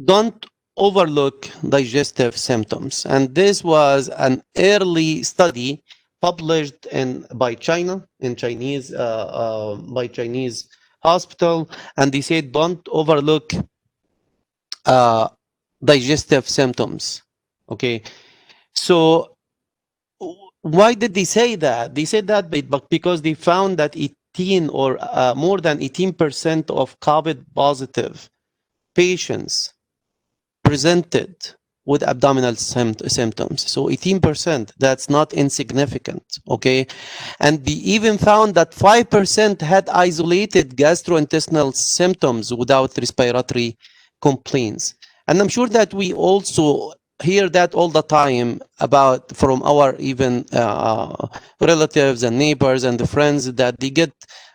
O: don't overlook digestive symptoms. And this was an early study published by Chinese hospital, and they said don't overlook digestive symptoms. Okay, so why did they say that? They said that because they found that 18 or more than 18% of COVID positive patients presented with abdominal symptoms. So 18%, that's not insignificant, okay? And they even found that 5% had isolated gastrointestinal symptoms without respiratory complaints. And I'm sure that we also hear that all the time from our even relatives and neighbors and the friends that they get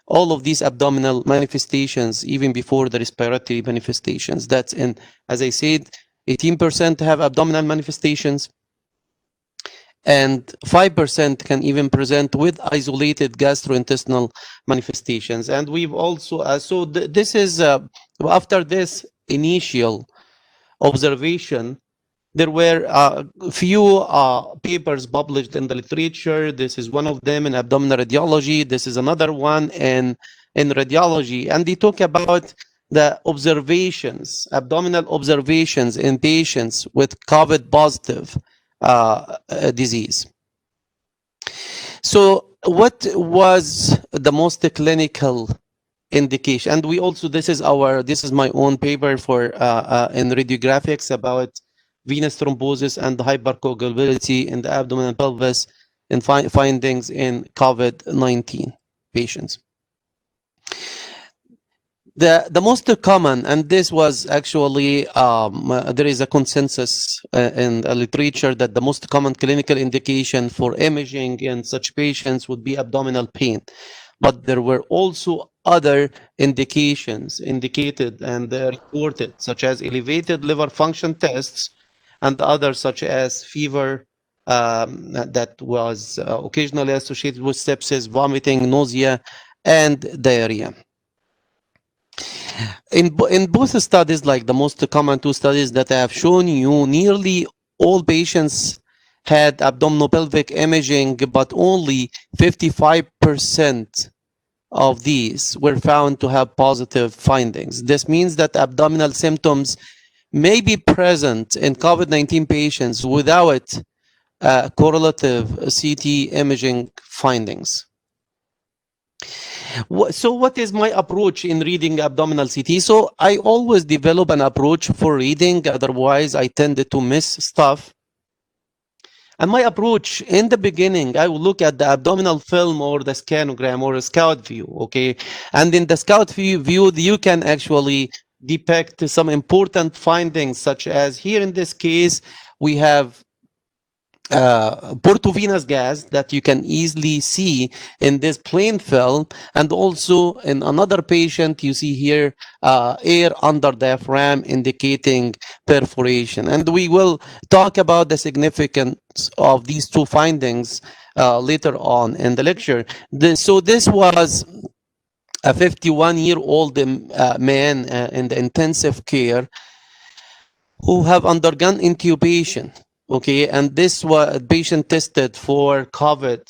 O: all of these abdominal manifestations even before the respiratory manifestations. That's in, as I said, 18% have abdominal manifestations, and 5% can even present with isolated gastrointestinal manifestations. And we've also, this is, after this initial observation, there were few papers published in the literature. This is one of them in abdominal radiology. This is another one in radiology. And they talk about the observations, abdominal observations in patients with COVID positive disease. So what was the most clinical indication. And we also, this is my own paper for in radiographics about venous thrombosis and hypercoagulability in the abdomen and pelvis and findings in COVID-19 patients. The most common, and this was actually, there is a consensus in the literature that the most common clinical indication for imaging in such patients would be abdominal pain. But there were also other indications indicated and reported, such as elevated liver function tests and others such as fever that was occasionally associated with sepsis, vomiting, nausea, and diarrhea. In both studies, like the most common two studies that I have shown you, nearly all patients had abdominopelvic imaging, but only 55% of these were found to have positive findings. This means that abdominal symptoms may be present in COVID-19 patients without correlative CT imaging findings. So what is my approach in reading abdominal CT? So I always develop an approach for reading, otherwise I tended to miss stuff. And my approach in the beginning, I will look at the abdominal film or the scanogram or a scout view, okay? And in the scout view, you can actually depict some important findings, such as here in this case, we have portovenous gas that you can easily see in this plain film, and also in another patient you see here air under diaphragm indicating perforation. And we will talk about the significance of these two findings later on in the lecture. So this was a 51-year-old man in the intensive care who have undergone intubation. Okay, and this was patient tested for COVID,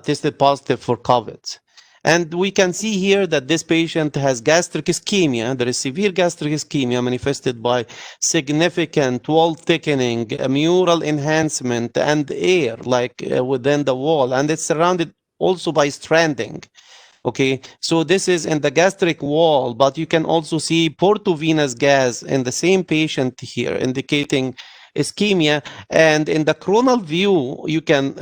O: tested positive for COVID. And we can see here that this patient has gastric ischemia. There is severe gastric ischemia manifested by significant wall thickening, mural enhancement, and air like within the wall. And it's surrounded also by stranding. Okay, so this is in the gastric wall, but you can also see portovenous gas in the same patient here, indicating ischemia. And in the coronal view, you can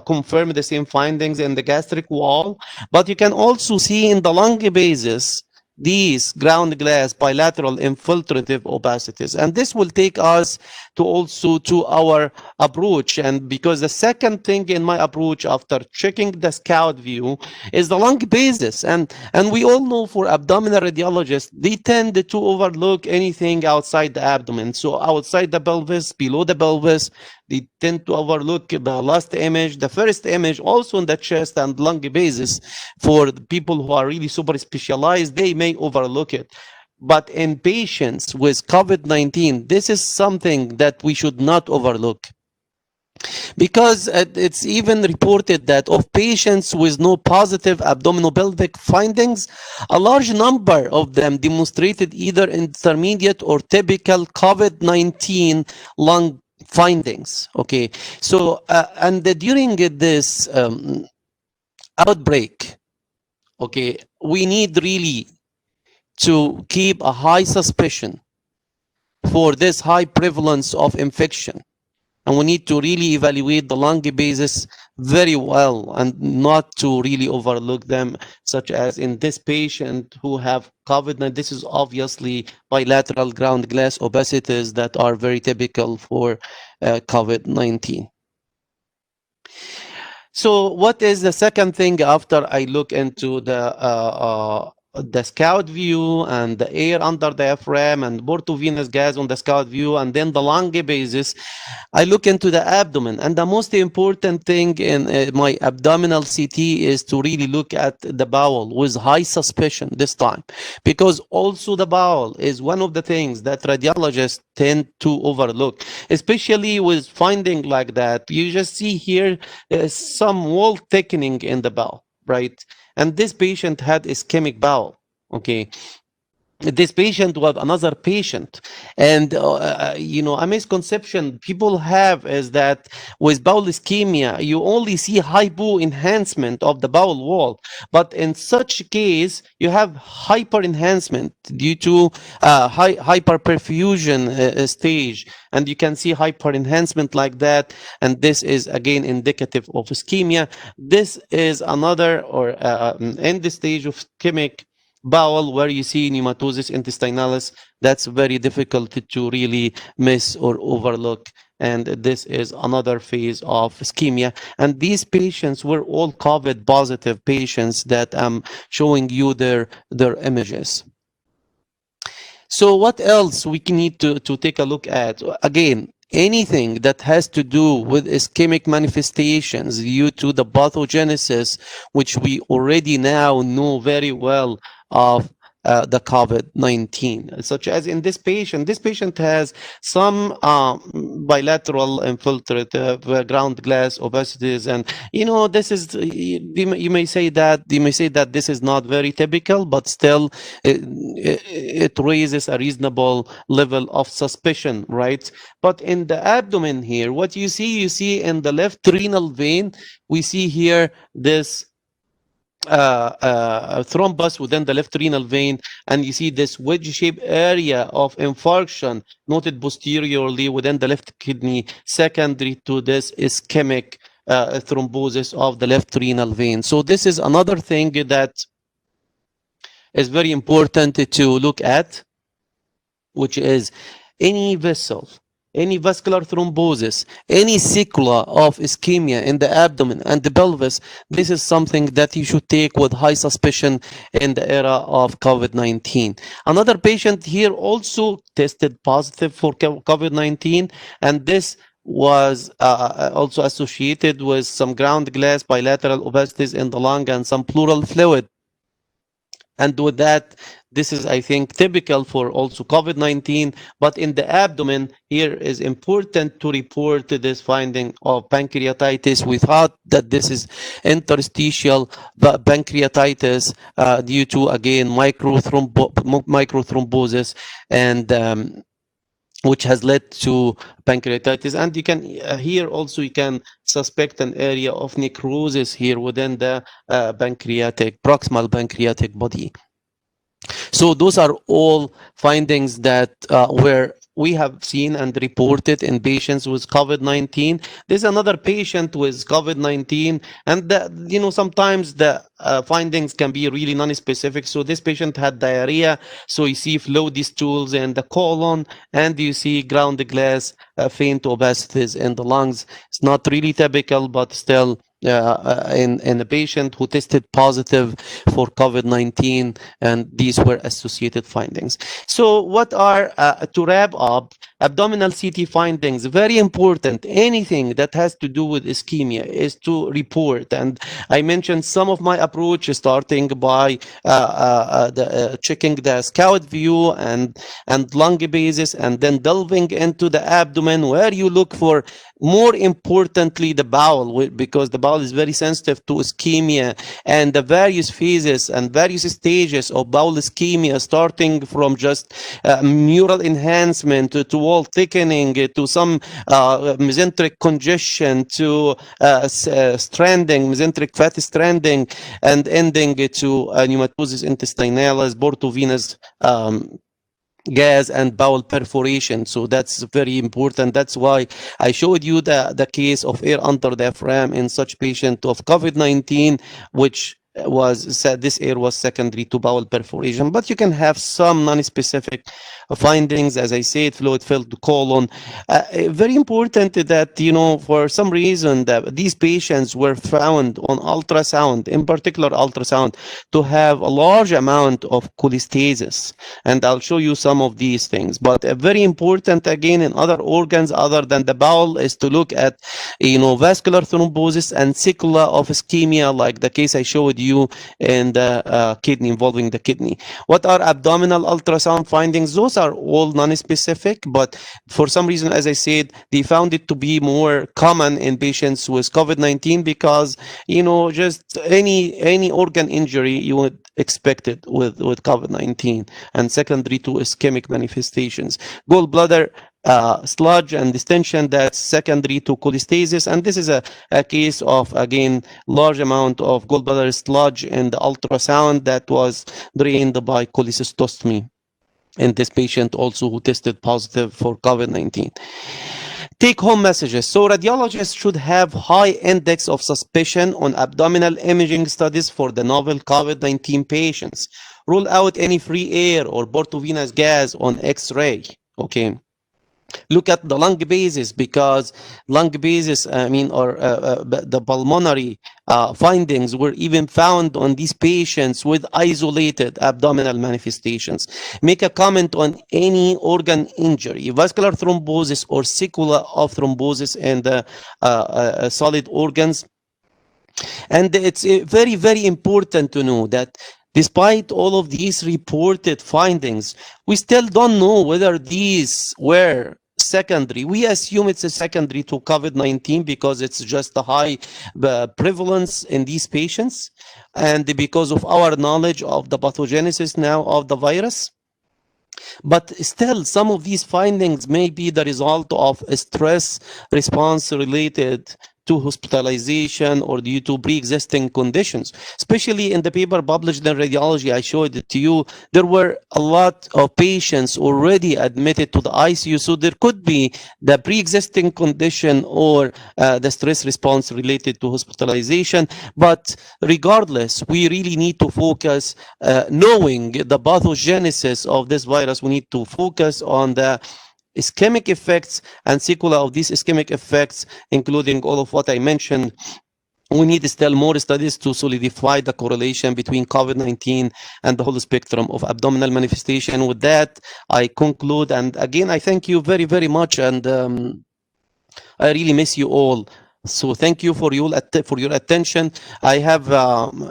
O: confirm the same findings in the gastric wall, but you can also see in the lung basis these ground glass bilateral infiltrative opacities. And this will take us to also to our approach. And because the second thing in my approach after checking the scout view is the lung basis. And we all know for abdominal radiologists, they tend to overlook anything outside the abdomen. So outside the pelvis, below the pelvis, they tend to overlook the last image, the first image, also in the chest and lung basis. For the people who are really super specialized, they may overlook it. But in patients with COVID-19, this is something that we should not overlook. Because it's even reported that of patients with no positive abdominopelvic findings, a large number of them demonstrated either intermediate or typical COVID-19 lung findings. Okay, so and during this outbreak, okay, we need really to keep a high suspicion for this high prevalence of infection. And we need to really evaluate the lung basis very well and not to really overlook them, such as in this patient who have COVID-19. This is obviously bilateral ground glass opacities that are very typical for COVID-19. So what is the second thing after I look into the scout view and the air under diaphragm and portovenous gas on the scout view and then the lung basis? I look into the abdomen, and the most important thing in my abdominal CT is to really look at the bowel with high suspicion this time, because also the bowel is one of the things that radiologists tend to overlook, especially with finding like that. You just see here some wall thickening in the bowel, right? And this patient had ischemic bowel, okay? this patient was another patient, and a misconception people have is that with bowel ischemia you only see hypo enhancement of the bowel wall, but in such case you have hyper enhancement due to hyperperfusion stage, and you can see hyper enhancement like that, and this is again indicative of ischemia. This is another or end stage of ischemic bowel where you see pneumatosis intestinalis. That's very difficult to really miss or overlook, and this is another phase of ischemia. And these patients were all COVID positive patients that I'm showing you their images. So what else we need to take a look at? Again, anything that has to do with ischemic manifestations due to the pathogenesis, which we already now know very well of the COVID-19, such as in this patient. This patient has some bilateral infiltrative ground glass opacities, and this is you may say that this is not very typical, but still it raises a reasonable level of suspicion, right? But in the abdomen here, what you see in the left renal vein, we see here this thrombus within the left renal vein, and you see this wedge-shaped area of infarction noted posteriorly within the left kidney, secondary to this ischemic thrombosis of the left renal vein. So this is another thing that is very important to look at, which is any vessel, any vascular thrombosis, any sequela of ischemia in the abdomen and the pelvis. This is something that you should take with high suspicion in the era of COVID-19. Another patient here also tested positive for COVID-19, and this was also associated with some ground glass bilateral opacities in the lung and some pleural fluid. And with that, this is, I think, typical for also COVID-19, but in the abdomen, here is important to report this finding of pancreatitis. We thought that this is interstitial pancreatitis due to, again, microthrombosis, and which has led to pancreatitis. And you can here also you can suspect an area of necrosis here within the proximal pancreatic body. So those are all findings that were we have seen and reported in patients with COVID-19. There's another patient with COVID-19, and sometimes the findings can be really non-specific. So this patient had diarrhea, so you see flow stools in the colon, and you see ground glass faint opacities in the lungs. It's not really typical, but still in a patient who tested positive for COVID-19, and these were associated findings. So what are, to wrap up, abdominal CT findings, very important. Anything that has to do with ischemia is to report. And I mentioned some of my approach, starting by checking the scout view and lung basis, and then delving into the abdomen, where you look for, more importantly, the bowel, because the bowel is very sensitive to ischemia, and the various phases and various stages of bowel ischemia, starting from just mural enhancement to wall thickening, to some mesenteric congestion, to stranding, mesenteric fat stranding, and ending to pneumatosis intestinalis, portovenous gas, and bowel perforation. So that's very important. That's why I showed you the case of air under the diaphragm in such patient of COVID-19, which this air was secondary to bowel perforation. But you can have some non-specific findings, as I said, fluid-filled colon. Very important that, for some reason, that these patients were found on ultrasound, in particular ultrasound, to have a large amount of cholestasis. And I'll show you some of these things. But very important, again, in other organs other than the bowel, is to look at, vascular thrombosis and sequela of ischemia, like the case I showed you in the kidney, involving the kidney. What are abdominal ultrasound findings? Those are all non-specific, but for some reason, as I said, they found it to be more common in patients with COVID-19 because, just any organ injury, you would expected with COVID-19 and secondary to ischemic manifestations. Gallbladder sludge and distension, that's secondary to cholestasis, and this is a case of, again, large amount of gallbladder sludge in the ultrasound that was drained by cholecystostomy in this patient also who tested positive for COVID-19. Take-home messages. So radiologists should have high index of suspicion on abdominal imaging studies for the novel COVID-19 patients. Rule out any free air or portovenous gas on X-ray. Okay. Look at the lung bases, because lung bases, the pulmonary findings were even found on these patients with isolated abdominal manifestations. Make a comment on any organ injury, vascular thrombosis or sequela of thrombosis in the solid organs. And it's very, very important to know that despite all of these reported findings, we still don't know whether these were secondary. We assume it's a secondary to COVID-19 because it's just a high prevalence in these patients and because of our knowledge of the pathogenesis now of the virus. But still, some of these findings may be the result of a stress response related to hospitalization or due to pre-existing conditions. Especially in the paper published in Radiology, I showed it to you, there were a lot of patients already admitted to the ICU, so there could be the pre-existing condition or the stress response related to hospitalization. But regardless, we really need to focus, knowing the pathogenesis of this virus, we need to focus on the ischemic effects and sequelae of these ischemic effects, including all of what I mentioned. We need still more studies to solidify the correlation between COVID-19 and the whole spectrum of abdominal manifestation. With that, I conclude. And again, I thank you very, very much. And I really miss you all. So thank you for your attention. I have,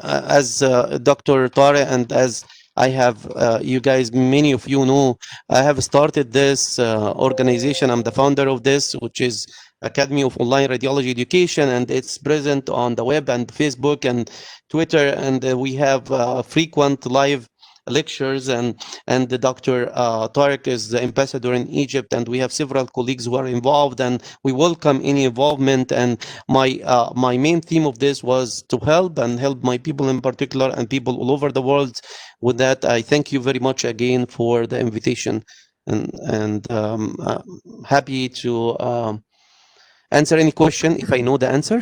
O: as Dr. Tare and as I have, you guys, many of you know, I have started this organization. I'm the founder of this, which is Academy of Online Radiology Education, and it's present on the web and Facebook and Twitter. And we have frequent live lectures, and the Dr. Tariq is the ambassador in Egypt, and we have several colleagues who are involved, and we welcome any involvement. And my main theme of this was to help my people in particular and people all over the world. With that, I thank you very much again for the invitation, and happy to answer any question if I know the answer.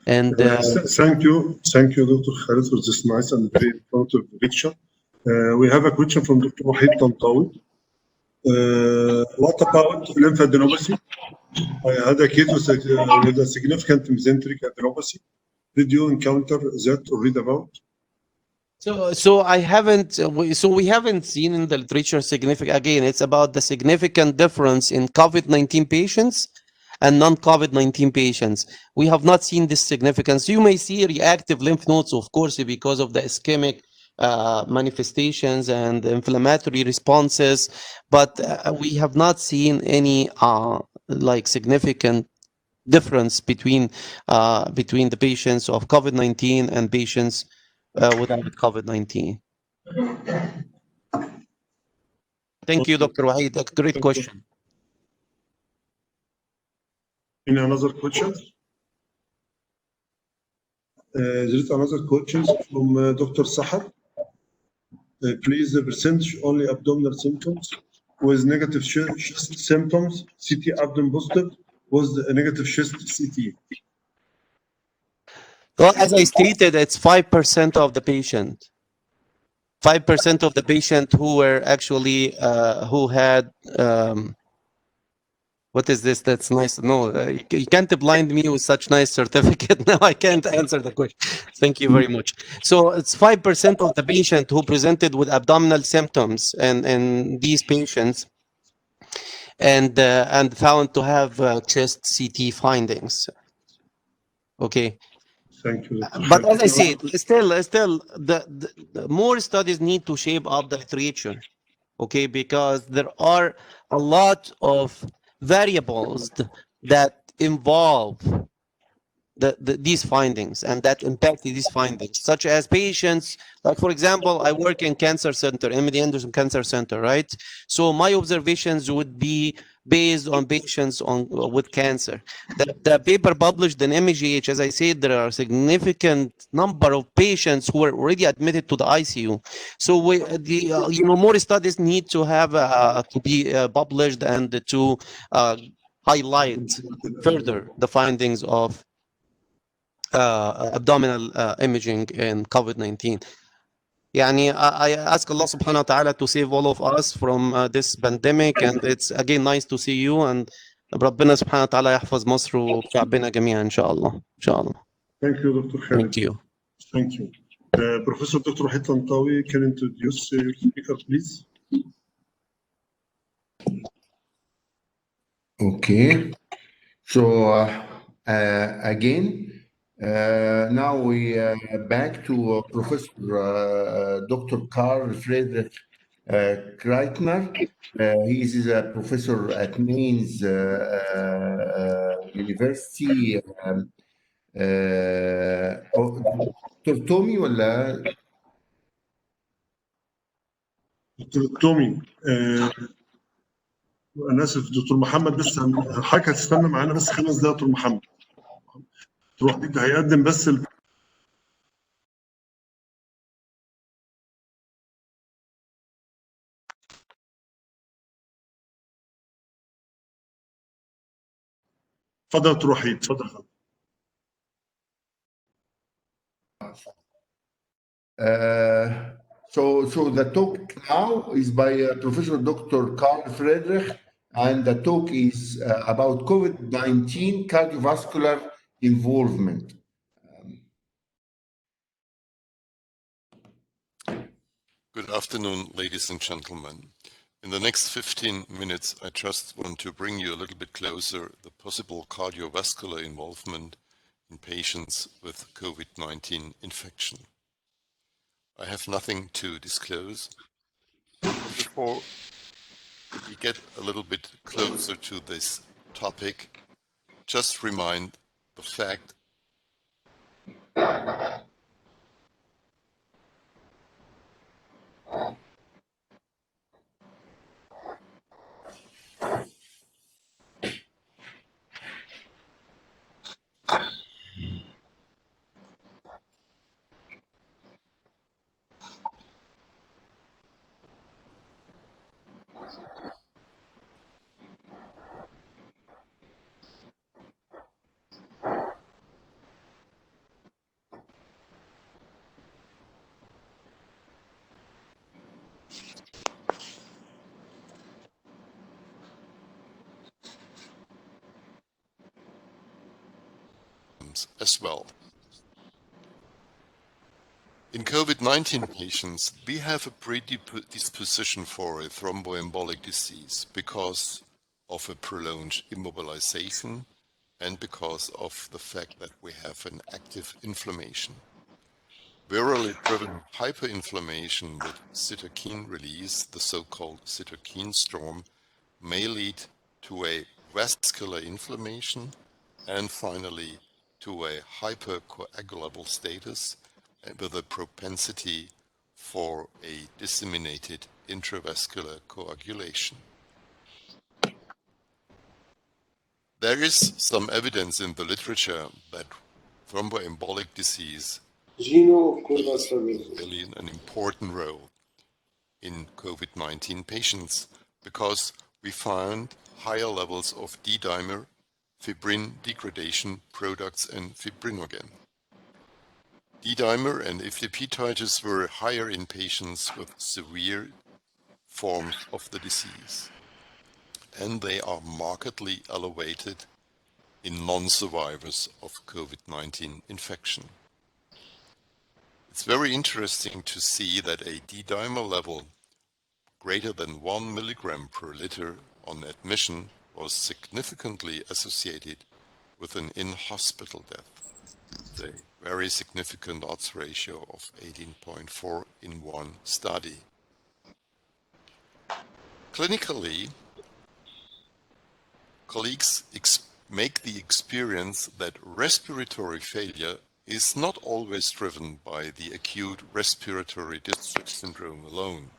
O: And
A: thank you, Dr. Khalid, for this nice and very informative lecture. We have a question from Dr. Wahitan Tawi. What about lymphadenopathy? I had a case with a significant mesenteric adenopathy. Did you encounter that or read about?
O: So I haven't. So we haven't seen in the literature significant. Again, it's about the significant difference in COVID-19 patients and non-COVID-19 patients. We have not seen this significance. You may see reactive lymph nodes, of course, because of the ischemic manifestations and inflammatory responses, but we have not seen any like significant difference between the patients of COVID-19 and patients without COVID-19. Thank you, Dr. Wahid. A great question.
A: Any another question? There is another question from Dr. Sahar. Please, the percentage only abdominal symptoms with negative chest symptoms, CT abdomen positive, was the negative chest CT.
O: Well, as I stated, it's 5% of the patient. 5% of the patient who were actually who had what is this? That's nice. No, you can't blind me with such nice certificate. Now I can't answer the question. Thank you very much. So it's 5% of the patient who presented with abdominal symptoms, and these patients, and found to have chest CT findings. Okay.
A: Thank you.
O: But as I said, still, the more studies need to shape up the literature, okay? Because there are a lot of variables that involve these findings and that impacted these findings, such as patients, like for example, I work in cancer center, MD Anderson Cancer Center, right? So my observations would be based on patients with cancer. The paper published in MGH, as I said, there are a significant number of patients who are already admitted to the ICU. So more studies need to have to be published and to highlight further the findings of abdominal imaging in COVID-19. يعني I ask Allah subhanahu wa ta'ala to save all of us from this pandemic, and it's again nice to see you, and ربنا سبحانه وتعالى يحفظ مصر وشعبنا جميعا إن شاء الله. إن شاء الله.
A: Thank you, Dr. Khalid.
O: Thank you.
A: Thank you. Professor Dr. Wahitan Tawi, can you introduce your speaker, please?
K: Okay. So again, now we back to Professor Dr. Karl Friedrich Kreitner. He is a professor at Mainz University. دكتور تومي ولا
A: دكتور تومي؟ انا اسف دكتور محمد، بس حضرتك هتستنى معانا بس 5 دقايق. دكتور محمد تروح هيقدم بس اتفضل دكتور وحيد، اتفضل.
K: So the talk now is by Professor Dr. Karl Friedrich, and the talk is about COVID-19 cardiovascular involvement.
P: Good afternoon, ladies and gentlemen. In the next 15 minutes, I just want to bring you a little bit closer the possible cardiovascular involvement in patients with COVID-19 infection. I have nothing to disclose. Before we get a little bit closer to this topic, just remind the fact as well. In COVID-19 patients, we have a predisposition for a thromboembolic disease because of a prolonged immobilization and because of the fact that we have an active inflammation. Virally driven hyperinflammation with cytokine release, the so-called cytokine storm, may lead to a vascular inflammation and finally to a hypercoagulable status with a propensity for a disseminated intravascular coagulation. There is some evidence in the literature that thromboembolic disease plays really an important role in COVID-19 patients because we found higher levels of D-dimer, fibrin degradation products and fibrinogen. D-dimer and FTP titers were higher in patients with severe forms of the disease, and they are markedly elevated in non-survivors of COVID-19 infection. It's very interesting to see that a D-dimer level greater than 1 milligram per liter on admission was significantly associated with an in-hospital death. A very significant odds ratio of 18.4 in one study. Clinically, colleagues make the experience that respiratory failure is not always driven by the acute respiratory distress syndrome alone.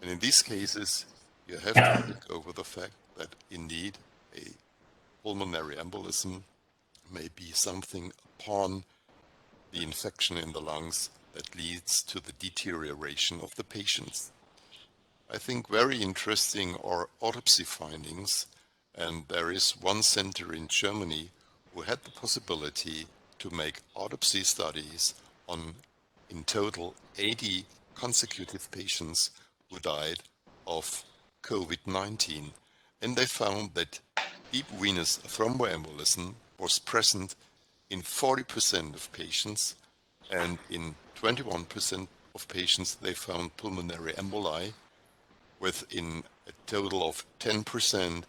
P: And in these cases, you have to think over the fact that indeed a pulmonary embolism may be something upon the infection in the lungs that leads to the deterioration of the patients. I think very interesting are autopsy findings, and there is one center in Germany who had the possibility to make autopsy studies on, in total, 80 consecutive patients who died of COVID-19, and they found that deep venous thromboembolism was present in 40% of patients, and in 21% of patients they found pulmonary emboli, within a total of 10%,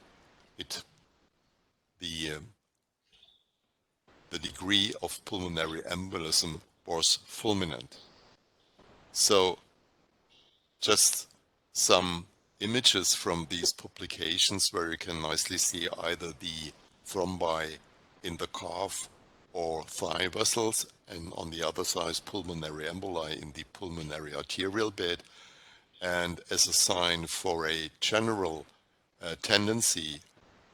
P: the degree of pulmonary embolism was fulminant. So just some images from these publications where you can nicely see either the thrombi in the calf or thigh vessels, and on the other side pulmonary emboli in the pulmonary arterial bed. And as a sign for a general tendency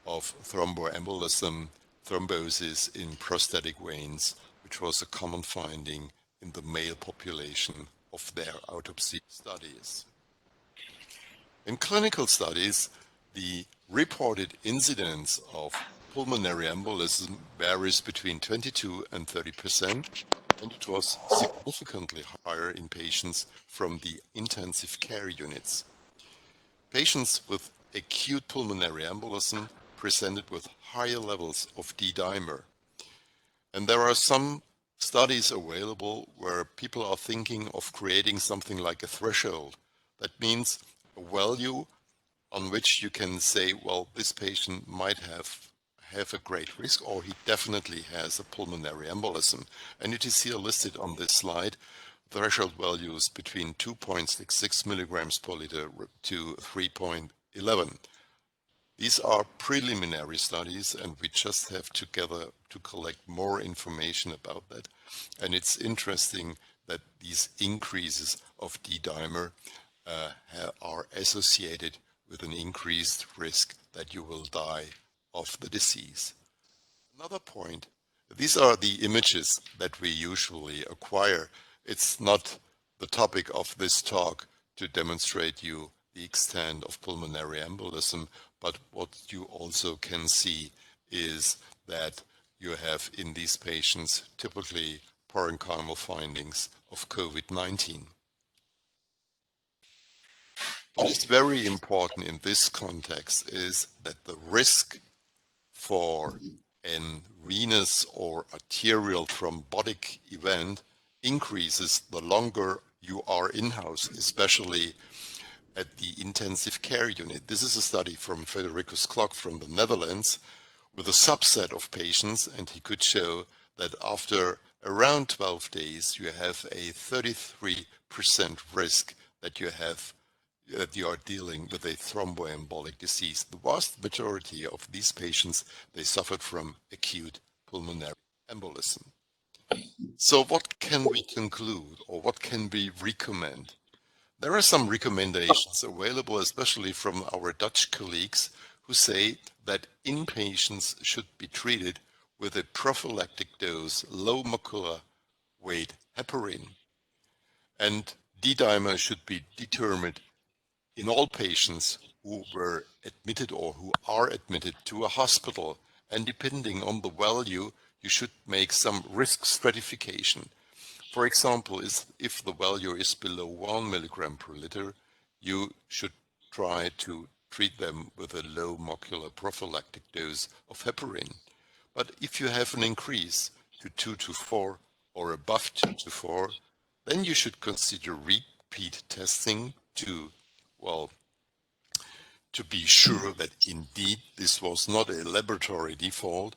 P: of thromboembolism, thrombosis in prostatic veins, which was a common finding in the male population of their autopsy studies. In clinical studies, the reported incidence of pulmonary embolism varies between 22 and 30%, and it was significantly higher in patients from the intensive care units. Patients with acute pulmonary embolism presented with higher levels of D-dimer. And there are some studies available where people are thinking of creating something like a threshold. That means a value on which you can say, well, this patient might have a great risk, or he definitely has a pulmonary embolism. And it is here listed on this slide, threshold values between 2.66 milligrams per liter to 3.11. These are preliminary studies, and we just have to collect more information about that. And it's interesting that these increases of D-dimer are associated with an increased risk that you will die of the disease. Another point, these are the images that we usually acquire. It's not the topic of this talk to demonstrate you the extent of pulmonary embolism, but what you also can see is that you have in these patients typically parenchymal findings of COVID-19. What is very important in this context is that the risk for an venous or arterial thrombotic event increases the longer you are in-house, especially at the intensive care unit. This is a study from Fredericus Klok from the Netherlands with a subset of patients, and he could show that after around 12 days you have a 33% risk that you are dealing with a thromboembolic disease. The vast majority of these patients, they suffered from acute pulmonary embolism. So what can we conclude, or what can we recommend? There are some recommendations available, especially from our Dutch colleagues, who say that inpatients should be treated with a prophylactic dose low molecular weight heparin, and D-dimer should be determined in all patients who were admitted or who are admitted to a hospital, and depending on the value, you should make some risk stratification. For example, if the value is below 1 milligram per liter, you should try to treat them with a low molecular prophylactic dose of heparin. But if you have an increase to 2 to 4 or above 2 to 4, then you should consider repeat testing to be sure that indeed this was not a laboratory default,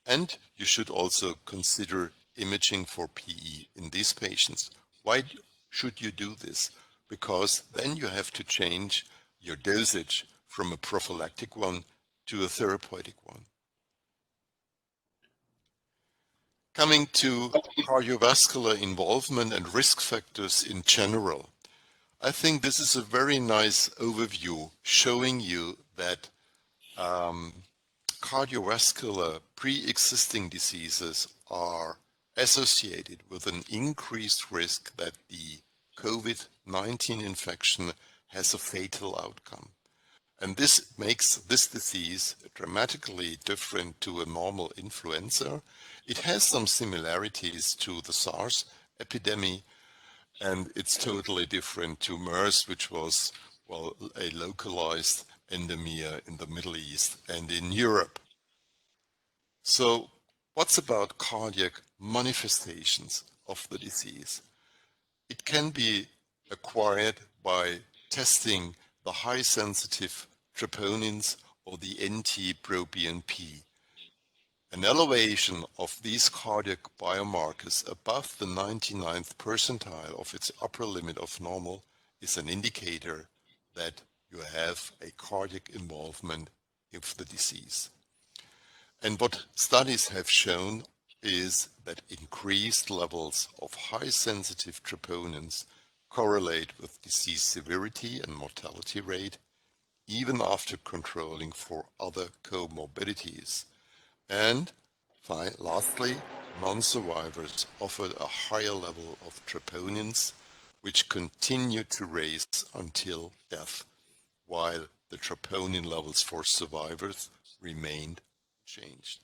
P: and you should also consider imaging for PE in these patients. Why should you do this? Because then you have to change your dosage from a prophylactic one to a therapeutic one. Coming to cardiovascular involvement and risk factors in general, I think this is a very nice overview showing you that cardiovascular pre-existing diseases are associated with an increased risk that the COVID-19 infection has a fatal outcome. And this makes this disease dramatically different to a normal influenza. It has some similarities to the SARS epidemic, and it's totally different to MERS, which was, well, a localized endemia in the Middle East and in Europe. So what's about cardiac manifestations of the disease? It can be acquired by testing the high sensitive troponins or the NT-proBNP. An elevation of these cardiac biomarkers above the 99th percentile of its upper limit of normal is an indicator that you have a cardiac involvement of the disease. And what studies have shown is that increased levels of high sensitive troponins correlate with disease severity and mortality rate, even after controlling for other comorbidities. And lastly, non-survivors offered a higher level of troponins, which continue to raise until death, while the troponin levels for survivors remained unchanged.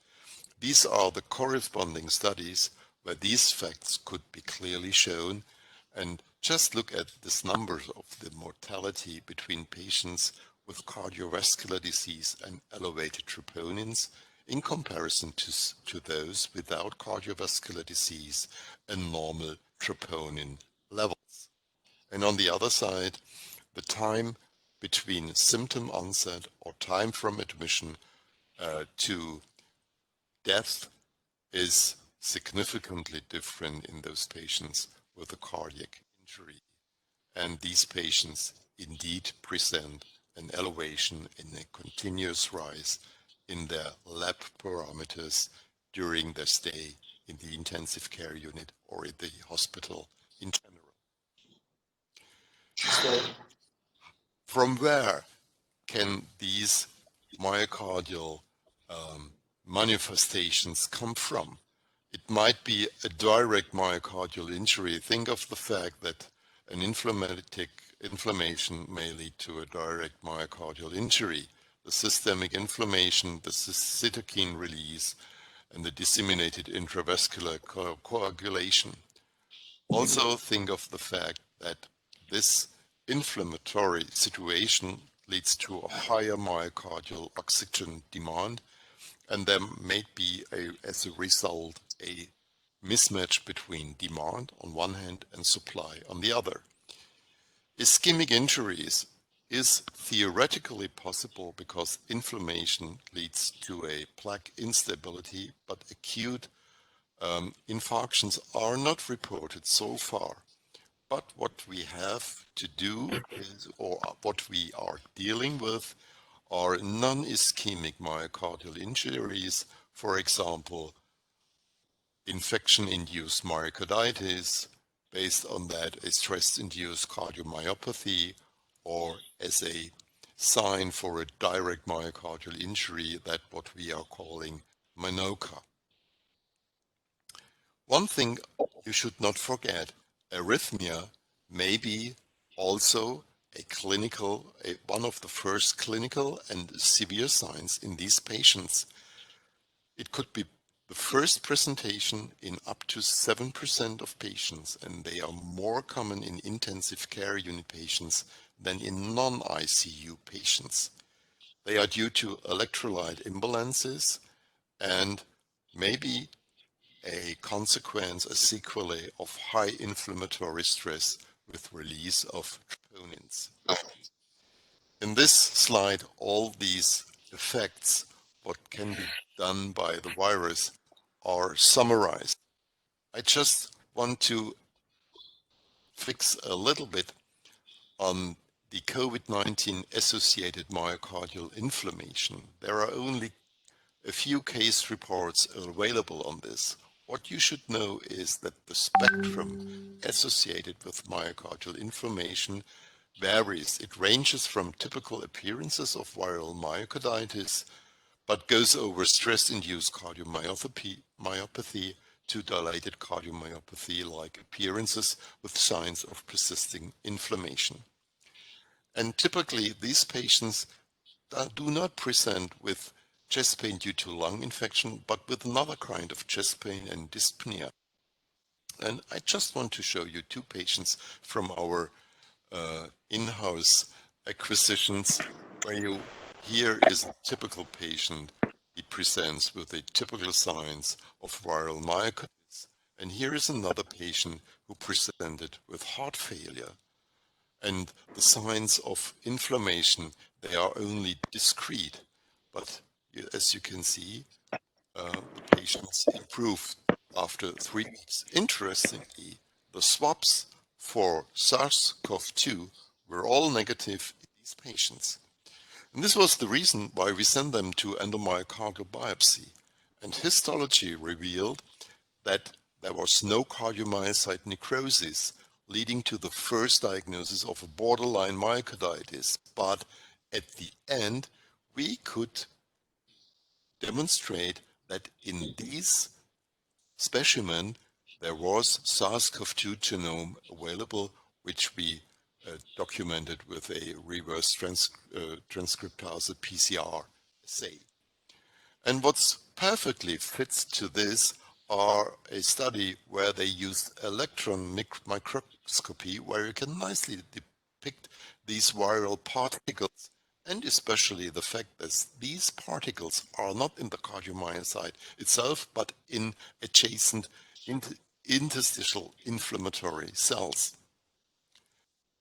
P: These are the corresponding studies where these facts could be clearly shown, and just look at this numbers of the mortality between patients with cardiovascular disease and elevated troponins in comparison to those without cardiovascular disease and normal troponin levels. And on the other side, the time between symptom onset or time from admission to death is significantly different in those patients with a cardiac injury. And these patients indeed present an elevation in a continuous rise in their lab parameters during their stay in the intensive care unit or in the hospital in general. So, from where can these myocardial manifestations come from? It might be a direct myocardial injury. Think of the fact that an inflammation may lead to a direct myocardial injury. The systemic inflammation, the cytokine release, and the disseminated intravascular coagulation. Also think of the fact that this inflammatory situation leads to a higher myocardial oxygen demand, and there may be, as a result, a mismatch between demand on one hand and supply on the other. Ischemic injuries is theoretically possible because inflammation leads to a plaque instability, but acute infarctions are not reported so far. But what we have to do is, or what we are dealing with, are non-ischemic myocardial injuries, for example, infection-induced myocarditis, based on that a stress-induced cardiomyopathy, or as a sign for a direct myocardial injury, that what we are calling MINOCA. One thing you should not forget, arrhythmia may be also one of the first clinical and severe signs in these patients. It could be the first presentation in up to 7% of patients, and they are more common in intensive care unit patients than in non-ICU patients. They are due to electrolyte imbalances and maybe a consequence, a sequelae of high inflammatory stress with release of troponins. In this slide, all these effects, what can be done by the virus, are summarized. I just want to fix a little bit on the COVID-19 associated myocardial inflammation. There are only a few case reports available on this. what you should know is that the spectrum associated with myocardial inflammation varies. It ranges from typical appearances of viral myocarditis, but goes over stress-induced cardiomyopathy to dilated cardiomyopathy-like appearances with signs of persisting inflammation. And typically, these patients do not present with chest pain due to lung infection, but with another kind of chest pain and dyspnea. And I just want to show you two patients from our in-house acquisitions, where here is a typical patient. He presents with the typical signs of viral myocarditis. And here is another patient who presented with heart failure. And the signs of inflammation, they are only discrete. But as you can see, the patients improved after 3 weeks. Interestingly, the swabs for SARS-CoV-2 were all negative in these patients. And this was the reason why we sent them to endomyocardial biopsy. And histology revealed that there was no cardiomyocyte necrosis, leading to the first diagnosis of a borderline myocarditis. But at the end, we could demonstrate that in these specimen there was SARS-CoV-2 genome available, which we documented with a reverse transcriptase PCR assay. And what's perfectly fits to this are a study where they used electron microscopy, where you can nicely depict these viral particles, and especially the fact that these particles are not in the cardiomyocyte itself, but in adjacent interstitial inflammatory cells.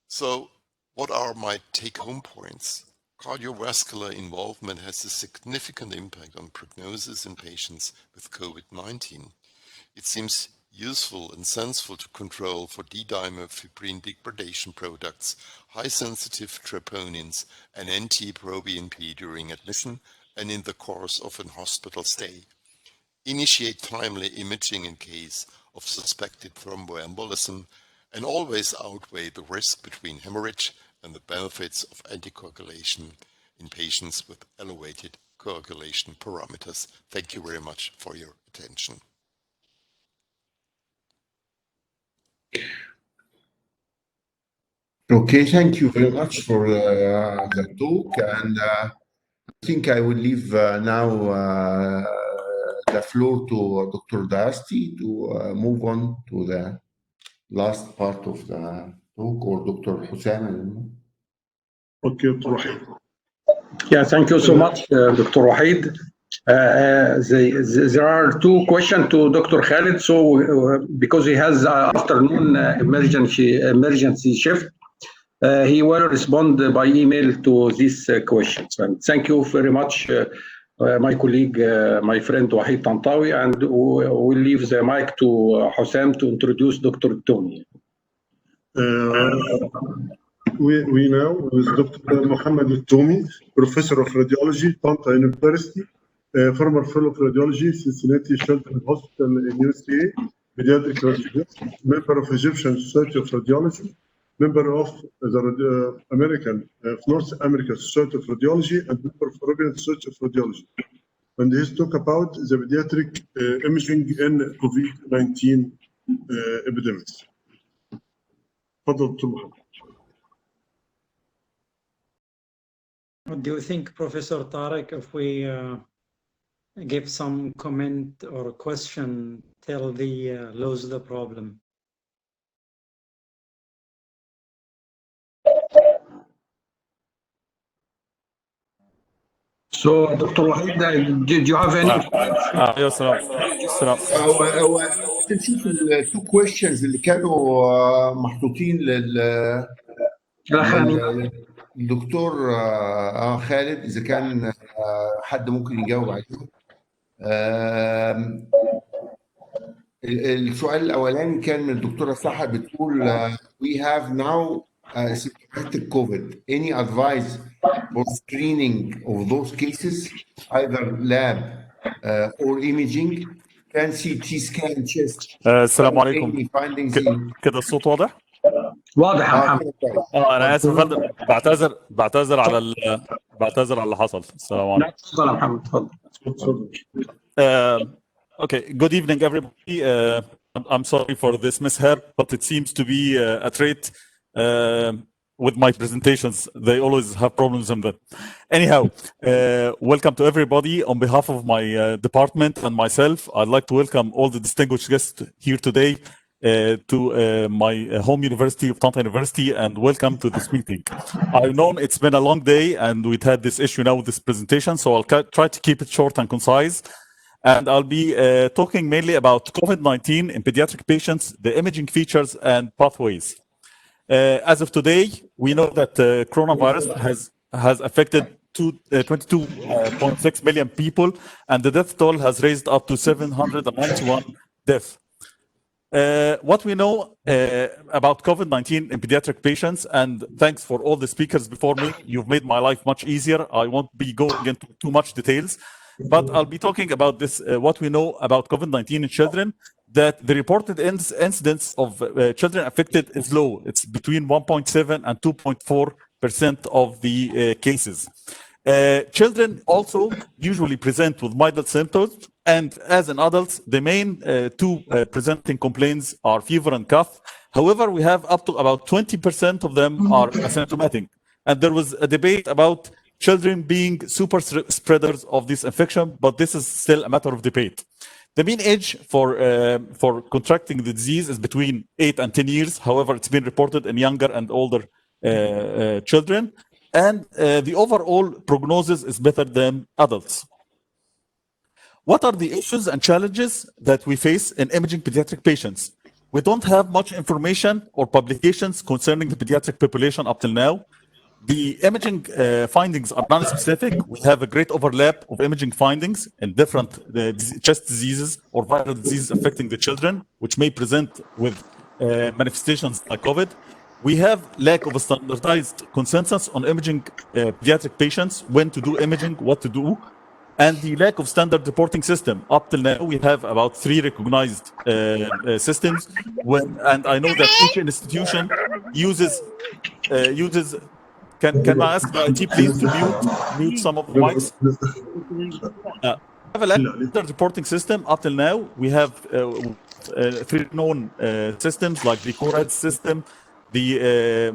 P: So what are my take-home points? Cardiovascular involvement has a significant impact on prognosis in patients with COVID-19. It seems useful and sensible to control for D-dimer degradation products, high-sensitive troponins, and NT-proBNP during admission and in the course of a hospital stay. Initiate timely imaging in case of suspected thromboembolism, and always outweigh the risk between hemorrhage and the benefits of anticoagulation in patients with elevated coagulation parameters. Thank you very much for your attention.
K: Okay, thank you very much for the talk, and I think I will leave now the floor to Dr. Dasti to move on to the last part of the talk, or Dr. Hussam.
A: Okay, Dr. Wahid.
D: Yeah, thank you so much, Dr. Wahid. There are two questions to Dr. Khalid. So, because he has afternoon emergency shift, he will respond by email to these questions. And thank you very much, my colleague, my friend Wahitan Tawi, and we'll leave the mic to Hussam to introduce Dr. Tony.
A: We now with Dr. Mohammed Tomi, Professor of Radiology, طنطا University, former Fellow of Radiology, Cincinnati Children's Hospital in USA, Pediatric Radiologist, member of Egyptian Society of Radiology, member of the North American Society of Radiology, and member of European Society of Radiology. And he's talk about the pediatric imaging in COVID-19 epidemics.
E: What do you think, Professor Tarek, if we give some comment or question till the lose the problem?
D: So, Dr. Wahid, did you have any?
Q: Yes,
K: تشوف التو كويشنز اللي كانوا محطوطين للدكتور خالد، اذا كان حد ممكن يجاوب عليه. السؤال الاولاني كان من الدكتوره سحر، بتقول we have now symptomatic COVID. Any advice for screening of those cases, either lab or imaging? can CT scan chest.
Q: السلام عليكم.
K: Any findings in
Q: كده الصوت واضح؟
D: واضح يا محمد.
Q: انا اسف يا فندم، بعتذر على اللي حصل. السلام عليكم.
D: لا تفضل يا محمد، تفضل.
Q: Okay, good evening everybody. I'm sorry for this mishap, but it seems to be a trait with my presentations. They always have problems in them. Anyhow, welcome to everybody. On behalf of my department and myself, I'd like to welcome all the distinguished guests here today to my home university of Tanta University, and welcome to this meeting. I've known it's been a long day and we've had this issue now with this presentation, so I'll try to keep it short and concise. And I'll be talking mainly about COVID-19 in pediatric patients, the imaging features and pathways. As of today, we know that coronavirus has affected 22.6 million people, and the death toll has raised up to 791 deaths. What we know about COVID-19 in pediatric patients, and thanks for all the speakers before me, you've made my life much easier. I won't be going into too much details, but I'll be talking about this, what we know about COVID-19 in children, that the reported incidence of children affected is low. It's between 1.7 and 2.4% of the cases. Children also usually present with mild symptoms, and as in adults, the main two presenting complaints are fever and cough. However, we have up to about 20% of them are asymptomatic. And there was a debate about children being super spreaders of this infection, but this is still a matter of debate. The mean age for contracting the disease is between 8 and 10 years. However, it's been reported in younger and older children. And the overall prognosis is better than adults. What are the issues and challenges that we face in imaging pediatric patients? We don't have much information or publications concerning the pediatric population up till now. The imaging findings are non-specific. We have a great overlap of imaging findings in different chest diseases or viral diseases affecting the children, which may present with manifestations like COVID. We have lack of a standardized consensus on imaging pediatric patients, when to do imaging, what to do, and the lack of standard reporting system. Up till now, we have about 3 recognized systems, and I know that each institution uses. Can I ask the IT please to mute some of the mics? We have a standard reporting system. Up till now, we have 3 known systems like the CORAD system, the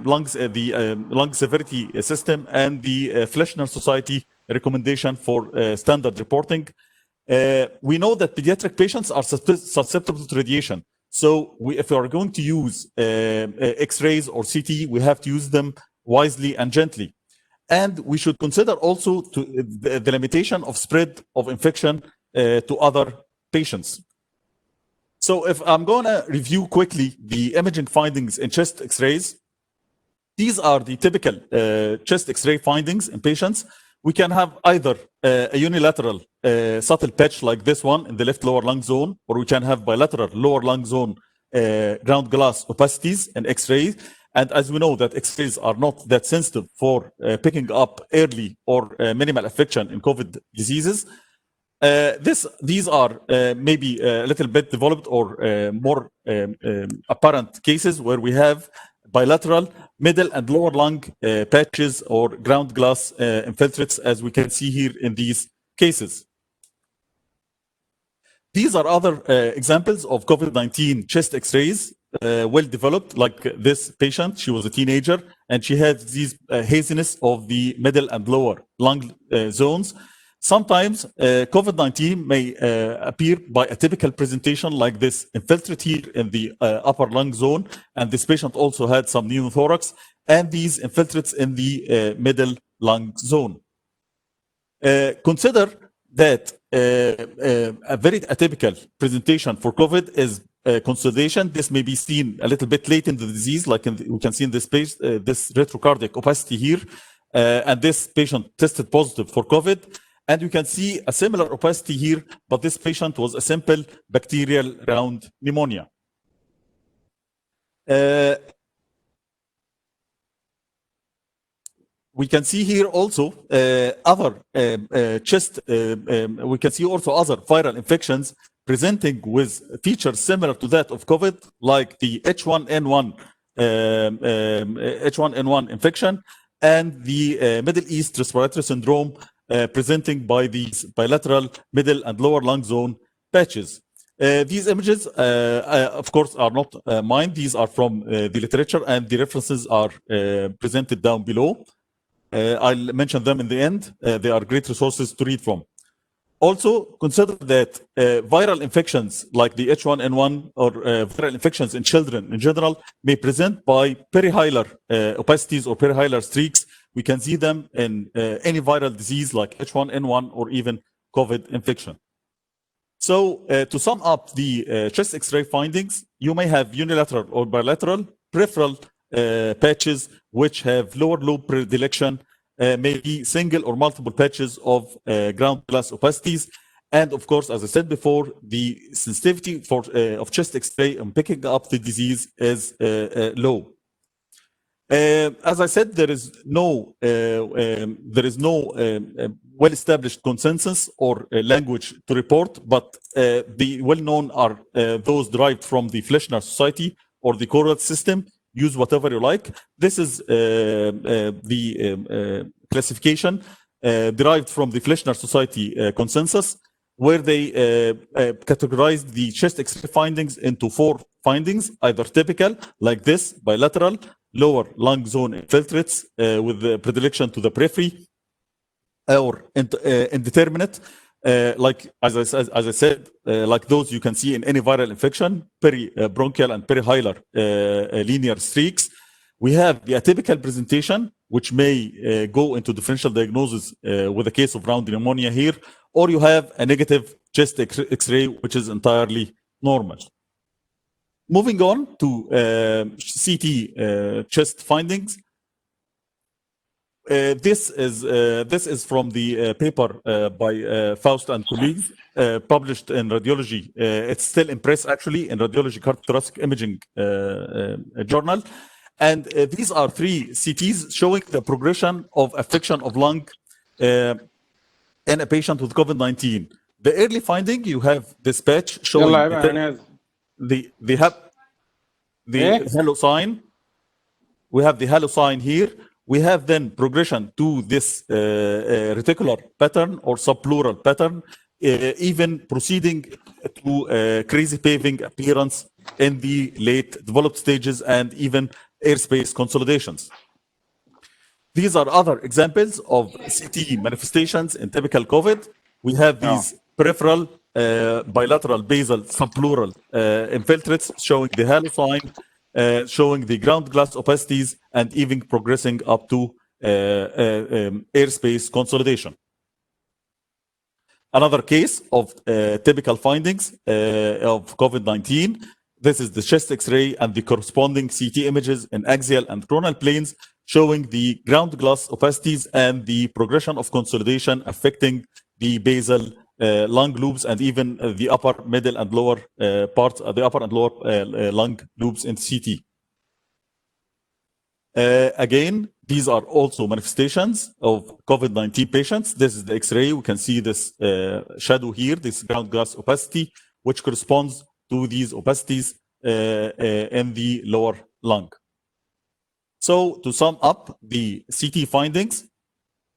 Q: lung severity system, and the Fleschner Society recommendation for standard reporting. We know that pediatric patients are susceptible to radiation. So if we are going to use X-rays or CT, we have to use them wisely and gently. And we should consider also the limitation of spread of infection to other patients. So if I'm going to review quickly the imaging findings in chest X-rays, these are the typical chest X-ray findings in patients. We can have either a unilateral subtle patch like this one in the left lower lung zone, or we can have bilateral lower lung zone ground glass opacities in X-rays. And as we know that X-rays are not that sensitive for picking up early or minimal affection in COVID diseases, these are maybe a little bit developed or more apparent cases where we have bilateral middle and lower lung patches or ground glass infiltrates, as we can see here in these cases. These are other examples of COVID-19 chest X-rays, well developed, like this patient. She was a teenager and she had these haziness of the middle and lower lung zones. Sometimes COVID-19 may appear by a typical presentation like this infiltrate here in the upper lung zone, and this patient also had some pneumothorax and these infiltrates in the middle lung zone. Consider that a very atypical presentation for COVID is consolidation. This may be seen a little bit late in the disease, like we can see in this page, this retrocardiac opacity here, and this patient tested positive for COVID. And you can see a similar opacity here, but this patient was a simple bacterial round pneumonia. We can see here also other chest, we can see also other viral infections presenting with features similar to that of COVID, like the H1N1 infection and the Middle East respiratory syndrome, presenting by these bilateral middle and lower lung zone patches. These images, of course, are not mine. These are from the literature, and the references are presented down below. I'll mention them in the end. They are great resources to read from. Also, consider that viral infections like the H1N1 or viral infections in children in general may present by perihilar opacities or perihilar streaks. We can see them in any viral disease like H1N1 or even COVID infection. So to sum up the chest X-ray findings, you may have unilateral or bilateral peripheral patches which have lower lobe predilection, maybe single or multiple patches of ground glass opacities. And of course, as I said before, the sensitivity of chest X-ray on picking up the disease is low. As I said, there is no well-established consensus or language to report, but the well-known are those derived from the Fleischner Society or the correlate system. Use whatever you like. This is the classification derived from the Fleischner Society consensus, where they categorized the chest X-ray findings into 4 findings, either typical, like this, bilateral, lower lung zone infiltrates with the predilection to the periphery, or indeterminate, like as I said, like those you can see in any viral infection, peribronchial and perihilar linear streaks. We have the atypical presentation, which may go into differential diagnosis with a case of round pneumonia here, or you have a negative chest X-ray, which is entirely normal. Moving on to CT chest findings. This is from the paper by Faust and colleagues, published in Radiology. It's still in press, actually, in Radiology Cardiothoracic Imaging Journal. And these are 3 CTs showing the progression of affection of lung in a patient with COVID-19. The early finding, you have this patch showing the halo sign. We have the halo sign here. We have then progression to this reticular pattern or subpleural pattern, even proceeding to crazy paving appearance in the late developed stages and even airspace consolidations. These are other examples of CT manifestations in typical COVID. We have these peripheral, bilateral, basal, subpleural infiltrates showing the halo sign, showing the ground glass opacities, and even progressing up to airspace consolidation. Another case of typical findings of COVID-19. This is the chest X-ray and the corresponding CT images in axial and coronal planes, showing the ground glass opacities and the progression of consolidation affecting the basal lung loops and even the upper, middle, and lower parts, the upper and lower lung loops in CT. Again, these are also manifestations of COVID-19 patients. This is the X-ray. We can see this shadow here, this ground glass opacity, which corresponds to these opacities in the lower lung. So to sum up the CT findings,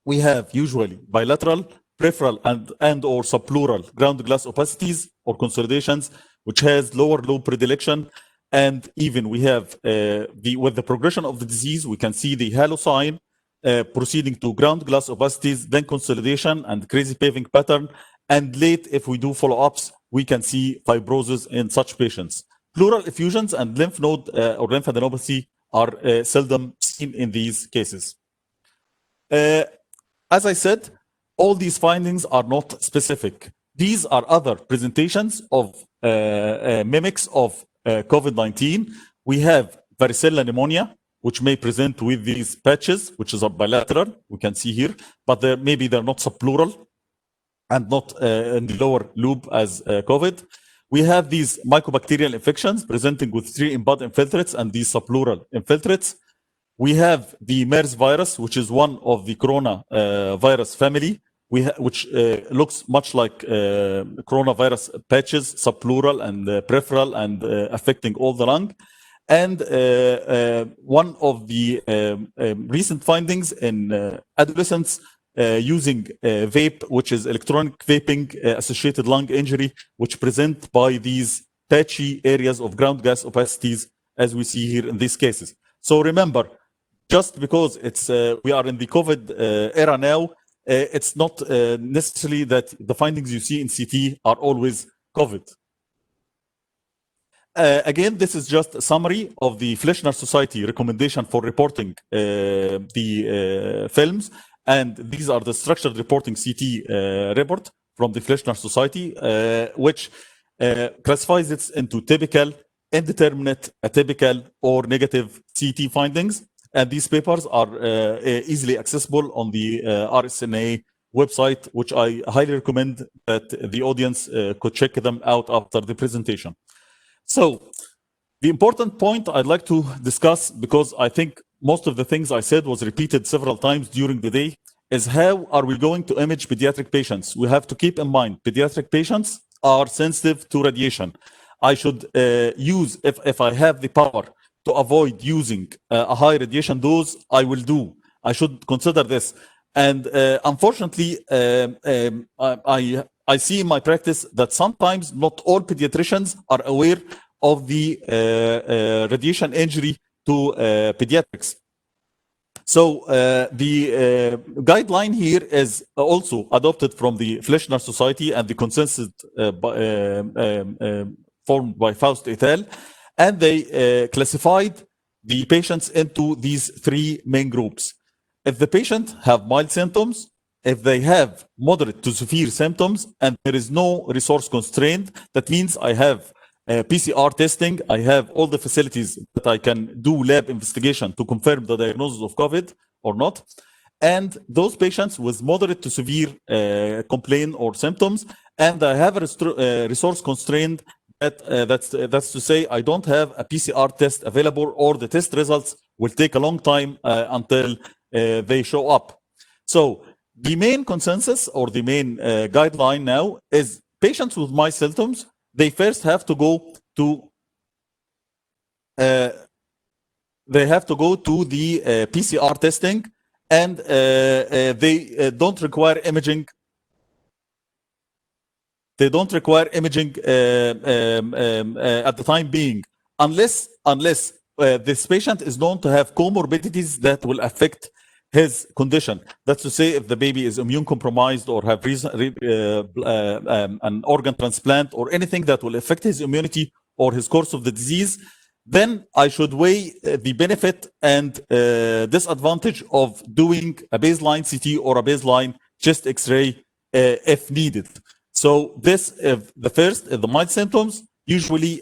Q: we have usually bilateral, peripheral, and or subpleural ground glass opacities or consolidations, which has lower lobe predilection. And even we have with the progression of the disease, we can see the halo sign proceeding to ground glass opacities, then consolidation and crazy paving pattern. And late, if we do follow-ups, we can see fibrosis in such patients. Pleural effusions and lymph node or lymphadenopathy are seldom seen in these cases. As I said, all these findings are not specific. These are other presentations of mimics of COVID-19. We have varicella pneumonia, which may present with these patches, which is bilateral, we can see here, but maybe they're not subpleural and not in the lower loop as COVID. We have these mycobacterial infections presenting with 3 in-bud infiltrates and these subpleural infiltrates. We have the MERS virus, which is one of the corona virus family, which looks much like coronavirus patches, subpleural and peripheral, and affecting all the lung. And one of the recent findings in adolescents using vape, which is electronic vaping associated lung injury, which present by these patchy areas of ground gas opacities, as we see here in these cases. So remember, just because it's we are in the COVID era now, it's not necessarily that the findings you see in CT are always COVID. Again, this is just a summary of the Fleischner Society recommendation for reporting the films. And these are the structured reporting CT report from the Fleischner Society, which classifies it into typical, indeterminate, atypical, or negative CT findings. And these papers are easily accessible on the RSNA website, which I highly recommend that the audience could check them out after the presentation. So the important point I'd like to discuss, because I think most of the things I said was repeated several times during the day, is how are we going to image pediatric patients? We have to keep in mind, pediatric patients are sensitive to radiation. I should use, if I have the power to avoid using a high radiation dose, I will do. I should consider this. And unfortunately, I see in my practice that sometimes not all pediatricians are aware of the radiation injury to pediatrics. So the guideline here is also adopted from the Fleischner Society and the consensus formed by Faust et al. And they classified the patients into these three main groups. If the patient have mild symptoms, if they have moderate to severe symptoms, and there is no resource constraint, that means I have PCR testing, I have all the facilities that I can do lab investigation to confirm the diagnosis of COVID or not. And those patients with moderate to severe complaint or symptoms, and I have a resource constraint, that's to say I don't have a PCR test available, or the test results will take a long time until they show up. So the main consensus or the main guideline now is patients with mild symptoms, they first have to go to the PCR testing, and they don't require imaging. They don't require imaging at the time being, unless this patient is known to have comorbidities that will affect his condition. That's to say, if the baby is immune compromised or have an organ transplant or anything that will affect his immunity or his course of the disease, then I should weigh the benefit and disadvantage of doing a baseline CT or a baseline chest X-ray if needed. So this, the mild symptoms, usually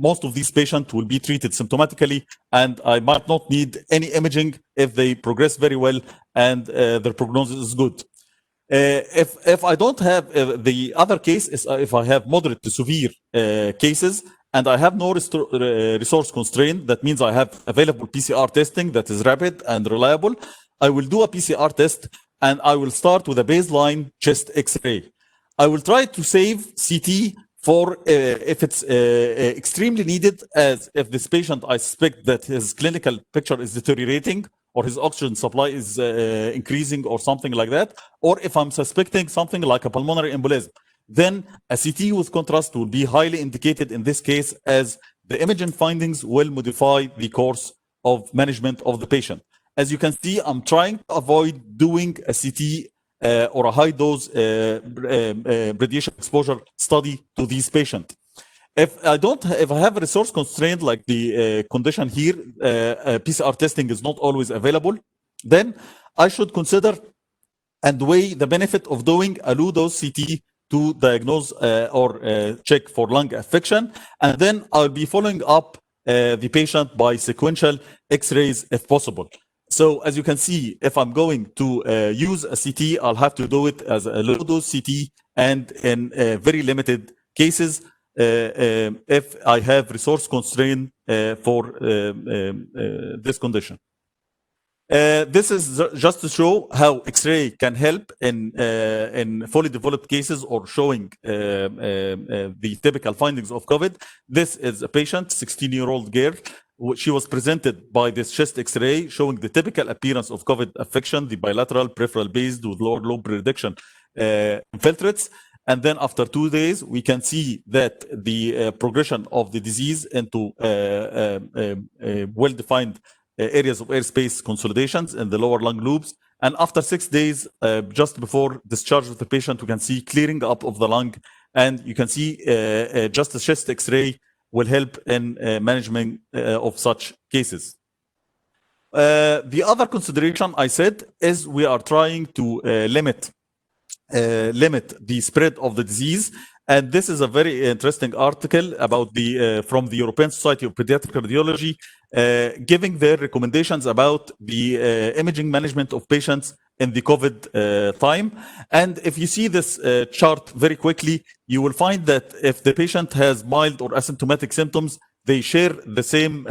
Q: most of these patients will be treated symptomatically, and I might not need any imaging if they progress very well and their prognosis is good. If I don't have the other case is if I have moderate to severe cases and I have no resource constraint, that means I have available PCR testing that is rapid and reliable, I will do a PCR test and I will start with a baseline chest X-ray. I will try to save CT for if it's extremely needed, as if this patient, I suspect that his clinical picture is deteriorating or his oxygen supply is increasing or something like that, or if I'm suspecting something like a pulmonary embolism, then a CT with contrast will be highly indicated in this case, as the imaging findings will modify the course of management of the patient. As you can see, I'm trying to avoid doing a CT or a high dose radiation exposure study to these patients. If I have a resource constraint like the condition here, PCR testing is not always available, then I should consider and weigh the benefit of doing a low dose CT to diagnose or check for lung affection, and then I'll be following up the patient by sequential X-rays if possible. So as you can see, if I'm going to use a CT, I'll have to do it as a low dose CT, and in very limited cases, if I have resource constraint for this condition. This is just to show how X-ray can help in fully developed cases or showing the typical findings of COVID. This is a patient, 16-year-old girl. She was presented by this chest X-ray showing the typical appearance of COVID affection, the bilateral peripheral based with lower lobe reduction infiltrates. And then after 2 days, we can see that the progression of the disease into well-defined areas of airspace consolidations in the lower lung loops. And after 6 days, just before discharge of the patient, we can see clearing up of the lung. And you can see just the chest X-ray will help in management of such cases. The other consideration I said is we are trying to limit the spread of the disease. And this is a very interesting article about from the European Society of Pediatric Radiology, giving their recommendations about the imaging management of patients in the COVID time. And if you see this chart very quickly, you will find that if the patient has mild or asymptomatic symptoms, they share the same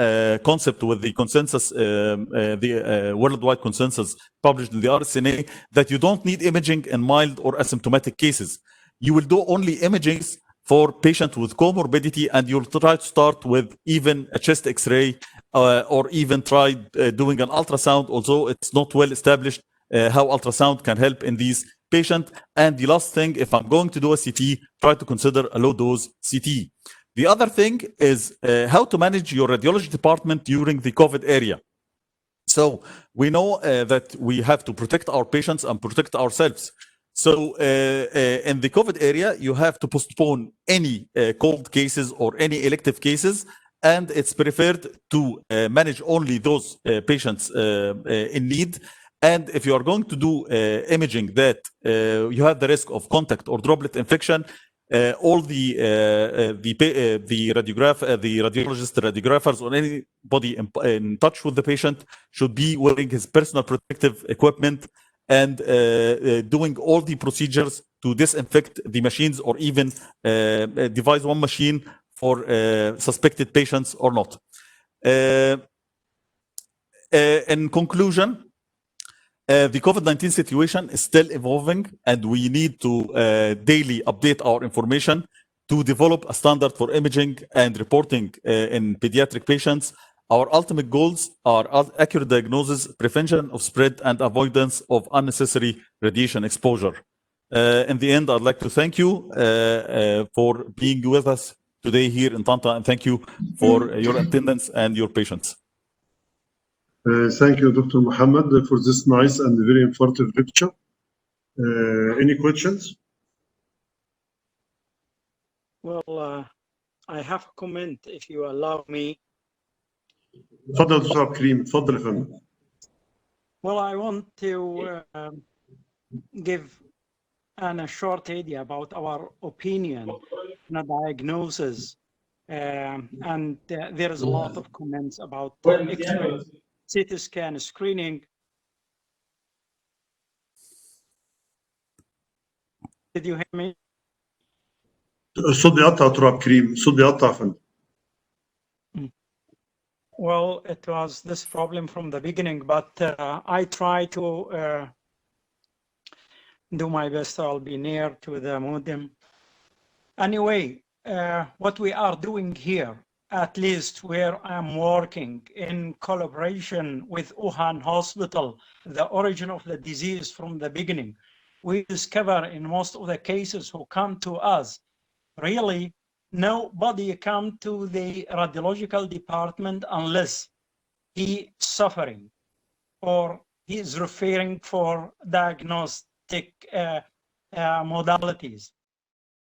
Q: concept with the consensus, the worldwide consensus published in the RSNA, that you don't need imaging in mild or asymptomatic cases. You will do only imaging for patients with comorbidity, and you'll try to start with even a chest X-ray or even try doing an ultrasound, although it's not well established how ultrasound can help in these patients. And the last thing, if I'm going to do a CT, try to consider a low-dose CT. The other thing is how to manage your radiology department during the COVID area. So we know that we have to protect our patients and protect ourselves. So in the COVID area, you have to postpone any cold cases or any elective cases, and it's preferred to manage only those patients in need. And if you are going to do imaging that you have the risk of contact or droplet infection, all the radiologists, the radiographers, or anybody in touch with the patient should be wearing his personal protective equipment and doing all the procedures to disinfect the machines, or even devise one machine for suspected patients or not. In conclusion, the COVID-19 situation is still evolving, and we need to daily update our information to develop a standard for imaging and reporting in pediatric patients. Our ultimate goals are accurate diagnosis, prevention of spread, and avoidance of unnecessary radiation exposure. In the end, I'd like to thank you for being with us today here in Tanta, and thank you for your attendance and your patience.
A: Thank you, Dr. Muhammad, for this nice and very informative lecture. Any questions?
E: Well, I have a comment, if you allow me.
A: تفضل دكتور عبد الكريم، تفضل يا فندم.
E: Well, I want to give a short idea about our opinion on a diagnosis. And there is a lot of comments about X-ray, CT scan, screening. Did you hear me?
A: الصوت بيقطع دكتور عبد الكريم، الصوت بيقطع يا فندم.
E: Well, it was this problem from the beginning, but I try to do my best. I'll be near to the modem. Anyway, what we are doing here, at least where I'm working in collaboration with Wuhan Hospital, the origin of the disease from the beginning, we discover in most of the cases who come to us, really nobody come to the radiological department unless he suffering or he is referring for diagnostic modalities.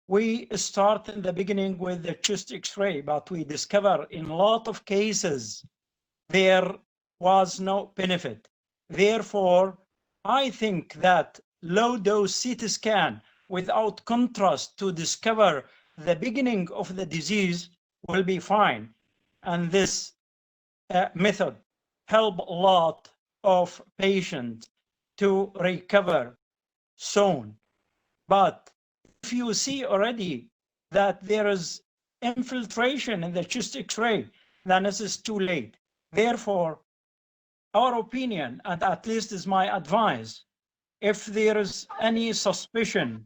E: We start in the beginning with the chest X-ray, but we discover in a lot of cases there was no benefit. Therefore, I think that low-dose CT scan without contrast to discover the beginning of the disease will be fine. And this method help a lot of patients to recover soon. But if you see already that there is infiltration in the chest X-ray, then this is too late. Therefore, our opinion, and at least is my advice, if there is any suspicion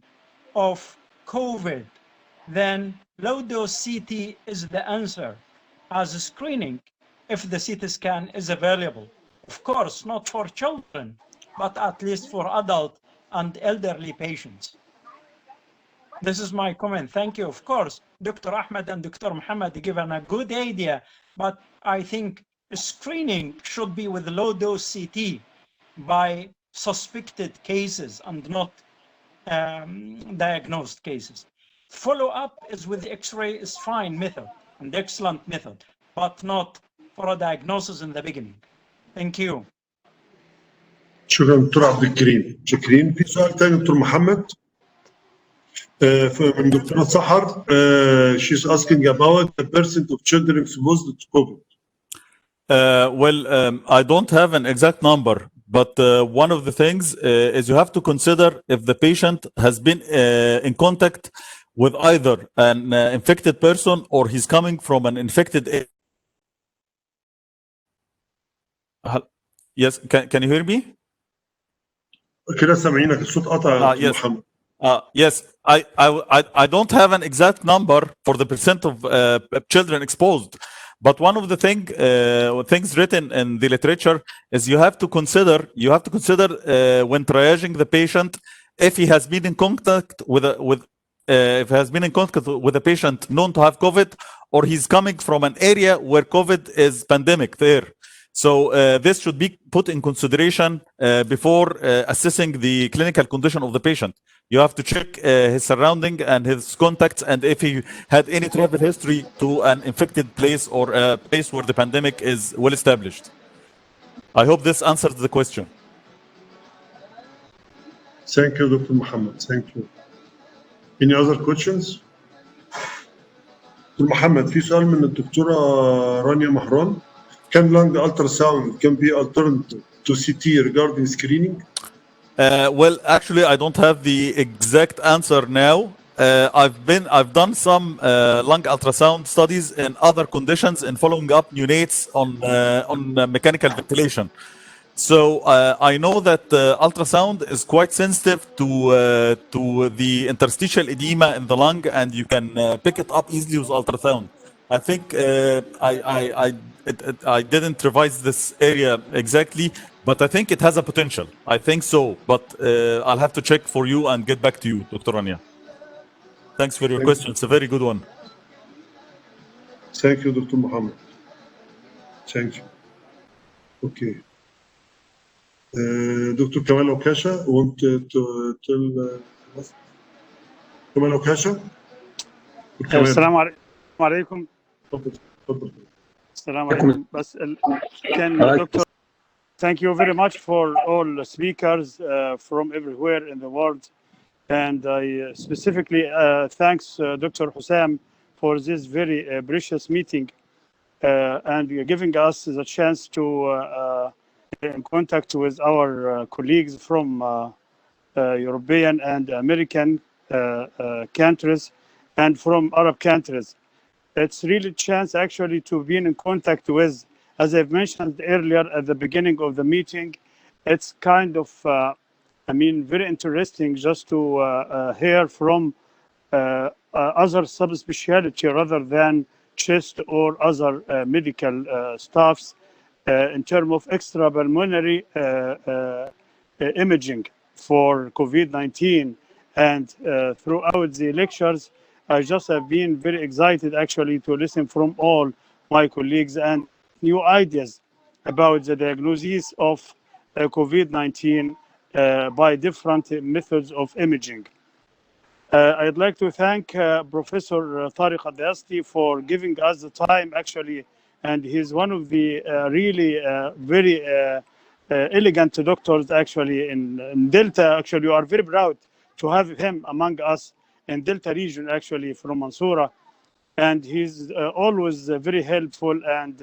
E: of COVID, then low-dose CT is the answer as a screening if the CT scan is available. Of course, not for children, but at least for adult and elderly patients. This is my comment. Thank you. Of course, Dr. Ahmed and Dr. Mohammed given a good idea, but I think screening should be with low-dose CT by suspected cases and not diagnosed cases. Follow-up is with X-ray is fine method and excellent method, but not for a diagnosis in the beginning. Thank you.
A: شكرا دكتور عبد الكريم. شكرين. في سؤال ثاني دكتور محمد من دكتورة سحر. She's asking about the percent of children exposed to COVID.
Q: I don't have an exact number, but one of the things is you have to consider if the patient has been in contact with either an infected person or he's coming from an infected area. Yes, can you hear me?
A: كده سامعينك الصوت قطع يا
Q: yes.
A: محمد.
Q: Yes, I don't have an exact number for the percent of children exposed, but one of the things written in the literature is you have to consider when triaging the patient if he has been in contact with a patient known to have COVID, or he's coming from an area where COVID is pandemic there. So this should be put in consideration before assessing the clinical condition of the patient. You have to check his surrounding and his contacts, and if he had any travel history to an infected place or a place where the pandemic is well established. I hope this answers the question.
A: Thank you, Dr. Mohammed. Thank you. Any other questions? دكتور محمد في سؤال من الدكتورة رانيا مهران. Can lung ultrasound can be alternative to CT regarding screening?
Q: Well, actually, I don't have the exact answer now. I've done some lung ultrasound studies in other conditions and following up neonates on mechanical ventilation. So I know that ultrasound is quite sensitive to the interstitial edema in the lung, and you can pick it up easily with ultrasound. I think I didn't revise this area exactly, but I think it has a potential. I think so, but I'll have to check for you and get back to you, Dr. Rania. Thanks for your question. It's a very good one.
A: Thank you, Dr. Mohammed. Thank you. Okay. Dr. Kamal Okasha, want to tell Kamal Okasha?
C: السلام عليكم. السلام عليكم. بس can Dr. Thank you very much for all speakers from everywhere in the world, and I specifically thanks Dr. Hussam for this very precious meeting and giving us the chance to get in contact with our colleagues from European and American countries and from Arab countries. It's really a chance actually to be in contact with, as I've mentioned earlier at the beginning of the meeting, it's kind of, very interesting just to hear from other subspecialty rather than chest or other medical staffs in terms of extrapulmonary imaging for COVID-19. And throughout the lectures, I just have been very excited actually to listen from all my colleagues and new ideas about the diagnosis of COVID-19 by different methods of imaging. I'd like to thank Professor Tariq Al-Dayasti for giving us the time actually, and he's one of the really very elegant doctors actually in Delta. Actually, we are very proud to have him among us in Delta region actually from Mansoura, and he's always very helpful and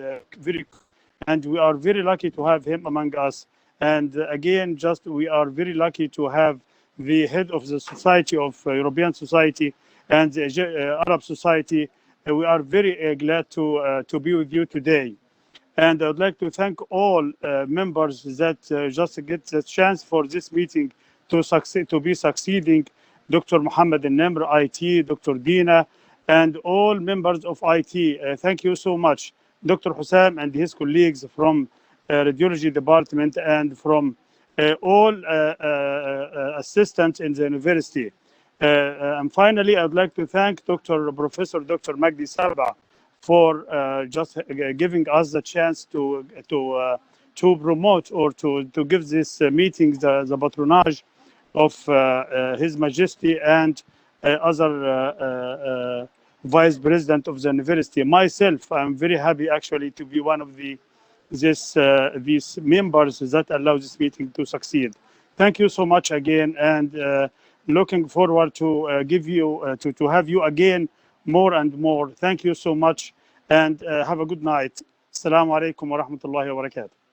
C: we are very lucky to have him among us. And again, just we are very lucky to have the head of the Society of European Society and the Arab Society. We are very glad to be with you today. And I'd like to thank all members that just get the chance for this meeting to succeed, to be succeeding. Dr. Mohammed Al-Nimr, IT, Dr. Dina, and all members of IT. Thank you so much. Dr. Hussam and his colleagues from radiology department and from all assistants in the university. And finally, I'd like to thank Professor Dr. Magdi Sarba for just giving us the chance to promote or to give this meeting the patronage of His Majesty and other Vice President of the university. Myself, I'm very happy actually to be one of these members that allow this meeting to succeed. Thank you so much again, and looking forward to give you to have you again more and more. Thank you so much, and have a good night. Assalamu alaikum wa rahmatullahi wa barakatuh.